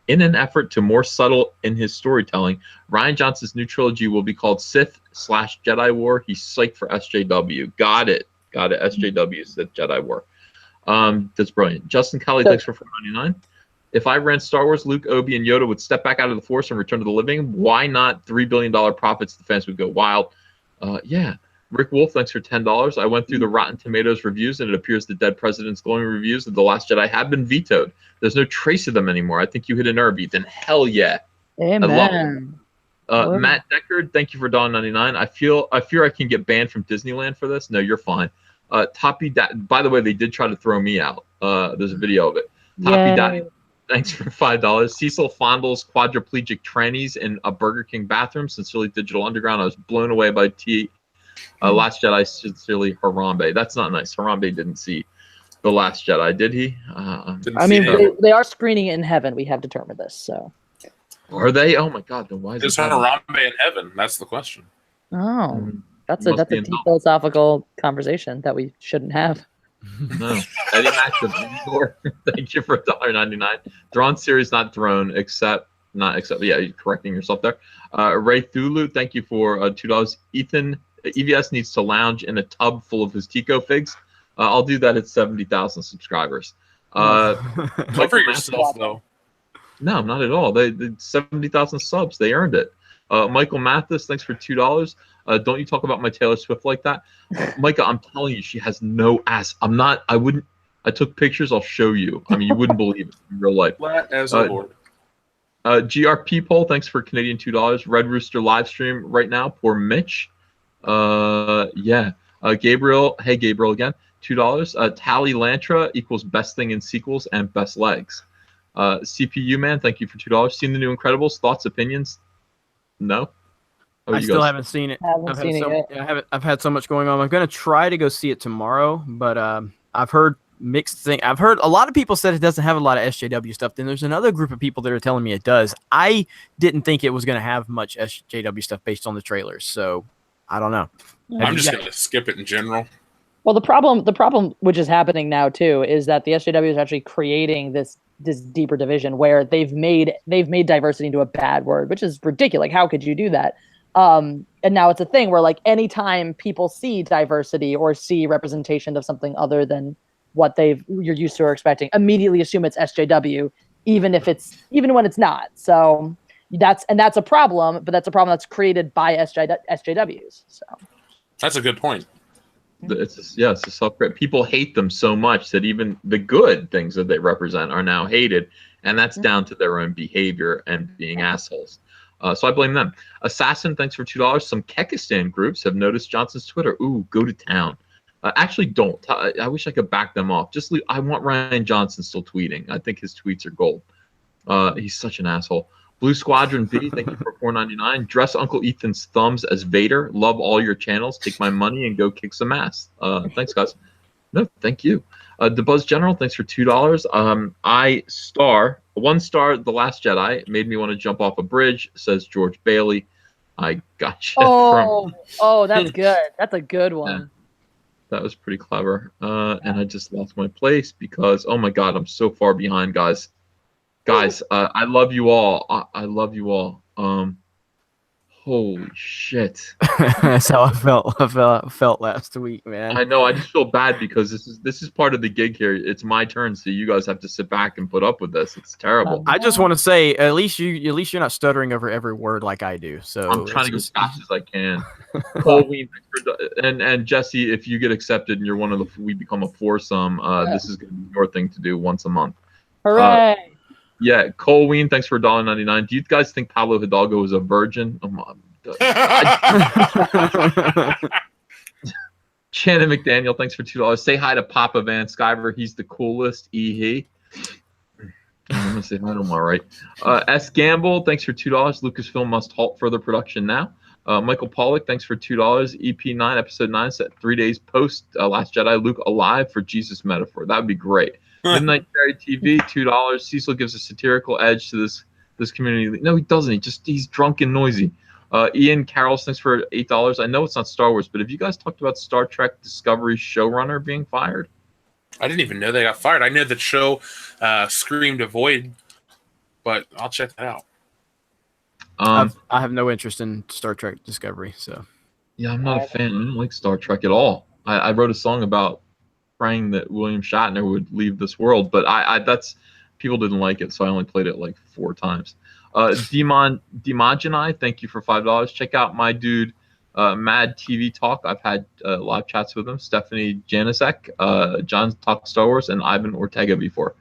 in an effort to more subtle in his storytelling, Rian Johnson's new trilogy will be called Sith/Jedi War. He's psyched for SJW. Got it. SJW Sith Jedi War. That's brilliant. Justin Kelly, thanks for $4.99. If I ran Star Wars, Luke, Obi, and Yoda would step back out of the Force and return to the living. Why not $3 billion profits? The fans would go wild. Yeah. Rick Wolf, thanks for $10. I went through the Rotten Tomatoes reviews, and it appears the dead president's glowing reviews of The Last Jedi have been vetoed. There's no trace of them anymore. I think you hit a nerve, Ethan. Hell yeah. Amen. I love it. Matt Deckard, thank you for $1.99. I fear I can get banned from Disneyland for this. No, you're fine. By the way, they did try to throw me out. There's a video of it. Toppy Daddy, thanks for $5. Cecil fondles quadriplegic trannies in a Burger King bathroom. Sincerely, Digital Underground. I was blown away by Last Jedi. Sincerely, Harambe. That's not nice. Harambe didn't see The Last Jedi, did he? I mean, they are screening it in heaven. We have determined this. So, are they? Oh my God! Then why is Harambe in heaven? That's the question. Oh, that's a deep philosophical conversation that we shouldn't have. No. Eddie Max of Endor, thank you for $1.99. Thrawn series, not Throne, not except. Yeah, you're correcting yourself there. Ray Thulu, thank you for $2. Ethan, EVS needs to lounge in a tub full of his Tico figs. I'll do that at 70,000 subscribers. Cover yourself, though. No, not at all. They 70,000 subs. They earned it. Michael Mathis, thanks for $2. Don't you talk about my Taylor Swift like that, Micah? I'm telling you, she has no ass. I took pictures. I'll show you. I mean, you wouldn't believe it in real life. Flat as a board. GRP poll, thanks for Canadian $2. Red Rooster live stream right now. Poor Mitch. Yeah. Gabriel. Hey, Gabriel again. $2. Tally Lantra equals best thing in sequels and best legs. CPU man, thank you for $2. Seen the new Incredibles? Thoughts, opinions? No. I still haven't seen it. I've had so much going on. I'm going to try to go see it tomorrow, but I've heard mixed things. I've heard a lot of people said it doesn't have a lot of SJW stuff. Then there's another group of people that are telling me it does. I didn't think it was going to have much SJW stuff based on the trailers, so I don't know. I'm just going to skip it in general. Well, the problem which is happening now too is that the SJW is actually creating this deeper division where they've made diversity into a bad word, which is ridiculous. Like, how could you do that? And now it's a thing where, like, anytime people see diversity or see representation of something other than what you're used to or expecting, immediately assume it's SJW, even when it's not. So that's a problem, but that's a problem that's created by SJWs. So that's a good point. It's a self-create. People hate them so much that even the good things that they represent are now hated, and that's down to their own behavior and being assholes. So I blame them. Assassin, thanks for $2. Some Kekistan groups have noticed Johnson's Twitter. Ooh, go to town. Actually, don't. I wish I could back them off. Just leave. I want Ryan Johnson still tweeting. I think his tweets are gold. He's such an asshole. Blue Squadron B, thank you for $4.99. Dress Uncle Ethan's thumbs as Vader. Love all your channels. Take my money and go kick some ass. Thanks, guys. No, thank you. The Buzz General, thanks for $2. One star, The Last Jedi. Made me want to jump off a bridge, says George Bailey. I got you. Oh, that's good. That's a good one. Yeah, that was pretty clever. And I just lost my place because, oh my God, I'm so far behind, guys. Guys, I love you all. I love you all. Holy shit. That's how I felt last week, man. I know. I just feel bad because this is part of the gig here. It's my turn, so you guys have to sit back and put up with this. It's terrible. I just want to say, at least you're not stuttering over every word like I do. So I'm trying to go as fast as I can. Colleen, and Jesse, if you get accepted and you're one of the, we become a foursome. This is going to be your thing to do once a month. Hooray! Yeah, Cole Ween, thanks for $1.99. Do you guys think Pablo Hidalgo is a virgin? Shannon McDaniel, thanks for $2. Say hi to Papa Van Skyver. He's the coolest. He. I'm gonna say hi to him, all right. S. Gamble, thanks for $2. Lucasfilm must halt further production now. Michael Pollock, thanks for $2. EP9, episode 9, set 3 days post Last Jedi. Luke alive for Jesus metaphor. That would be great. Midnight Cherry TV, $2. Cecil gives a satirical edge to this community. No, he doesn't. He's drunk and noisy. Ian Carroll, thanks for $8. I know it's not Star Wars, but have you guys talked about Star Trek Discovery showrunner being fired? I didn't even know they got fired. I know the show screamed a void, but I'll check that out. I have no interest in Star Trek Discovery, so. Yeah, I'm not a fan. I don't like Star Trek at all. I wrote a song about praying that William Shatner would leave this world, but that's people didn't like it, so I only played it like 4 times. Demogenai, thank you for $5. Check out my dude Mad TV Talk. I've had live chats with him. Stephanie Janisek, John Talk Star Wars, and Ivan Ortega before.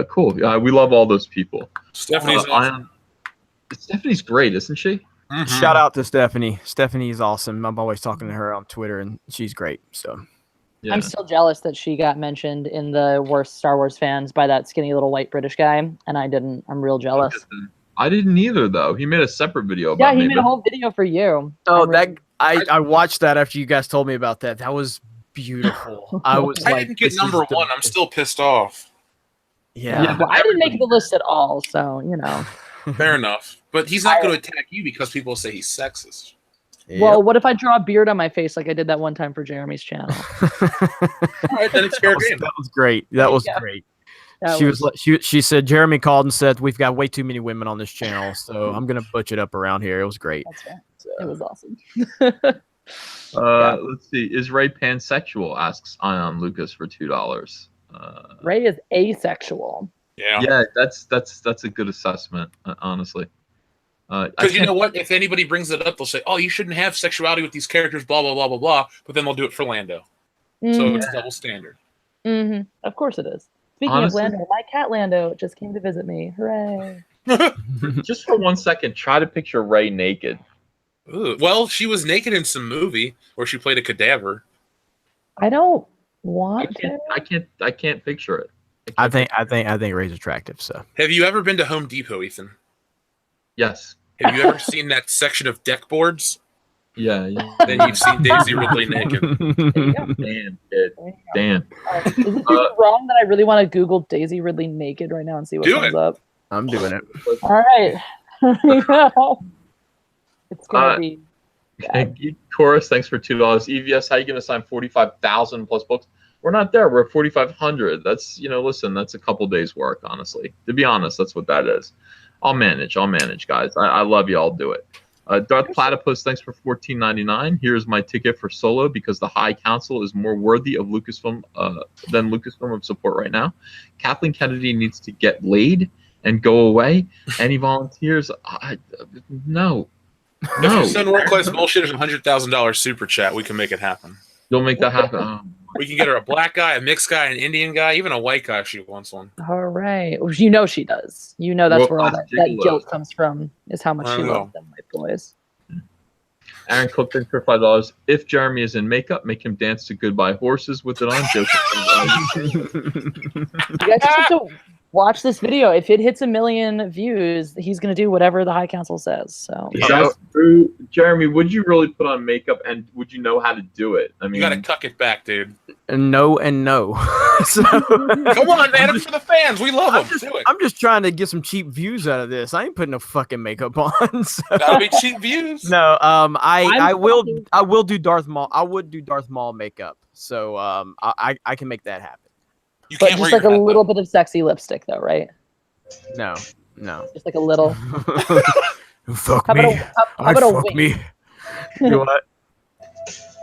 Cool. We love all those people. Stephanie's awesome. Stephanie great, isn't she? Mm-hmm. Shout out to Stephanie. Stephanie is awesome. I'm always talking to her on Twitter, and she's great. So. Yeah. I'm still jealous that she got mentioned in the worst Star Wars fans by that skinny little white British guy, and I didn't. I'm real jealous. I didn't either, though. He made a separate video about me. Yeah, he made a but... whole video for you. Oh, I watched that after you guys told me about that. That was beautiful. I didn't get number 1. I'm still pissed off. Yeah. Well, I didn't make the list at all, so you know. Fair enough. But he's not going to attack you because people say he's sexist. Yep. Well, what if I draw a beard on my face like I did that one time for Jeremy's channel? All right, then it's fair game. That was great. That was great. She said Jeremy called and said we've got way too many women on this channel, so I'm gonna butch it up around here. It was great. That's right. So. It was awesome. Let's see. Is Ray pansexual? Asks Ion Lucas for $2. Ray is asexual. Yeah, that's a good assessment, honestly. Because you know what? If anybody brings it up, they'll say, "Oh, you shouldn't have sexuality with these characters." Blah blah blah blah blah. But then they'll do it for Lando, so it's double standard. Mm-hmm. Of course it is. Speaking honestly, of Lando, my cat Lando just came to visit me. Hooray! Just for 1 second, try to picture Ray naked. Ooh, well, she was naked in some movie where she played a cadaver. I don't want to. I can't picture it. I think Ray's attractive. So. Have you ever been to Home Depot, Ethan? Yes. Have you ever seen that section of deck boards? Yeah. Then you've seen Daisy Ridley naked. Damn, kid. Damn. Is it wrong that I really want to Google Daisy Ridley naked right now and see what comes up? I'm doing it. All right. It's gonna be. Geek Chorus, thanks for $2. EVS, how are you gonna sign 45,000 plus books? We're not there. We're at 4,500. That's listen. That's a couple days' work, honestly. To be honest, that's what that is. I'll manage, guys. I love you. I'll do it. Darth Platypus, thanks for $14.99. Here's my ticket for Solo because the High Council is more worthy of Lucasfilm than Lucasfilm of support right now. Kathleen Kennedy needs to get laid. and go away. Any volunteers? No. If you send world-class bullshitters $100,000 super chat, we can make it happen. You'll make that happen. We can get her a black guy, a mixed guy, an Indian guy, even a white guy if she wants one. All right. Well, you know she does. You know that's where all that guilt comes from, is how much she loves them white boys. Aaron Cook, thanks for $5. If Jeremy is in makeup, make him dance to Goodbye Horses with it on. You guys just have to watch this video. If it hits 1 million views, he's going to do whatever the High Council says. So that's true. Jeremy, would you really put on makeup, and would you know how to do it? I mean, you got to cuck it back, dude. No and no. So, come on, man! It's for the fans. We love them. Do it. I'm just trying to get some cheap views out of this. I ain't putting no fucking makeup on. So. That'll be cheap views. No, I will do Darth Maul. I would do Darth Maul makeup. So I can make that happen. You but can't just wear like a your little bit of sexy lipstick, though, right? No. Just like a little. Fuck how me. How about a fuck wink? me. You know what?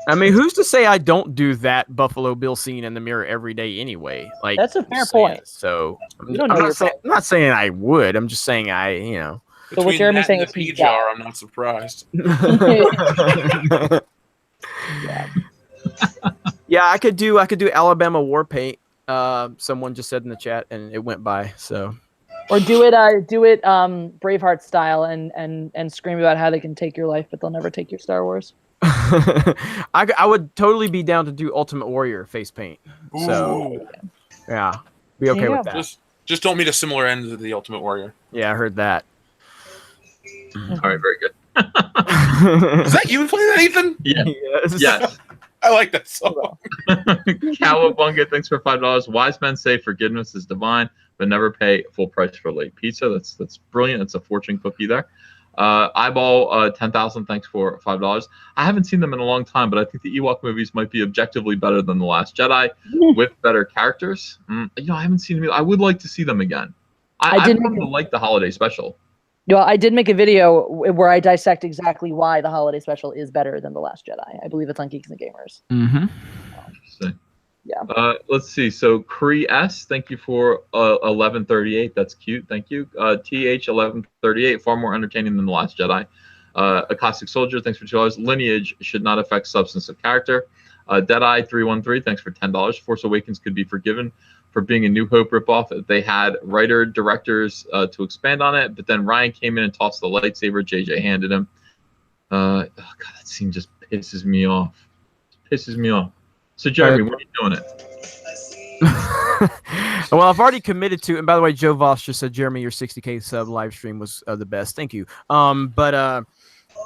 I mean, who's to say I don't do that Buffalo Bill scene in the mirror every day anyway? Like that's a fair point. So I'm don't know not saying I would. I'm just saying So between what Jeremy's saying is P jar, I'm not surprised. Yeah, I could do Alabama war paint. Someone just said in the chat, and it went by. So, or do it Braveheart style, and scream about how they can take your life, but they'll never take your Star Wars. I would totally be down to do Ultimate Warrior face paint. So, yeah, be okay with that. Just don't meet a similar end to the Ultimate Warrior. Yeah, I heard that. All right, very good. Is that you playing that, Ethan? Yeah. Yes. I like that song. Cowabunga, thanks for $5. Wise men say forgiveness is divine, but never pay full price for late pizza. That's brilliant. That's a fortune cookie there. Eyeball 10,000, thanks for $5. I haven't seen them in a long time, but I think the Ewok movies might be objectively better than The Last Jedi with better characters. I haven't seen them. I would like to see them again. I didn't like the holiday special. Well, I did make a video where I dissect exactly why the holiday special is better than The Last Jedi. I believe it's on Geeks and Gamers. Mm-hmm. Interesting. Yeah. Let's see. So Cree S, thank you for 1138. That's cute. Thank you. TH 1138, far more entertaining than The Last Jedi. Acoustic Soldier, thanks for $2. Lineage should not affect substance of character. Deadeye 313, thanks for $10. Force Awakens could be forgiven for being a New Hope ripoff. They had directors to expand on it, but then Ryan came in and tossed the lightsaber. JJ handed him. God, that scene just pisses me off. So Jeremy, what are you doing it? Well, I've already committed to, and by the way, Joe Voss just said, Jeremy, your 60K sub live stream was the best. Thank you. But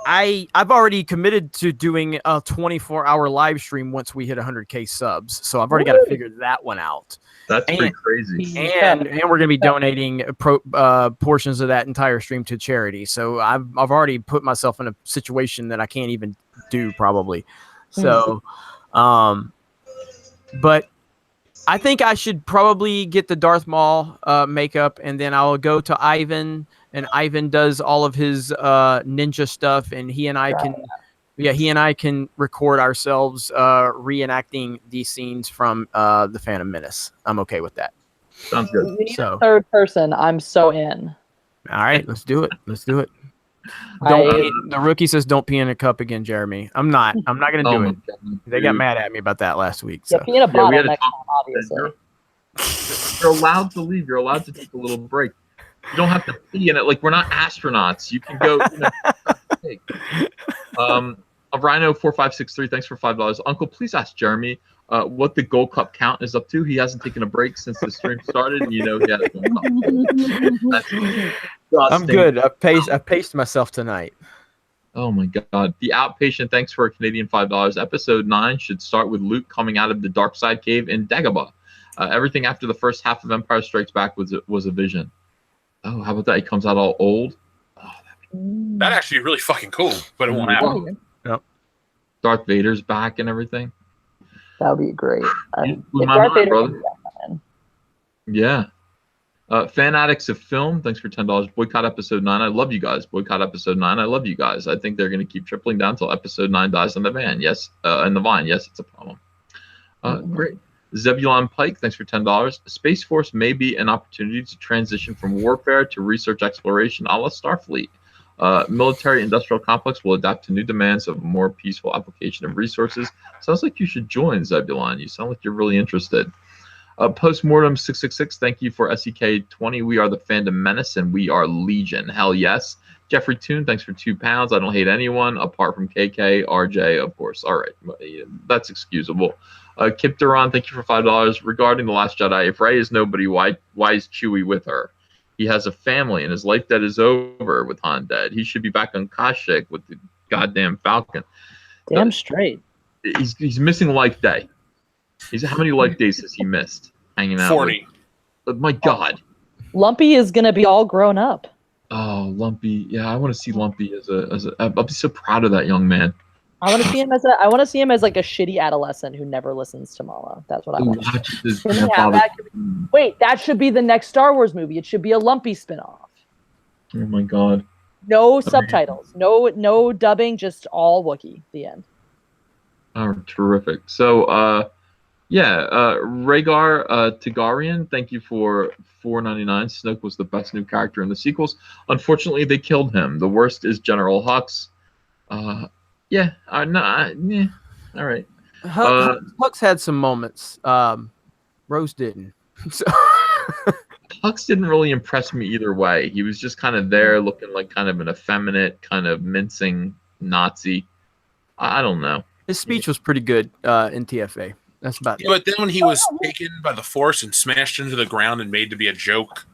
I've already committed to doing a 24-hour live stream once we hit 100K subs. So I've already got to figure that one out. That's pretty crazy. And we're going to be donating portions of that entire stream to charity. So I've already put myself in a situation that I can't even do probably. So, but I think I should probably get the Darth Maul makeup, and then I'll go to Ivan, and Ivan does all of his ninja stuff, and he and I can record ourselves reenacting these scenes from the Phantom Menace. I'm okay with that. Sounds good. We need a third person. I'm so in. All right, let's do it. The rookie says don't pee in a cup again, Jeremy. I'm not gonna do it. They got mad at me about that last week. So. Yeah, pee in a bottle next time, obviously. You're allowed to leave. You're allowed to take a little break. You don't have to pee in it. Like, we're not astronauts. You can go. Rhino 4563, thanks for $5. Uncle, please ask Jeremy what the Gold Cup count is up to. He hasn't taken a break since the stream started, and you know he had a Gold Cup. I'm good. I paced myself tonight. Oh my God. The Outpatient, thanks for a Canadian $5. Episode 9 should start with Luke coming out of the dark side cave in Dagobah. Everything after the first half of Empire Strikes Back was a vision. Oh, how about that? He comes out all old. Oh, that'd actually be really fucking cool, but it won't happen. Yep. Darth Vader's back and everything. That would be great. Darth Vader, brother. Yeah. Fan Addicts of Film, thanks for $10. Boycott Episode 9. I love you guys. Boycott Episode 9. I love you guys. I think they're going to keep tripling down until Episode 9 dies on the van. Yes. And the vine. Yes, it's a problem. Great. Zebulon Pike, thanks for $10. Space Force may be an opportunity to transition from warfare to research exploration a la Starfleet. Military-industrial complex will adapt to new demands of more peaceful application of resources. Sounds like you should join, Zebulon. You sound like you're really interested. Postmortem 666, thank you for SEK 20. We are the Fandom Menace and we are Legion. Hell yes. Jeffrey Toon, thanks for £2. I don't hate anyone apart from KK, RJ, of course. All right, that's excusable. Kip Duran, thank you for $5. Regarding The Last Jedi, if Rey is nobody, why is Chewie with her? He has a family and his life debt is over with Han dead. He should be back on Kashyyyk with the goddamn Falcon. Damn straight. He's missing Life Day. How many Life Days has he missed hanging out? 40. My God. Lumpy is gonna be all grown up. Oh, Lumpy. Yeah, I want to see Lumpy as a. I'll be so proud of that young man. I want to see him as like a shitty adolescent who never listens to Mala. That's what I want. Wait, that should be the next Star Wars movie. It should be a Lumpy spinoff. Oh my God. No subtitles, no dubbing, just all Wookiee. The end. Oh, terrific. So, Rhaegar Targaryen, thank you for $4.99. Snoke was the best new character in the sequels. Unfortunately, they killed him. The worst is General Hux. All right. Hux had some moments. Rose didn't. So. Hux didn't really impress me either way. He was just kind of there looking like kind of an effeminate, kind of mincing Nazi. I don't know. His speech was pretty good in TFA. That's about it. But then when he was taken by the Force and smashed into the ground and made to be a joke.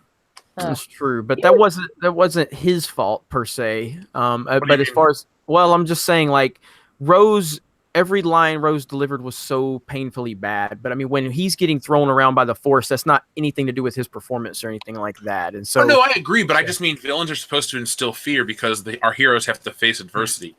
That's true, but that wasn't his fault per se. But as far as I'm just saying, like Rose, every line Rose delivered was so painfully bad. But I mean, when he's getting thrown around by the Force, that's not anything to do with his performance or anything like that. And so, no, I agree, but I just mean villains are supposed to instill fear because our heroes have to face adversity.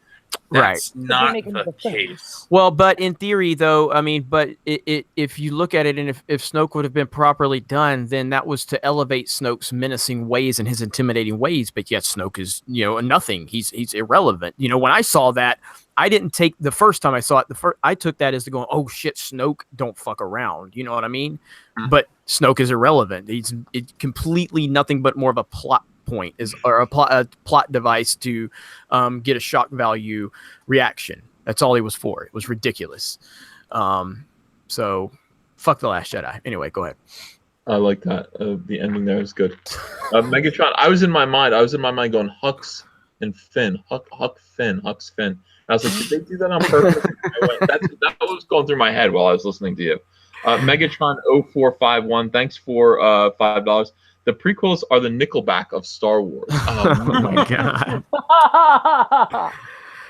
That's not the case. Well, but in theory, though, I mean, but if you look at it, and if Snoke would have been properly done, then that was to elevate Snoke's menacing ways and his intimidating ways. But yet Snoke is, nothing. He's irrelevant. When I saw that, I didn't take the first time I saw it. I took that as to go, oh shit, Snoke, don't fuck around. You know what I mean? Mm-hmm. But Snoke is irrelevant. It's completely nothing but more of a plot point or a plot device to get a shock value reaction. That's all he was for. It was ridiculous. So fuck The Last Jedi. Anyway, go ahead. I like that. The ending there is good. Megatron. I was in my mind going Hux and Finn. Hux Finn. I was like, did they do that on purpose? That was going through my head while I was listening to you. Megatron 0451. Thanks for $5. The prequels are the Nickelback of Star Wars. Oh my God.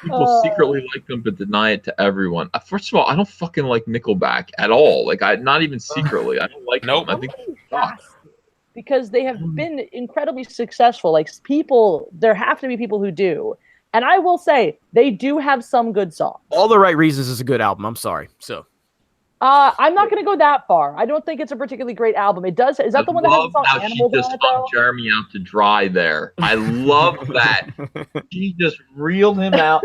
People secretly like them but deny it to everyone. First of all, I don't fucking like Nickelback at all. Like, not even secretly. I don't like them. I think because they have been incredibly successful. Like, there have to be people who do. And I will say, they do have some good songs. All the Right Reasons is a good album. I'm sorry. So. I'm not going to go that far. I don't think it's a particularly great album. It does. Is that the one that has the song Animals on it, though? Jeremy out to dry there. I love that. She just reeled him out.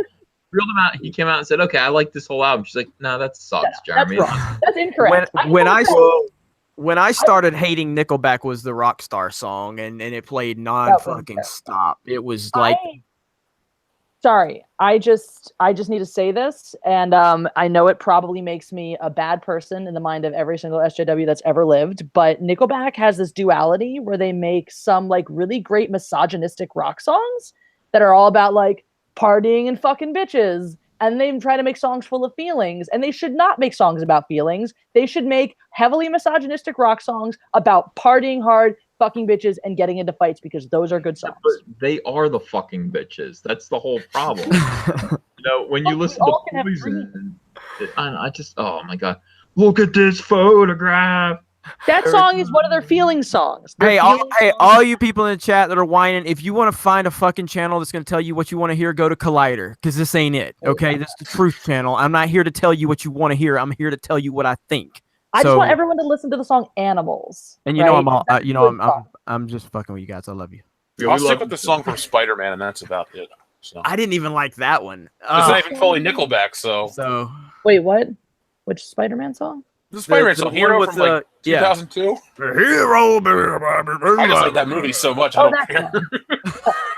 He came out and said, "Okay, I like this whole album." She's like, "No, that sucks, Jeremy." That's wrong. That's incorrect. When I started hating Nickelback was the Rockstar song, and it played non-fucking stop. It was like. Sorry, I just need to say this, and I know it probably makes me a bad person in the mind of every single SJW that's ever lived, but Nickelback has this duality where they make some like really great misogynistic rock songs that are all about like partying and fucking bitches, and they try to make songs full of feelings, and they should not make songs about feelings. They should make heavily misogynistic rock songs about partying hard, fucking bitches, and getting into fights, because those are good songs. But they are the fucking bitches. That's the whole problem. When you listen to Poison, I just, oh my God, look at this photograph. That song is one of their feeling songs. Hey, all you people in the chat that are whining, if you want to find a fucking channel that's going to tell you what you want to hear, go to Collider, because this ain't it. Okay, this is the Truth Channel. I'm not here to tell you what you want to hear. I'm here to tell you what I think. I just want everyone to listen to the song "Animals." And I'm just fucking with you guys. I love you. I'll stick with the song from Spider-Man, and that's about it. So. I didn't even like that one. It's not even fully Nickelback, so. Wait, what? Which Spider-Man song? The Spider-Man the song, one Hero with from like the- yeah. 2002. Hero. I just like that movie so much. I Oh, don't that care. song.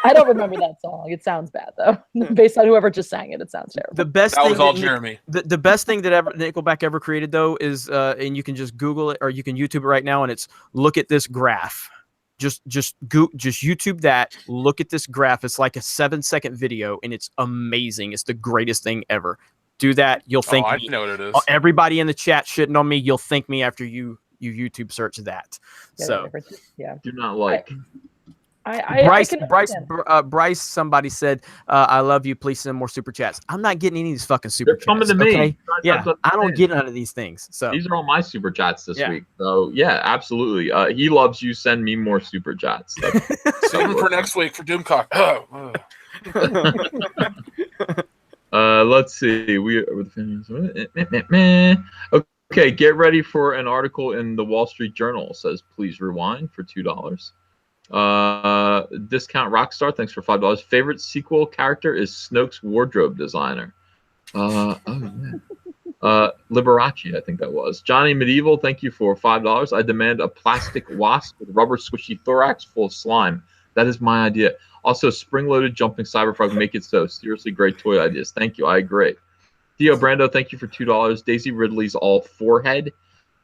I don't remember that song. It sounds bad though. Based on whoever just sang it, it sounds terrible. The best That thing was all that Jeremy. the best thing that ever Nickelback ever created though is and you can just Google it or you can YouTube it right now, and it's look at this graph. Just YouTube that. Look at this graph. It's like a 7-second video, and it's amazing. It's the greatest thing ever. Do that. You'll thank I me. know what it is. Everybody in the chat shitting on me. You'll thank me after you YouTube search that. So yeah, Do not like. Bryce, somebody said, "I love you. Please send more super chats." I'm not getting any of these fucking super They're coming chats. to me. Okay? Yeah, That's I don't it. get none of these things. So These are all my super chats this Yeah. week. So yeah, absolutely. He loves you. Send me more super chats. Save them for next week for Doomcock. Let's see. Okay, get ready for an article in the Wall Street Journal. It says, please rewind for $2. Discount Rockstar, thanks for $5. Favorite sequel character is Snoke's wardrobe designer. Liberace, I think that was. Johnny Medieval, thank you for $5. I demand a plastic wasp with rubber squishy thorax full of slime. That is my idea. Also, spring-loaded jumping cyberfrog, make it so. Seriously, great toy ideas. Thank you. I agree. Theo Brando, thank you for $2. Daisy Ridley's all forehead.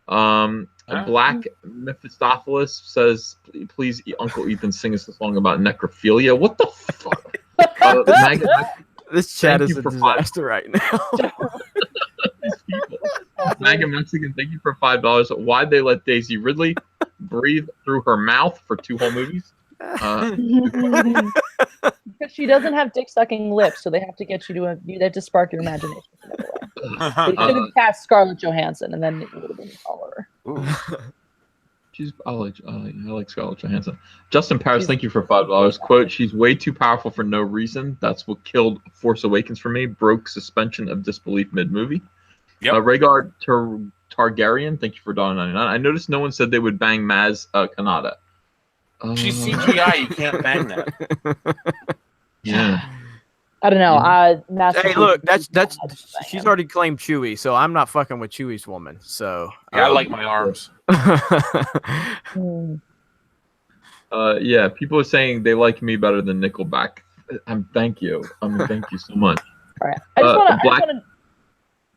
Black Mephistopheles says, please, Uncle Ethan, sing us a song about necrophilia. What the fuck? this chat Thank is you a for disaster right now. Maga Mexican, thank you for $5. Why'd they let Daisy Ridley breathe through her mouth for 2 whole movies? Because she doesn't have dick-sucking lips, so they have to get you to they have to spark your imagination. They should have cast Scarlett Johansson, and then it would have been all over. I like Scarlett Johansson. Justin Paris, thank you for $5. Quote, she's way too powerful for no reason. That's what killed Force Awakens for me. Broke suspension of disbelief mid-movie. Yep. Rhaegar Targaryen, thank you for $1.99. I noticed no one said they would bang Maz Kanata. She's CGI. You can't bang that. Yeah. I don't know. Hey, look, that's she's already claimed Chewie, so I'm not fucking with Chewie's woman. So yeah, I like my arms. Yeah, people are saying they like me better than Nickelback. Thank you. Thank you so much. All right. I just want to.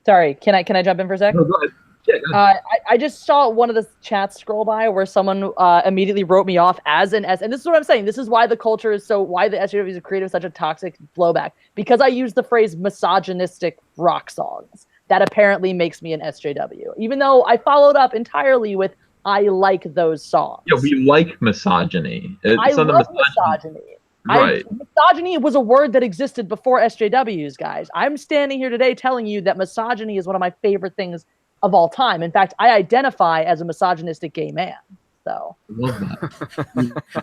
Sorry, can I jump in for a sec? No, go ahead. Yeah, I just saw one of the chats scroll by where someone immediately wrote me off as an S, and this is what I'm saying. This is why the culture is why the SJWs have created such a toxic blowback, because I use the phrase misogynistic rock songs. That apparently makes me an SJW, even though I followed up entirely with I like those songs. Yeah, we like misogyny. I love misogyny. Right. Misogyny was a word that existed before SJWs, guys. I'm standing here today telling you that misogyny is one of my favorite things of all time. In fact, I identify as a misogynistic gay man. So. Love that.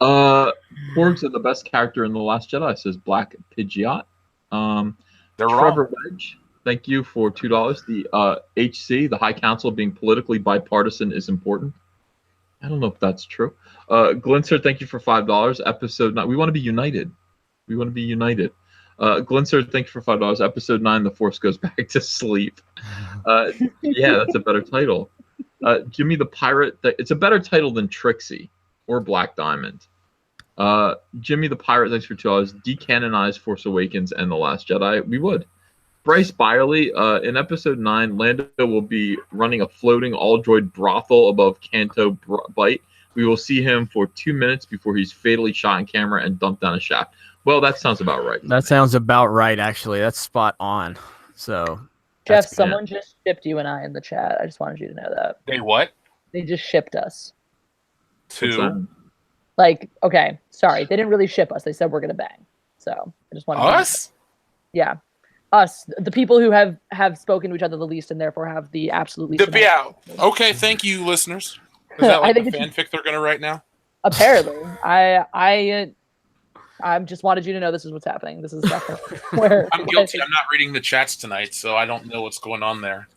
Porgs are the best character in The Last Jedi, says Black Pidgeot. Trevor Wedge, thank you for $2. The HC, the High Council, being politically bipartisan is important. I don't know if that's true. Glinser, thank you for $5. Episode 9. We want to be united. We want to be united. Glinser, thank you for $5. Episode 9, The Force Goes Back to Sleep. Yeah, that's a better title. Jimmy the Pirate, it's a better title than Trixie or Black Diamond. Jimmy the Pirate, thanks for $2. Decanonize Force Awakens and The Last Jedi. We would. Bryce Byerly, in episode 9, Lando will be running a floating all-droid brothel above Canto Bight. We will see him for 2 minutes before he's fatally shot on camera and dumped down a shaft. Well, that sounds about right. That sounds about right, actually. That's spot on. So, Jeff, someone just shipped you and I in the chat. I just wanted you to know that. They what? They just shipped us. To? Like, okay, sorry. They didn't really ship us. They said we're going to bang. So, I just wanted to us? Yeah. Us, the people who have spoken to each other the least and therefore have the absolute least. Okay, thank you, listeners. Is that like the fanfic they're going to write now? Apparently. I just wanted you to know this is what's happening. This is definitely where I'm guilty. I'm not reading the chats tonight, so I don't know what's going on there.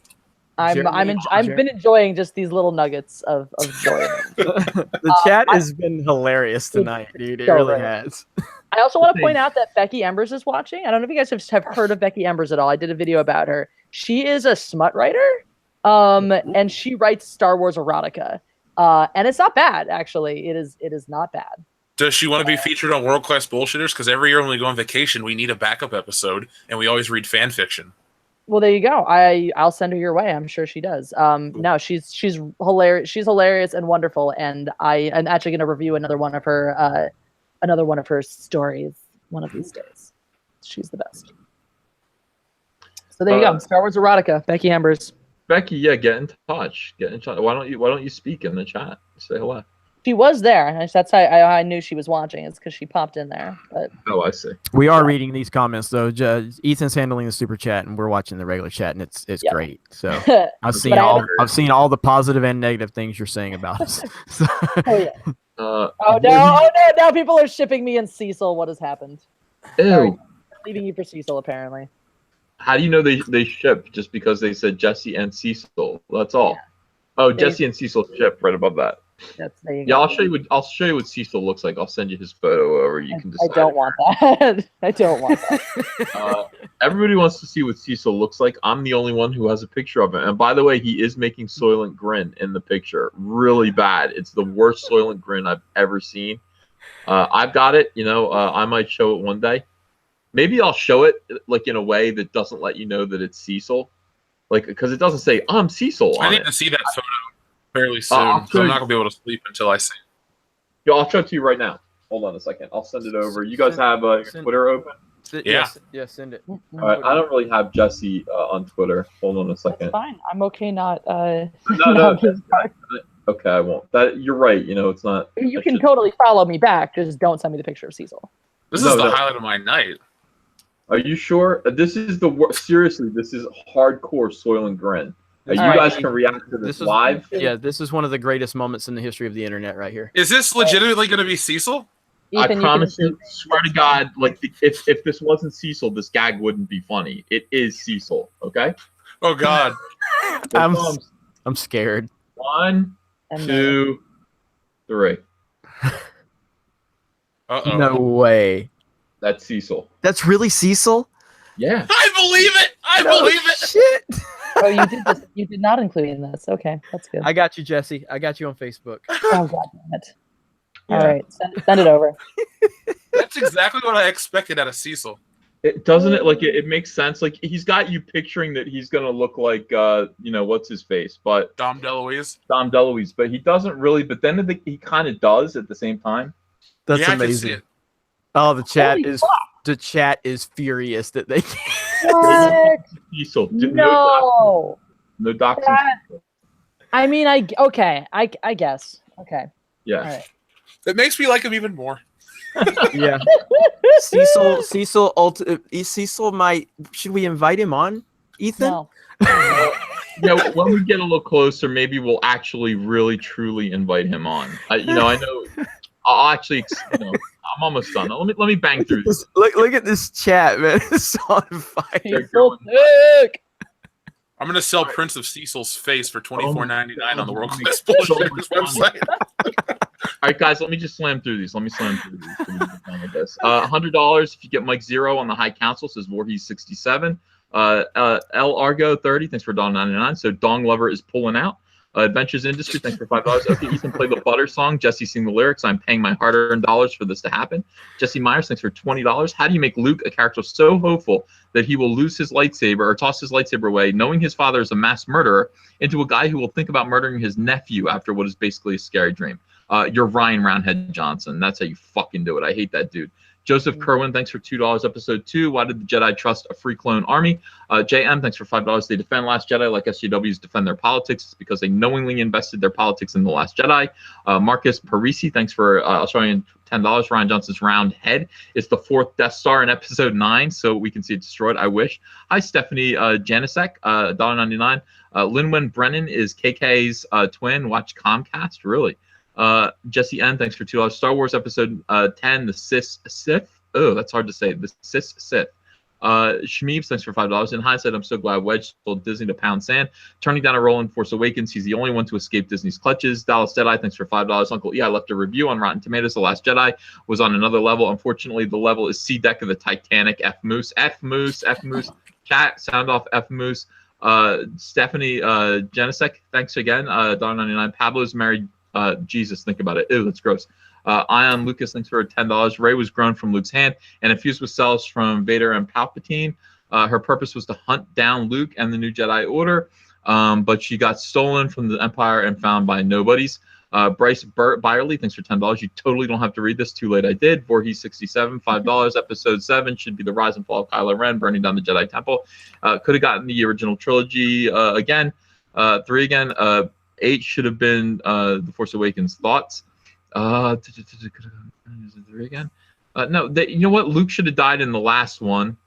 I've been enjoying just these little nuggets of joy. The chat has been hilarious tonight, dude. It really has. I also want to point out that Becky Embers is watching. I don't know if you guys have heard of Becky Embers at all. I did a video about her. She is a smut writer, and she writes Star Wars erotica, and it's not bad actually. It is not bad. Does she want to be featured on World Class Bullshitters? Because every year when we go on vacation, we need a backup episode, and we always read fan fiction. Well, there you go. I'll send her your way. I'm sure she does. No, she's hilarious. She's hilarious and wonderful. And I'm actually going to review another one of her stories one of these days. She's the best. So there you go. Star Wars erotica. Becky Embers. Becky, yeah, get in touch. Why don't you speak in the chat? Say hello. She was there. That's how I knew she was watching. It's because she popped in there. But oh, I see. We are reading these comments though. Ethan's handling the super chat, and we're watching the regular chat, and it's great. So I've seen all the positive and negative things you're saying about us. So. Oh yeah. No! Now people are shipping me and Cecil. What has happened? Ew. Sorry, leaving you for Cecil apparently. How do you know they ship just because they said Jesse and Cecil? That's all. Yeah. Oh, Jesse and Cecil ship right above that. There you yeah, go. I'll show you what Cecil looks like. I'll send you his photo over. You can decide. I don't want that. I don't want that. Everybody wants to see what Cecil looks like. I'm the only one who has a picture of him. And by the way, he is making Soylent Grin in the picture. Really bad. It's the worst Soylent Grin I've ever seen. I've got it. I might show it one day. Maybe I'll show it like in a way that doesn't let you know that it's Cecil, like because it doesn't say I'm Cecil. I need to see that photo fairly soon. So I'm not gonna be able to sleep until I see it. Yo, I'll show it to you right now. Hold on a second. I'll send it over. You guys have your Twitter open? Yeah, send it. All right. I don't really have Jesse on Twitter. Hold on a second. That's fine. I'm okay. Not. No. Okay, I won't. You're right. It's not. You can totally follow me back. Just don't send me the picture of Cecil. This is the highlight of my night. Are you sure? This is seriously. This is hardcore Soylent Grin. You guys can react to this live. Yeah, this is one of the greatest moments in the history of the internet, right here. Is this legitimately going to be Cecil? Ethan, I promise you, swear to God, like if this wasn't Cecil, this gag wouldn't be funny. It is Cecil. Okay. Oh God. I'm scared. 1, 2, 3. Uh-oh. No way. That's Cecil. That's really Cecil? Yeah. I believe it. I believe it. Shit. Oh, you did not include in this. Okay, that's good. I got you, Jesse. I got you on Facebook. Oh God damn it! All right, send it over. That's exactly what I expected out of Cecil. It doesn't it like it makes sense. Like he's got you picturing that he's gonna look like what's his face, but Dom DeLuise. But he doesn't really. But then he kind of does at the same time. That's amazing. I can see it. Oh, the chat is furious that they. What? Cecil. No. No doxing. I mean, I guess. Okay. Yeah. All right. It makes me like him even more. Yeah. Cecil might. Should we invite him on, Ethan? No. Yeah, when we get a little closer, maybe we'll actually really truly invite him on. I know. I'll actually. I'm almost done. Let me bang through this. Look at this chat, man. It's on fire. He's so thick. I'm gonna sell prints of Cecil's face for $24.99 on the World Class Bullshitters website. All right, guys, let me just slam through these. $100 if you get Mike Zero on the High Council, says Voorhees 67. L Argo 30, thanks for $1.99. So Dong Lover is pulling out. Adventures Industry, thanks for $5. Okay, Ethan played the Butter song. Jesse sing the lyrics. I'm paying my hard-earned dollars for this to happen. Jesse Myers, thanks for $20. How do you make Luke a character so hopeful that he will lose his lightsaber or toss his lightsaber away, knowing his father is a mass murderer, into a guy who will think about murdering his nephew after what is basically a scary dream? You're Ryan Roundhead Johnson. That's how you fucking do it. I hate that dude. Joseph Kerwin, thanks for $2. Episode 2, why did the Jedi trust a free clone army? JM, thanks for $5. They defend Last Jedi like SJWs defend their politics. It's because they knowingly invested their politics in The Last Jedi. Marcus Parisi, thanks for Australian $10. Ryan Johnson's round head. It's the 4th Death Star in Episode 9, so we can see it destroyed. I wish. Hi, Stephanie Janisek, $1.99. Linwen Brennan is KK's twin. Watch Comcast, really. Jesse N, thanks for $2. Star Wars Episode 10, the Sith. Oh, that's hard to say. The Sith. Shmeeves, thanks for $5. In hindsight, I'm so glad Wedge told Disney to pound sand. Turning down a role in Force Awakens, he's the only one to escape Disney's clutches. Dallas Jedi, thanks for $5. Uncle E, I left a review on Rotten Tomatoes. The Last Jedi was on another level. Unfortunately, the level is C deck of the Titanic. F Moose. Chat, sound off F Moose. Stephanie Janisek, thanks again. $1.99. Pablo's married. Jesus, think about it. Ew, that's gross. Ion Lucas, thanks for $10. Rey was grown from Luke's hand and infused with cells from Vader and Palpatine. Her purpose was to hunt down Luke and the new Jedi Order, but she got stolen from the Empire and found by nobodies. Bryce Byerly, thanks for $10. You totally don't have to read this. Too late, I did. Voorhees 67, $5. Episode 7 should be the rise and fall of Kylo Ren, burning down the Jedi Temple. Could have gotten the original trilogy again. 3 again. 8 should have been The Force Awakens. Thoughts? 3 again. No, you know what? Luke should have died in the last one.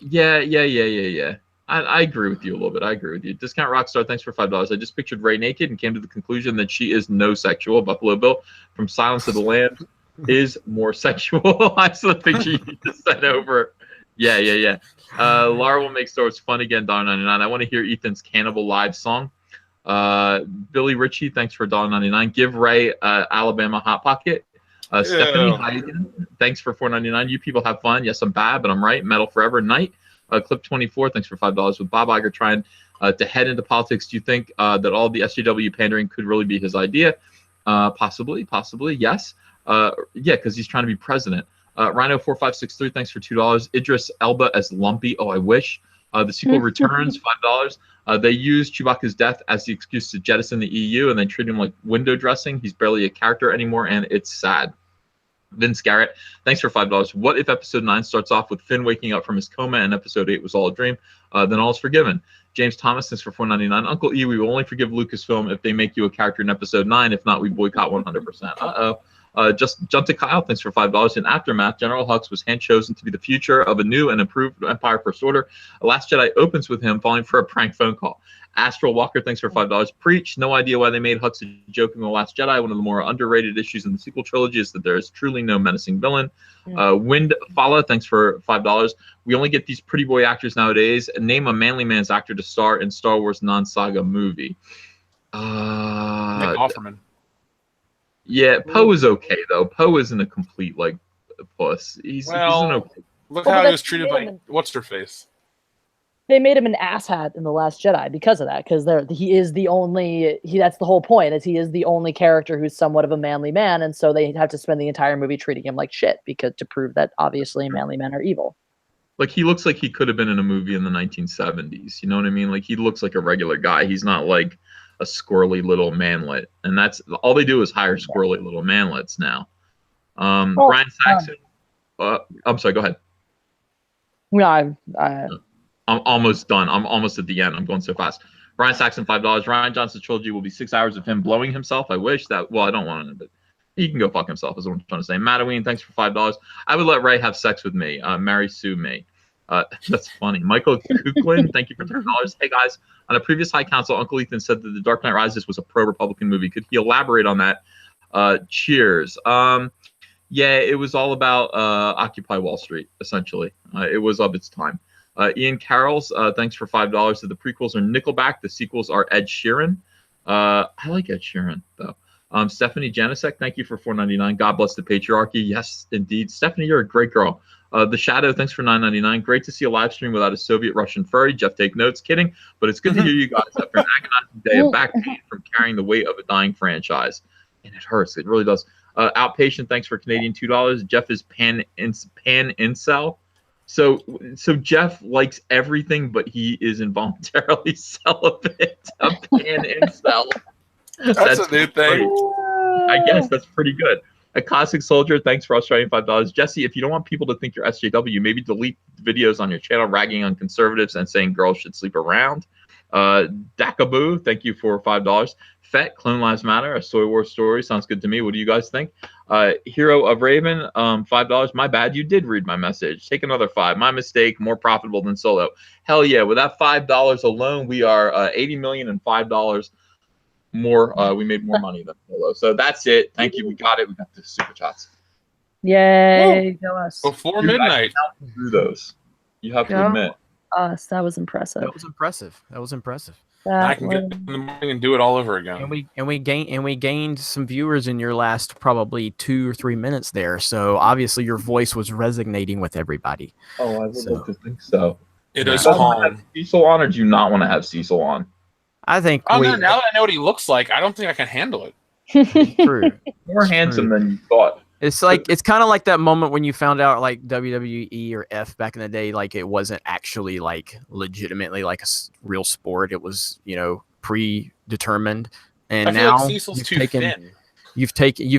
Yeah. I agree with you a little bit. I agree with you. Discount Rockstar, thanks for $5. I just pictured Rey naked and came to the conclusion that she is no sexual. Buffalo Bill from Silence of the Lambs is more sexual. I saw the picture you just sent over. Yeah. Laura will make Star Wars fun again, $1.99. I want to hear Ethan's Cannibal Live song. Billy Ritchie, thanks for $1.99. Give Ray Alabama Hot Pocket. Stephanie, hi again. Thanks for $4.99. You people have fun. Yes, I'm bad, but I'm right. Metal Forever Night. Clip 24, thanks for $5. With Bob Iger trying to head into politics, do you think that all the SJW pandering could really be his idea? Possibly, yes. Yeah, because he's trying to be president. Rhino4563, thanks for $2. Idris Elba as Lumpy. Oh, I wish. The sequel returns, $5. They used Chewbacca's death as the excuse to jettison the EU, and they treat him like window dressing. He's barely a character anymore, and it's sad. Vince Garrett, thanks for $5. What if Episode 9 starts off with Finn waking up from his coma and Episode 8 was all a dream? Then all's forgiven. James Thomas, thanks for $4.99. Uncle E, we will only forgive Lucasfilm if they make you a character in Episode 9. If not, we boycott 100%. Just jump to Kyle, thanks for $5. In Aftermath, General Hux was hand-chosen to be the future of a new and improved Empire First Order. The Last Jedi opens with him falling for a prank phone call. Astral Walker, thanks for $5. Preach. No idea why they made Hux a joke in The Last Jedi. One of the more underrated issues in the sequel trilogy is that there is truly no menacing villain. Wind Fala, thanks for $5. We only get these pretty boy actors nowadays. Name a manly man's actor to star in Star Wars non-saga movie. Nick Offerman. Yeah, Poe is okay though. Poe isn't a complete puss. He's an okay. Look how he was treated by what's her face. They made him an asshat in The Last Jedi because of that. Because he is the only. That's the whole point. Is he is the only character who's somewhat of a manly man, and so they have to spend the entire movie treating him like shit because to prove that obviously manly men are evil. Like he looks like he could have been in a movie in the 1970s. You know what I mean? Like he looks like a regular guy. He's not like a squirrely little manlet, and that's all they do is hire squirrely little manlets now. Brian Saxon. I'm sorry. Go ahead. No, I'm almost done. I'm almost at the end. I'm going so fast. Brian Saxon, $5. Ryan Johnson's trilogy will be 6 hours of him blowing himself. I wish that. Well, I don't want to, but he can go fuck himself. Is what I'm trying to say. Mattaween, thanks for $5. I would let Ray have sex with me. Mary Sue me. That's funny. Michael Kuklin, thank you for $10. Hey guys, on a previous High Council, Uncle Ethan said that The Dark Knight Rises was a pro-Republican movie. Could he elaborate on that? Cheers. Yeah, it was all about Occupy Wall Street, essentially. It was of its time. Ian Carroll's, thanks for $5. The prequels are Nickelback. The sequels are Ed Sheeran. I like Ed Sheeran, though. Stephanie Janisek, thank you for $4.99. God bless the patriarchy. Yes, indeed. Stephanie, you're a great girl. The Shadow, thanks for $9.99. Great to see a live stream without a Soviet-Russian furry. Jeff, take notes. Kidding. But it's good to hear you guys after an agonizing day of back pain from carrying the weight of a dying franchise. And it hurts. It really does. Outpatient, thanks for Canadian $2. Jeff is pan incel. So Jeff likes everything, but he is involuntarily celibate. A pan incel. That's a new thing. I guess that's pretty good. A Classic Soldier, thanks for Australian $5. Jesse, if you don't want people to think you're SJW, maybe delete videos on your channel ragging on conservatives and saying girls should sleep around. Dakaboo, thank you for $5. Fett, Clone Lives Matter, a Soy War story. Sounds good to me. What do you guys think? Hero of Raven, $5. My bad, you did read my message. Take another 5. My mistake, more profitable than Solo. Hell yeah, with that $5 alone, we are $80 million and $5 more. We made more money than Solo. So that's it. Thank you. We got it. We got the super chats. Yay, go us. Before Dude, midnight. I counted through those. You have to Go admit. us. That was impressive. That was impressive. That was impressive. I That can get was... up in the morning and do it all over again. And we gained some viewers in your last probably 2 or 3 minutes there. So obviously your voice was resonating with everybody. Oh, I would like to think so. It Yeah. is Do you want to calm. have Cecil on, or do you not want to have Cecil on? I think Oh, no, now that I know what he looks like, I don't think I can handle it. true. More It's handsome true. than you thought. It's kind of like that moment when you found out like WWE or F back in the day, like it wasn't actually like legitimately like a real sport. It was, predetermined. And I feel now like Cecil's too thin. you've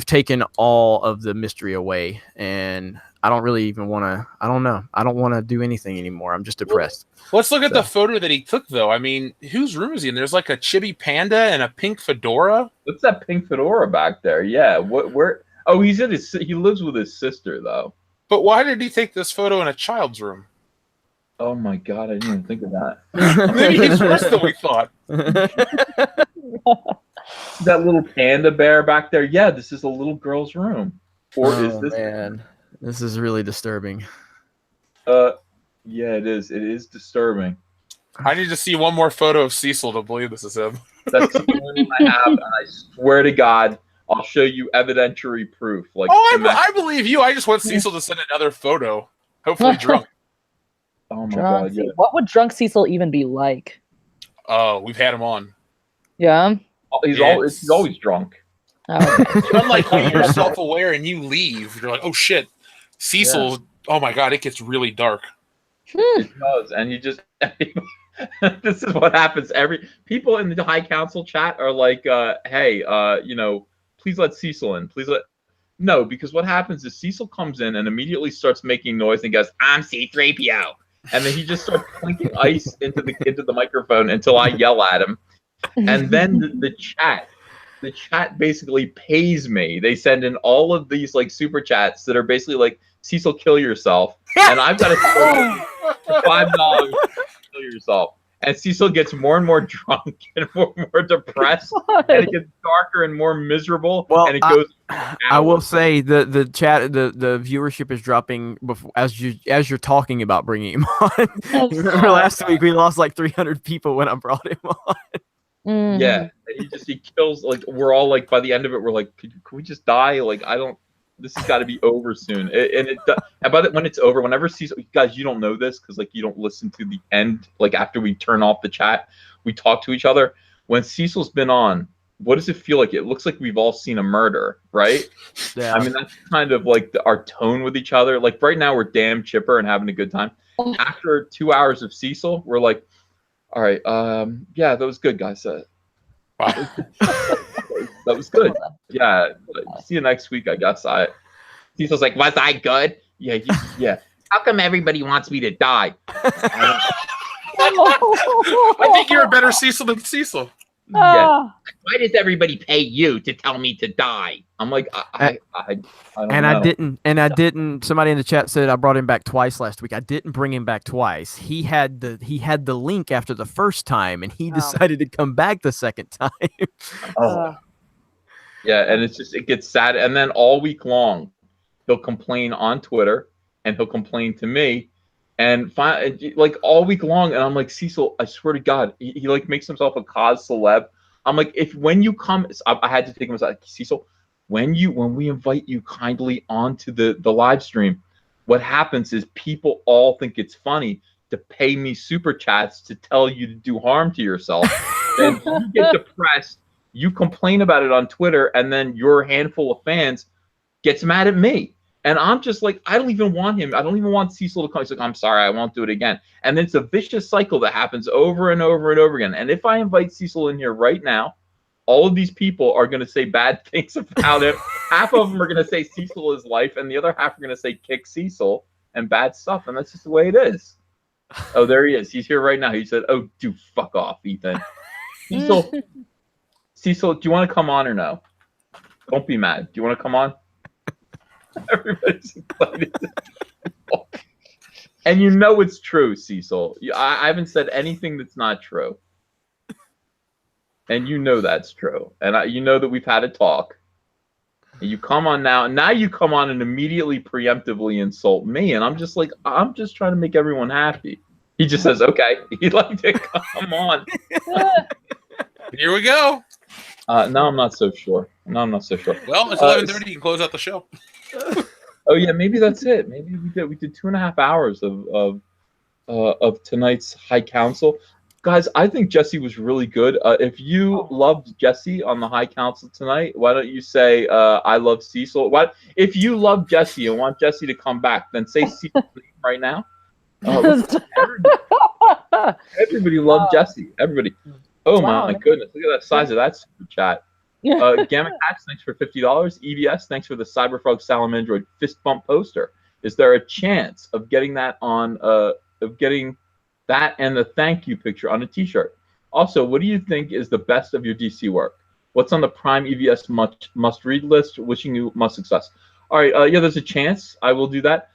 taken all of the mystery away, and I don't really even want to. I don't know. I don't want to do anything anymore. I'm just depressed. Let's look at the photo that he took, though. I mean, whose room is he in? There's like a chibi panda and a pink fedora. What's that pink fedora back there? Yeah. Where? Oh, he lives with his sister though. But why did he take this photo in a child's room? Oh my god, I didn't even think of that. Maybe he's worse than we thought. That little panda bear back there. Yeah, this is a little girl's room. Or is this? Man, this is really disturbing. Yeah, it is. It is disturbing. I need to see one more photo of Cecil to believe this is him. That's the only one I have, and I swear to God, I'll show you evidentiary proof. Like, I believe you. I just want Cecil to send another photo, hopefully drunk. oh my Drunk. god, yeah. What would drunk Cecil even be like? Oh, we've had him on. Yeah. He's always drunk. Oh, okay. Unlike when you're self-aware and you leave, you're like, oh shit, Cecil. Oh my god, it gets really dark. It does, and you just. This is what happens. People in the High Council chat are like, "Hey, please let Cecil in. No, because what happens is Cecil comes in and immediately starts making noise and goes, "I'm C-3PO," and then he just starts clinking ice into the microphone until I yell at him, and then the chat basically pays me. They send in all of these like super chats that are basically like, "Cecil, kill yourself," and I've got to $5 kill yourself. And Cecil gets more and more drunk and more and more depressed, and it gets darker and more miserable. Well, and it goes. I will say the chat, the viewership is dropping before, as you're talking about bringing him on. Remember last week we lost like 300 people when I brought him on. Mhm. Yeah, and he kills. Like, we're all like, by the end of it, we're like, can we just die? Like, I don't. This has got to be over soon. When it's over, whenever Cecil, guys, you don't know this because like you don't listen to the end. Like after we turn off the chat, we talk to each other. When Cecil's been on, what does it feel like? It looks like we've all seen a murder, right? Yeah. I mean, that's kind of like our tone with each other. Like right now, we're damn chipper and having a good time. After 2 hours of Cecil, we're like, all right, yeah, that was good, guys. Wow. That was good. Yeah. See you next week, I guess. Cecil's like, was I good? Yeah. Yeah. How come everybody wants me to die? I think you're a better Cecil than Cecil. Yeah. Why does everybody pay you to tell me to die? I'm like, I don't know. I didn't. Somebody in the chat said I brought him back twice last week. I didn't bring him back twice. He had the link after the first time, and he decided to come back the second time. Yeah, and it gets sad. And then all week long, he'll complain on Twitter, and he'll complain to me, and like all week long. And I'm like, Cecil, I swear to God, he like makes himself a cause celeb. I'm like, when you come, I had to take him aside. Cecil, when we invite you kindly onto the live stream, what happens is people all think it's funny to pay me super chats to tell you to do harm to yourself. Then you get depressed. You complain about it on Twitter, and then your handful of fans gets mad at me. And I'm just like, I don't even want him. I don't even want Cecil to come. He's like, I'm sorry, I won't do it again. And then it's a vicious cycle that happens over and over and over again. And if I invite Cecil in here right now, all of these people are going to say bad things about him. Half of them are going to say Cecil is life, and the other half are going to say kick Cecil and bad stuff. And that's just the way it is. Oh, there he is. He's here right now. He said, oh, dude, fuck off, Ethan. Cecil, do you want to come on or no? Don't be mad. Do you want to come on? Everybody's excited. And you know it's true, Cecil. I haven't said anything that's not true. And you know that's true. And you know that we've had a talk. And you come on now, and now you come on and immediately preemptively insult me, and I'm just like, I'm just trying to make everyone happy. He just says, okay. He'd like to come on. Here we go. No, I'm not so sure. Well, it's 11:30. You can close out the show. Oh yeah, maybe that's it. Maybe we did 2.5 hours of tonight's High Council. Guys, I think Jesse was really good. If you loved Jesse on the High Council tonight, why don't you say I love Cecil? If you love Jesse and want Jesse to come back, then say Cecil's name right now. Everybody loved Jesse. Everybody. Oh my goodness! Look at the size of that super chat. Gamma Cats, thanks for $50. EVS, thanks for the Cyberfrog Salamandroid fist bump poster. Is there a chance of getting that on that and the thank you picture on a t-shirt? Also, what do you think is the best of your DC work? What's on the Prime EVS must read list? Wishing you much success. All right, yeah, there's a chance I will do that.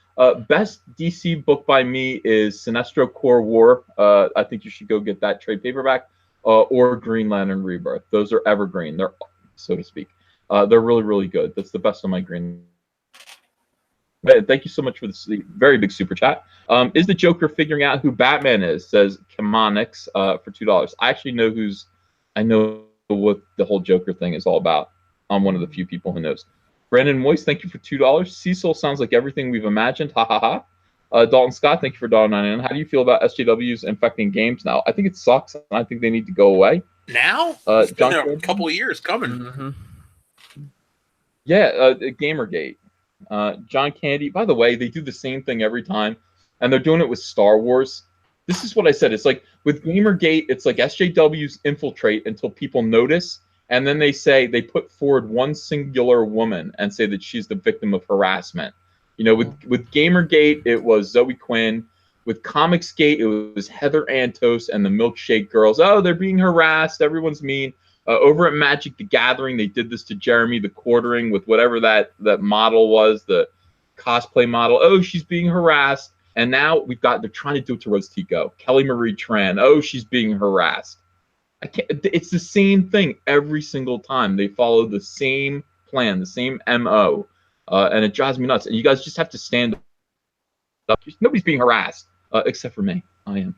Best DC book by me is Sinestro Core War. I think you should go get that trade paperback, or Green Lantern Rebirth. Those are evergreen. They're, so to speak. They're really, really good. That's the best of my Green. Thank you so much for the very big super chat. Is the Joker figuring out who Batman is? Says Kemonix for $2. I actually know what the whole Joker thing is all about. I'm one of the few people who knows. Brandon Moyes, thank you for $2. Cecil sounds like everything we've imagined. Ha ha ha. Dalton Scott, thank you for $1.99. How do you feel about SJWs infecting games now? I think it sucks, and I think they need to go away. Now? It's been a couple of years coming. Mm-hmm. Yeah, Gamergate. John Candy. By the way, they do the same thing every time, and they're doing it with Star Wars. This is what I said. It's like with Gamergate, it's like SJWs infiltrate until people notice, and then they put forward one singular woman and say that she's the victim of harassment. You know, with Gamergate, it was Zoe Quinn. With Comicsgate, it was Heather Antos and the Milkshake Girls. Oh, they're being harassed. Everyone's mean. Over at Magic the Gathering, they did this to Jeremy the Quartering with whatever that model was, the cosplay model. Oh, she's being harassed. And now they're trying to do it to Rose Tico. Kelly Marie Tran. Oh, she's being harassed. It's the same thing every single time. They follow the same plan, the same MO. And it drives me nuts. And you guys just have to stand up. Nobody's being harassed, except for me. I am.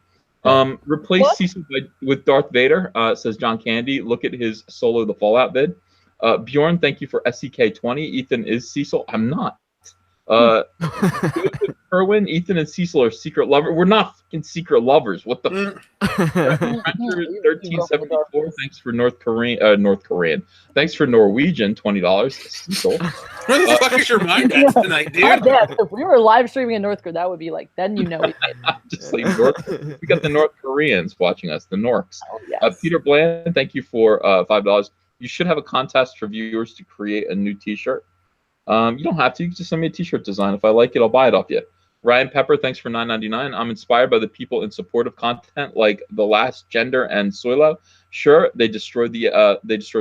Replace Cecil with Darth Vader, says John Candy. Look at his Solo the Fallout vid. Bjorn, thank you for SCK20. Ethan is Cecil. I'm not. Kerwin, Ethan and Cecil are secret lovers. We're not fucking secret lovers. What the? 1374. Thanks for North Korean. Thanks for Norwegian. $20. Cecil. Where the fuck is your mind at tonight, dude? If we were live streaming in North Korea, that would be like. Then you know. Just like we got the North Koreans watching us. The Norks. Oh, yes. Peter Bland, thank you for $5. You should have a contest for viewers to create a new T-shirt. You don't have to. You can just send me a T-shirt design. If I like it, I'll buy it off you. Ryan Pepper, thanks for $9.99. I'm inspired by the people in support of content like The Last Gender and Soilo. Sure, they destroyed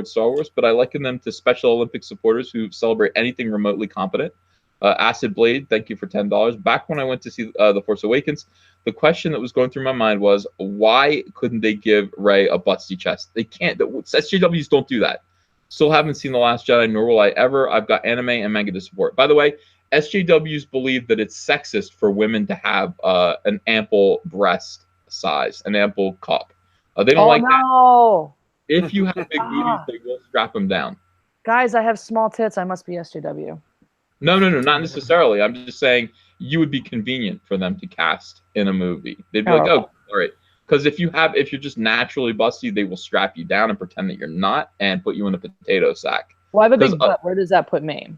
Star Wars, but I liken them to Special Olympic supporters who celebrate anything remotely competent. Acid Blade, thank you for $10. Back when I went to see The Force Awakens, the question that was going through my mind was, why couldn't they give Rey a busty chest? They can't. SJWs don't do that. Still haven't seen The Last Jedi, nor will I ever. I've got anime and manga to support. By the way, SJWs believe that it's sexist for women to have an ample breast size, an ample cup. They don't like that. If you have big booties, they will strap them down. Guys, I have small tits. I must be SJW. No, not necessarily. I'm just saying you would be convenient for them to cast in a movie. They'd be like, oh, all right. Because if you're just naturally busty, they will strap you down and pretend that you're not and put you in a potato sack. Well, I have a big butt. Where does that put me?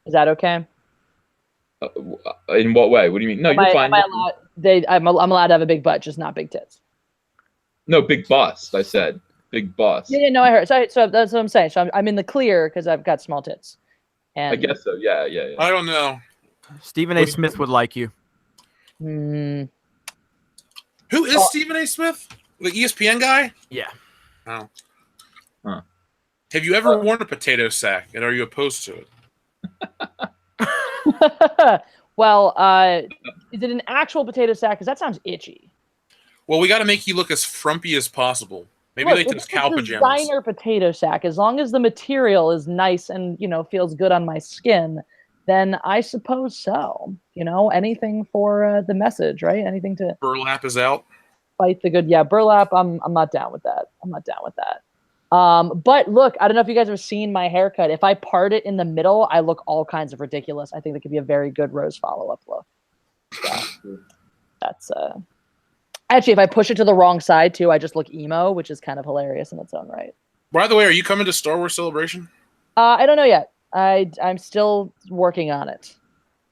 Is that okay? In what way? What do you mean? No, you're fine. I'm allowed to have a big butt, just not big tits. No, big bust. I said big bust. Yeah, no, I heard. So that's what I'm saying. So I'm in the clear because I've got small tits. And I guess so. Yeah. I don't know. Stephen A. Smith would like you. Who is Stephen A. Smith? The ESPN guy? Yeah. Oh. Huh. Have you ever worn a potato sack, and are you opposed to it? Well, is it an actual potato sack? Because that sounds itchy. Well, we got to make you look as frumpy as possible. Maybe Look, like those it's cow a pajamas. designer potato sack. As long as the material is nice and feels good on my skin, then I suppose so. Anything for the message, right? Anything to Burlap is out. fight the good. Yeah, burlap. I'm not down with that. I'm not down with that. But look, I don't know if you guys have seen my haircut. If I part it in the middle, I look all kinds of ridiculous. I think that could be a very good Rose follow-up look. So that's actually, if I push it to the wrong side too, I just look emo, which is kind of hilarious in its own right. By the way, are you coming to Star Wars Celebration? I don't know yet. I'm still working on it.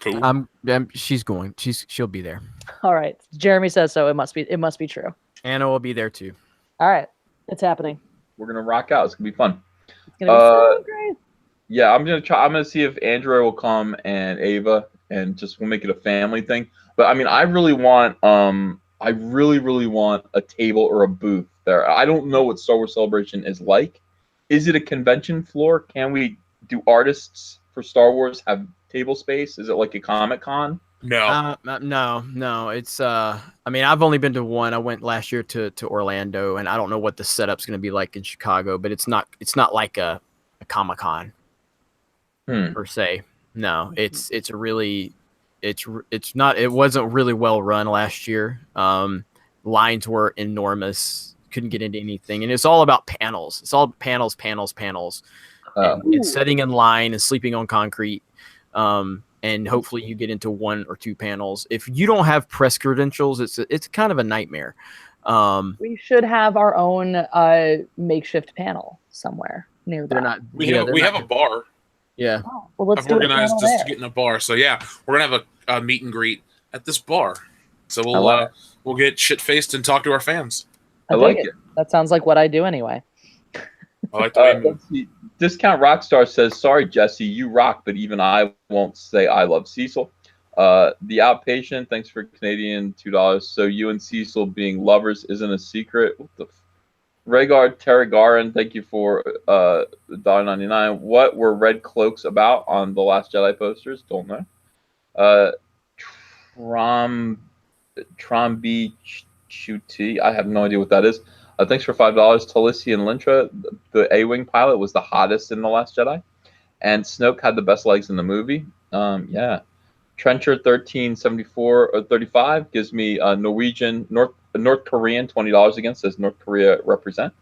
Cool. She's going. She'll be there. All right. Jeremy says so. It must be true. Anna will be there too. All right. It's happening. We're gonna rock out. It's gonna be fun. It's gonna be so great. Yeah, I'm gonna see if Andrea will come and Ava, and just we'll make it a family thing. But I mean, I really want a table or a booth there. I don't know what Star Wars Celebration is like. Is it a convention floor? Can we do artists for Star Wars have table space? Is it like a Comic-Con? No. No. It's I mean, I've only been to one. I went last year to Orlando, and I don't know what the setup's going to be like in Chicago, but it's not like a Comic-Con per se. No, it's not. It wasn't really well run last year. Lines were enormous. Couldn't get into anything, and it's all about panels. It's all panels. And sitting in line and sleeping on concrete. And hopefully you get into one or two panels. If you don't have press credentials, it's kind of a nightmare. We should have our own makeshift panel somewhere near that. They're not. We have a bar. Yeah. Oh, well, let's I've do organized it just to get in a bar. So yeah, we're gonna have a meet and greet at this bar. So we'll get shit faced and talk to our fans. I like it. That sounds like what I do anyway. I like the way you move. Let's see. Discount Rockstar says, "Sorry, Jesse, you rock, but even I won't say I love Cecil." The Outpatient, thanks for Canadian $2. So you and Cecil being lovers isn't a secret. What the Rhaegar Targaryen, thank you for $1.99. What were red cloaks about on the Last Jedi posters? Don't know. Trombi Chuti, I have no idea what that is. Thanks for $5. Talisi and Lintra, the A-Wing pilot was the hottest in The Last Jedi. And Snoke had the best legs in the movie. Yeah. Trencher 1374 or 35 gives me Norwegian, North Korean $20 again, says North Korea represent.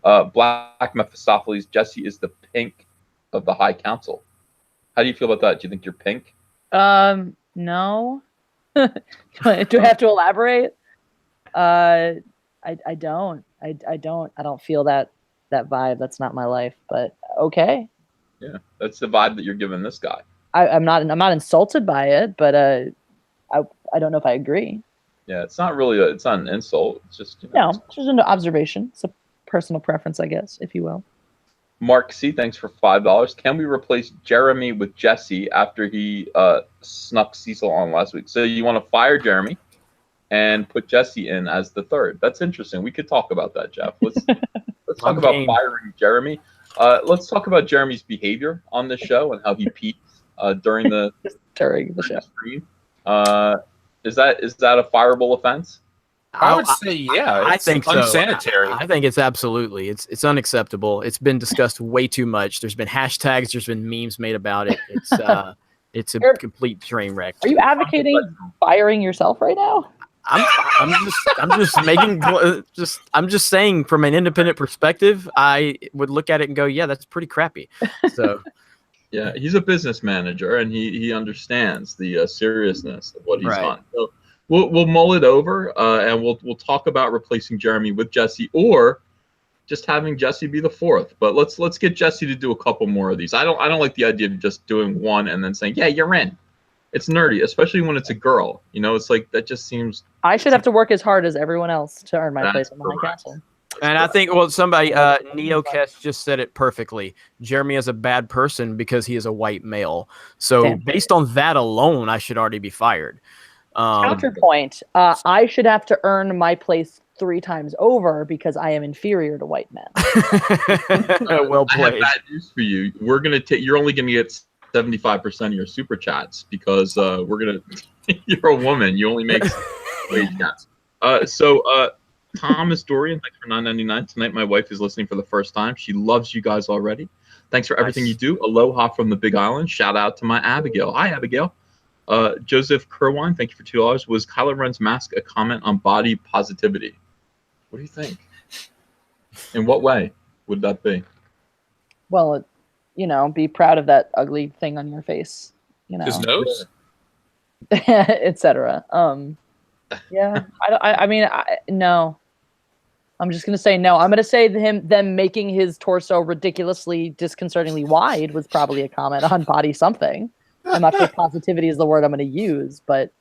Black Mephistopheles, Jesse is the pink of the High Council. How do you feel about that? Do you think you're pink? No. Do I have to elaborate? I don't. I don't feel that vibe. That's not my life, but okay. Yeah, that's the vibe that you're giving this guy. I'm not insulted by it, but I don't know if I agree. Yeah, it's not an insult. It's just No, it's just an observation. It's a personal preference, I guess, if you will. Mark C, thanks for $5. Can we replace Jeremy with Jesse after he snuck Cecil on last week? So you want to fire Jeremy and put Jesse in as the third? That's interesting. We could talk about that, Jeff. Let's talk about firing Jeremy. Let's talk about Jeremy's behavior on the show and how he peaked during the show. Stream. Is that a fireable offense? I would say yeah. I think so. Unsanitary. I think it's absolutely. It's unacceptable. It's been discussed way too much. There's been hashtags. There's been memes made about it. It's a complete train wreck. Are you advocating firing yourself right now? I'm just saying from an independent perspective, I would look at it and go, yeah, that's pretty crappy. So. Yeah, he's a business manager and he understands the seriousness of what he's on. So we'll mull it over and we'll talk about replacing Jeremy with Jesse or just having Jesse be the fourth. But let's get Jesse to do a couple more of these. I don't like the idea of just doing one and then saying, yeah, you're in. It's nerdy, especially when it's a girl. It's like that just seems. I should have to work as hard as everyone else to earn my place in the High Council. And I think, somebody, NeoCast just said it perfectly. Jeremy is a bad person because he is a white male. So based on that alone, I should already be fired. Counterpoint, I should have to earn my place 3 times over because I am inferior to white men. Well played. I have bad news for you. We're gonna you're only gonna get 75% of your super chats because you're a woman. You only make wage chats. So Thomas Dorian, thanks for $9.99 tonight. My wife is listening for the first time. She loves you guys already. Thanks for everything you do. Aloha from the Big Island. Shout out to my Abigail. Hi, Abigail. Joseph Kerwine, thank you for $2. Was Kylo Ren's mask a comment on body positivity? What do you think? In what way would that be? Well, be proud of that ugly thing on your face. His nose, etc. Yeah. I mean, no. I'm just gonna say no. I'm gonna say them making his torso ridiculously, disconcertingly wide was probably a comment on body something. I'm not sure if positivity is the word I'm gonna use, but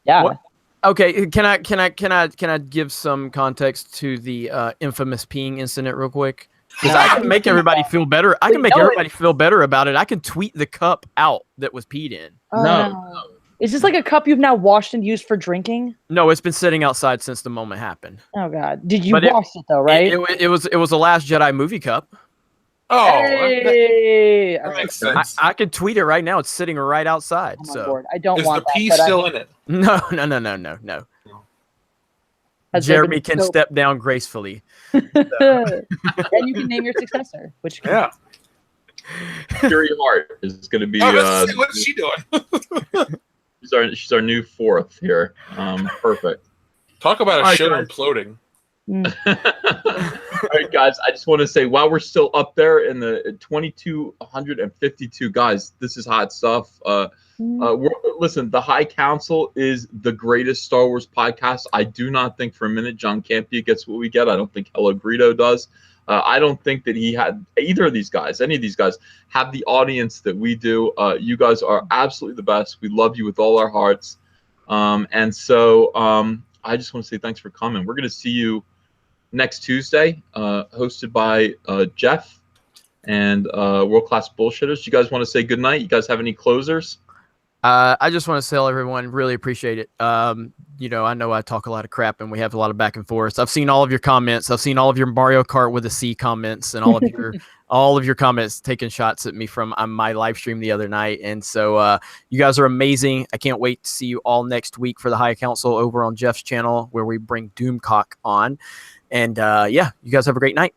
yeah. What? Okay, can I give some context to the infamous peeing incident real quick? Because I can make everybody feel better. I can make everybody feel better about it. I can tweet the cup out that was peed in. No. Is this like a cup you've now washed and used for drinking? No, it's been sitting outside since the moment happened. Oh God! Did you wash it though? Right? It was the Last Jedi movie cup. Oh, hey! that makes sense. I could tweet it right now. It's sitting right outside. I'm so on board. I don't Is want the pee that, still in it? no. Jeremy can step down gracefully. And you can name your successor. Which Fury Heart is going to be. What's she doing? She's our new fourth here. Perfect. Talk about a show guys. Imploding. All right, guys. I just want to say, while we're still up there in the 2,252 guys, this is hot stuff. Listen, the High Council is the greatest Star Wars podcast. I do not think for a minute John Campea gets what we get. I don't think Hello Greedo does. I don't think that he had either of these guys, any of these guys, have the audience that we do. You guys are absolutely the best. We love you with all our hearts. And so I just want to say thanks for coming. We're going to see you next Tuesday, hosted by Jeff and World Class Bullshitters. You guys want to say goodnight? You guys have any closers? I just want to tell everyone, really appreciate it. I know I talk a lot of crap and we have a lot of back and forth. I've seen all of your comments. I've seen all of your Mario Kart with a C comments and all of your comments taking shots at me from my live stream the other night. And so you guys are amazing. I can't wait to see you all next week for the High Council over on Jeff's channel where we bring Doomcock on. And you guys have a great night.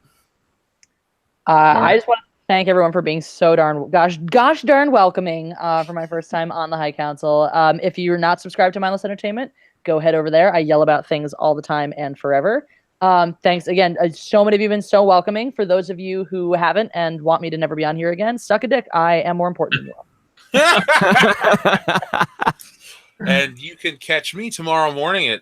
I just want to thank everyone for being so gosh darn welcoming for my first time on the High Council. If you're not subscribed to Mindless Entertainment, go head over there. I yell about things all the time and forever. Thanks again. So many of you have been so welcoming. For those of you who haven't and want me to never be on here again, suck a dick. I am more important than you all. And you can catch me tomorrow morning at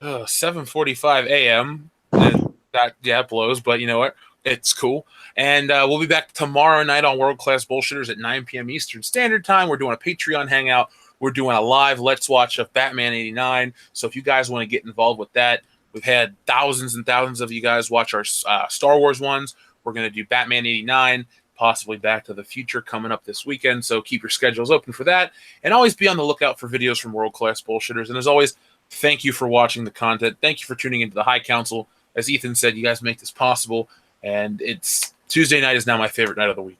7:45 a.m. And that blows, but you know what? It's cool. And we'll be back tomorrow night on World Class Bullshitters at 9 p.m. Eastern Standard Time. We're doing a Patreon hangout. We're doing a live Let's Watch of Batman 89. So if you guys want to get involved with that, we've had thousands and thousands of you guys watch our Star Wars ones. We're going to do Batman 89, possibly Back to the Future coming up this weekend. So keep your schedules open for that. And always be on the lookout for videos from World Class Bullshitters. And as always, thank you for watching the content. Thank you for tuning into the High Council. As Ethan said, you guys make this possible. And it's Tuesday night is now my favorite night of the week.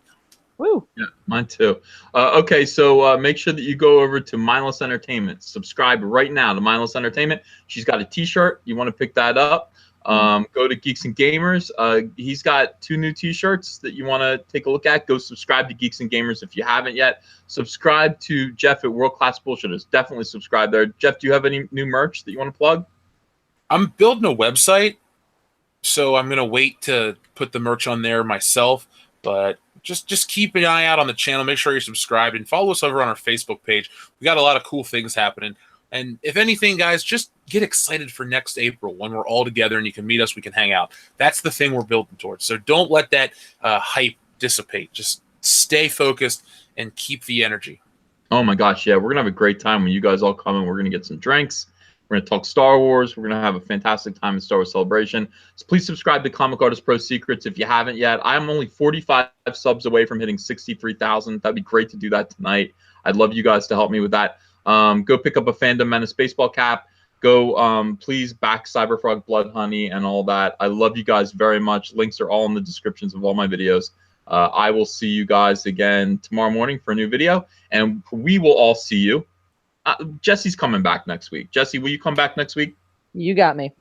Woo. Yeah, mine too. Okay, so make sure that you go over to Mindless Entertainment. Subscribe right now to Mindless Entertainment. She's got a T-shirt. You want to pick that up? Go to Geeks and Gamers. He's got 2 new T-shirts that you want to take a look at. Go subscribe to Geeks and Gamers if you haven't yet. Subscribe to Jeff at World Class Bullshitters. Definitely subscribe there. Jeff, do you have any new merch that you want to plug? I'm building a website, so I'm going to wait to put the merch on there myself. But just keep an eye out on the channel. Make sure you're subscribed and follow us over on our Facebook page. We got a lot of cool things happening. And if anything, guys, just get excited for next April when we're all together and you can meet us. We can hang out. That's the thing we're building towards. So don't let that hype dissipate. Just stay focused and keep the energy. Oh, my gosh. Yeah, we're going to have a great time when you guys all come in. We're going to get some drinks. We're going to talk Star Wars. We're going to have a fantastic time in Star Wars Celebration. So please subscribe to Comic Artist Pro Secrets if you haven't yet. I'm only 45 subs away from hitting 63,000. That'd be great to do that tonight. I'd love you guys to help me with that. Go pick up a Fandom Menace baseball cap. Go, please back Cyberfrog Blood Honey and all that. I love you guys very much. Links are all in the descriptions of all my videos. I will see you guys again tomorrow morning for a new video. And we will all see you. Jesse's coming back next week. Jesse, will you come back next week? You got me.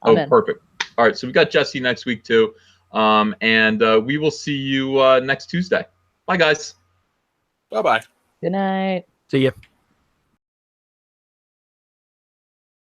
I'm in. Perfect. All right, so we got Jesse next week too, and we will see you next Tuesday. Bye, guys. Bye bye. Good night. See ya.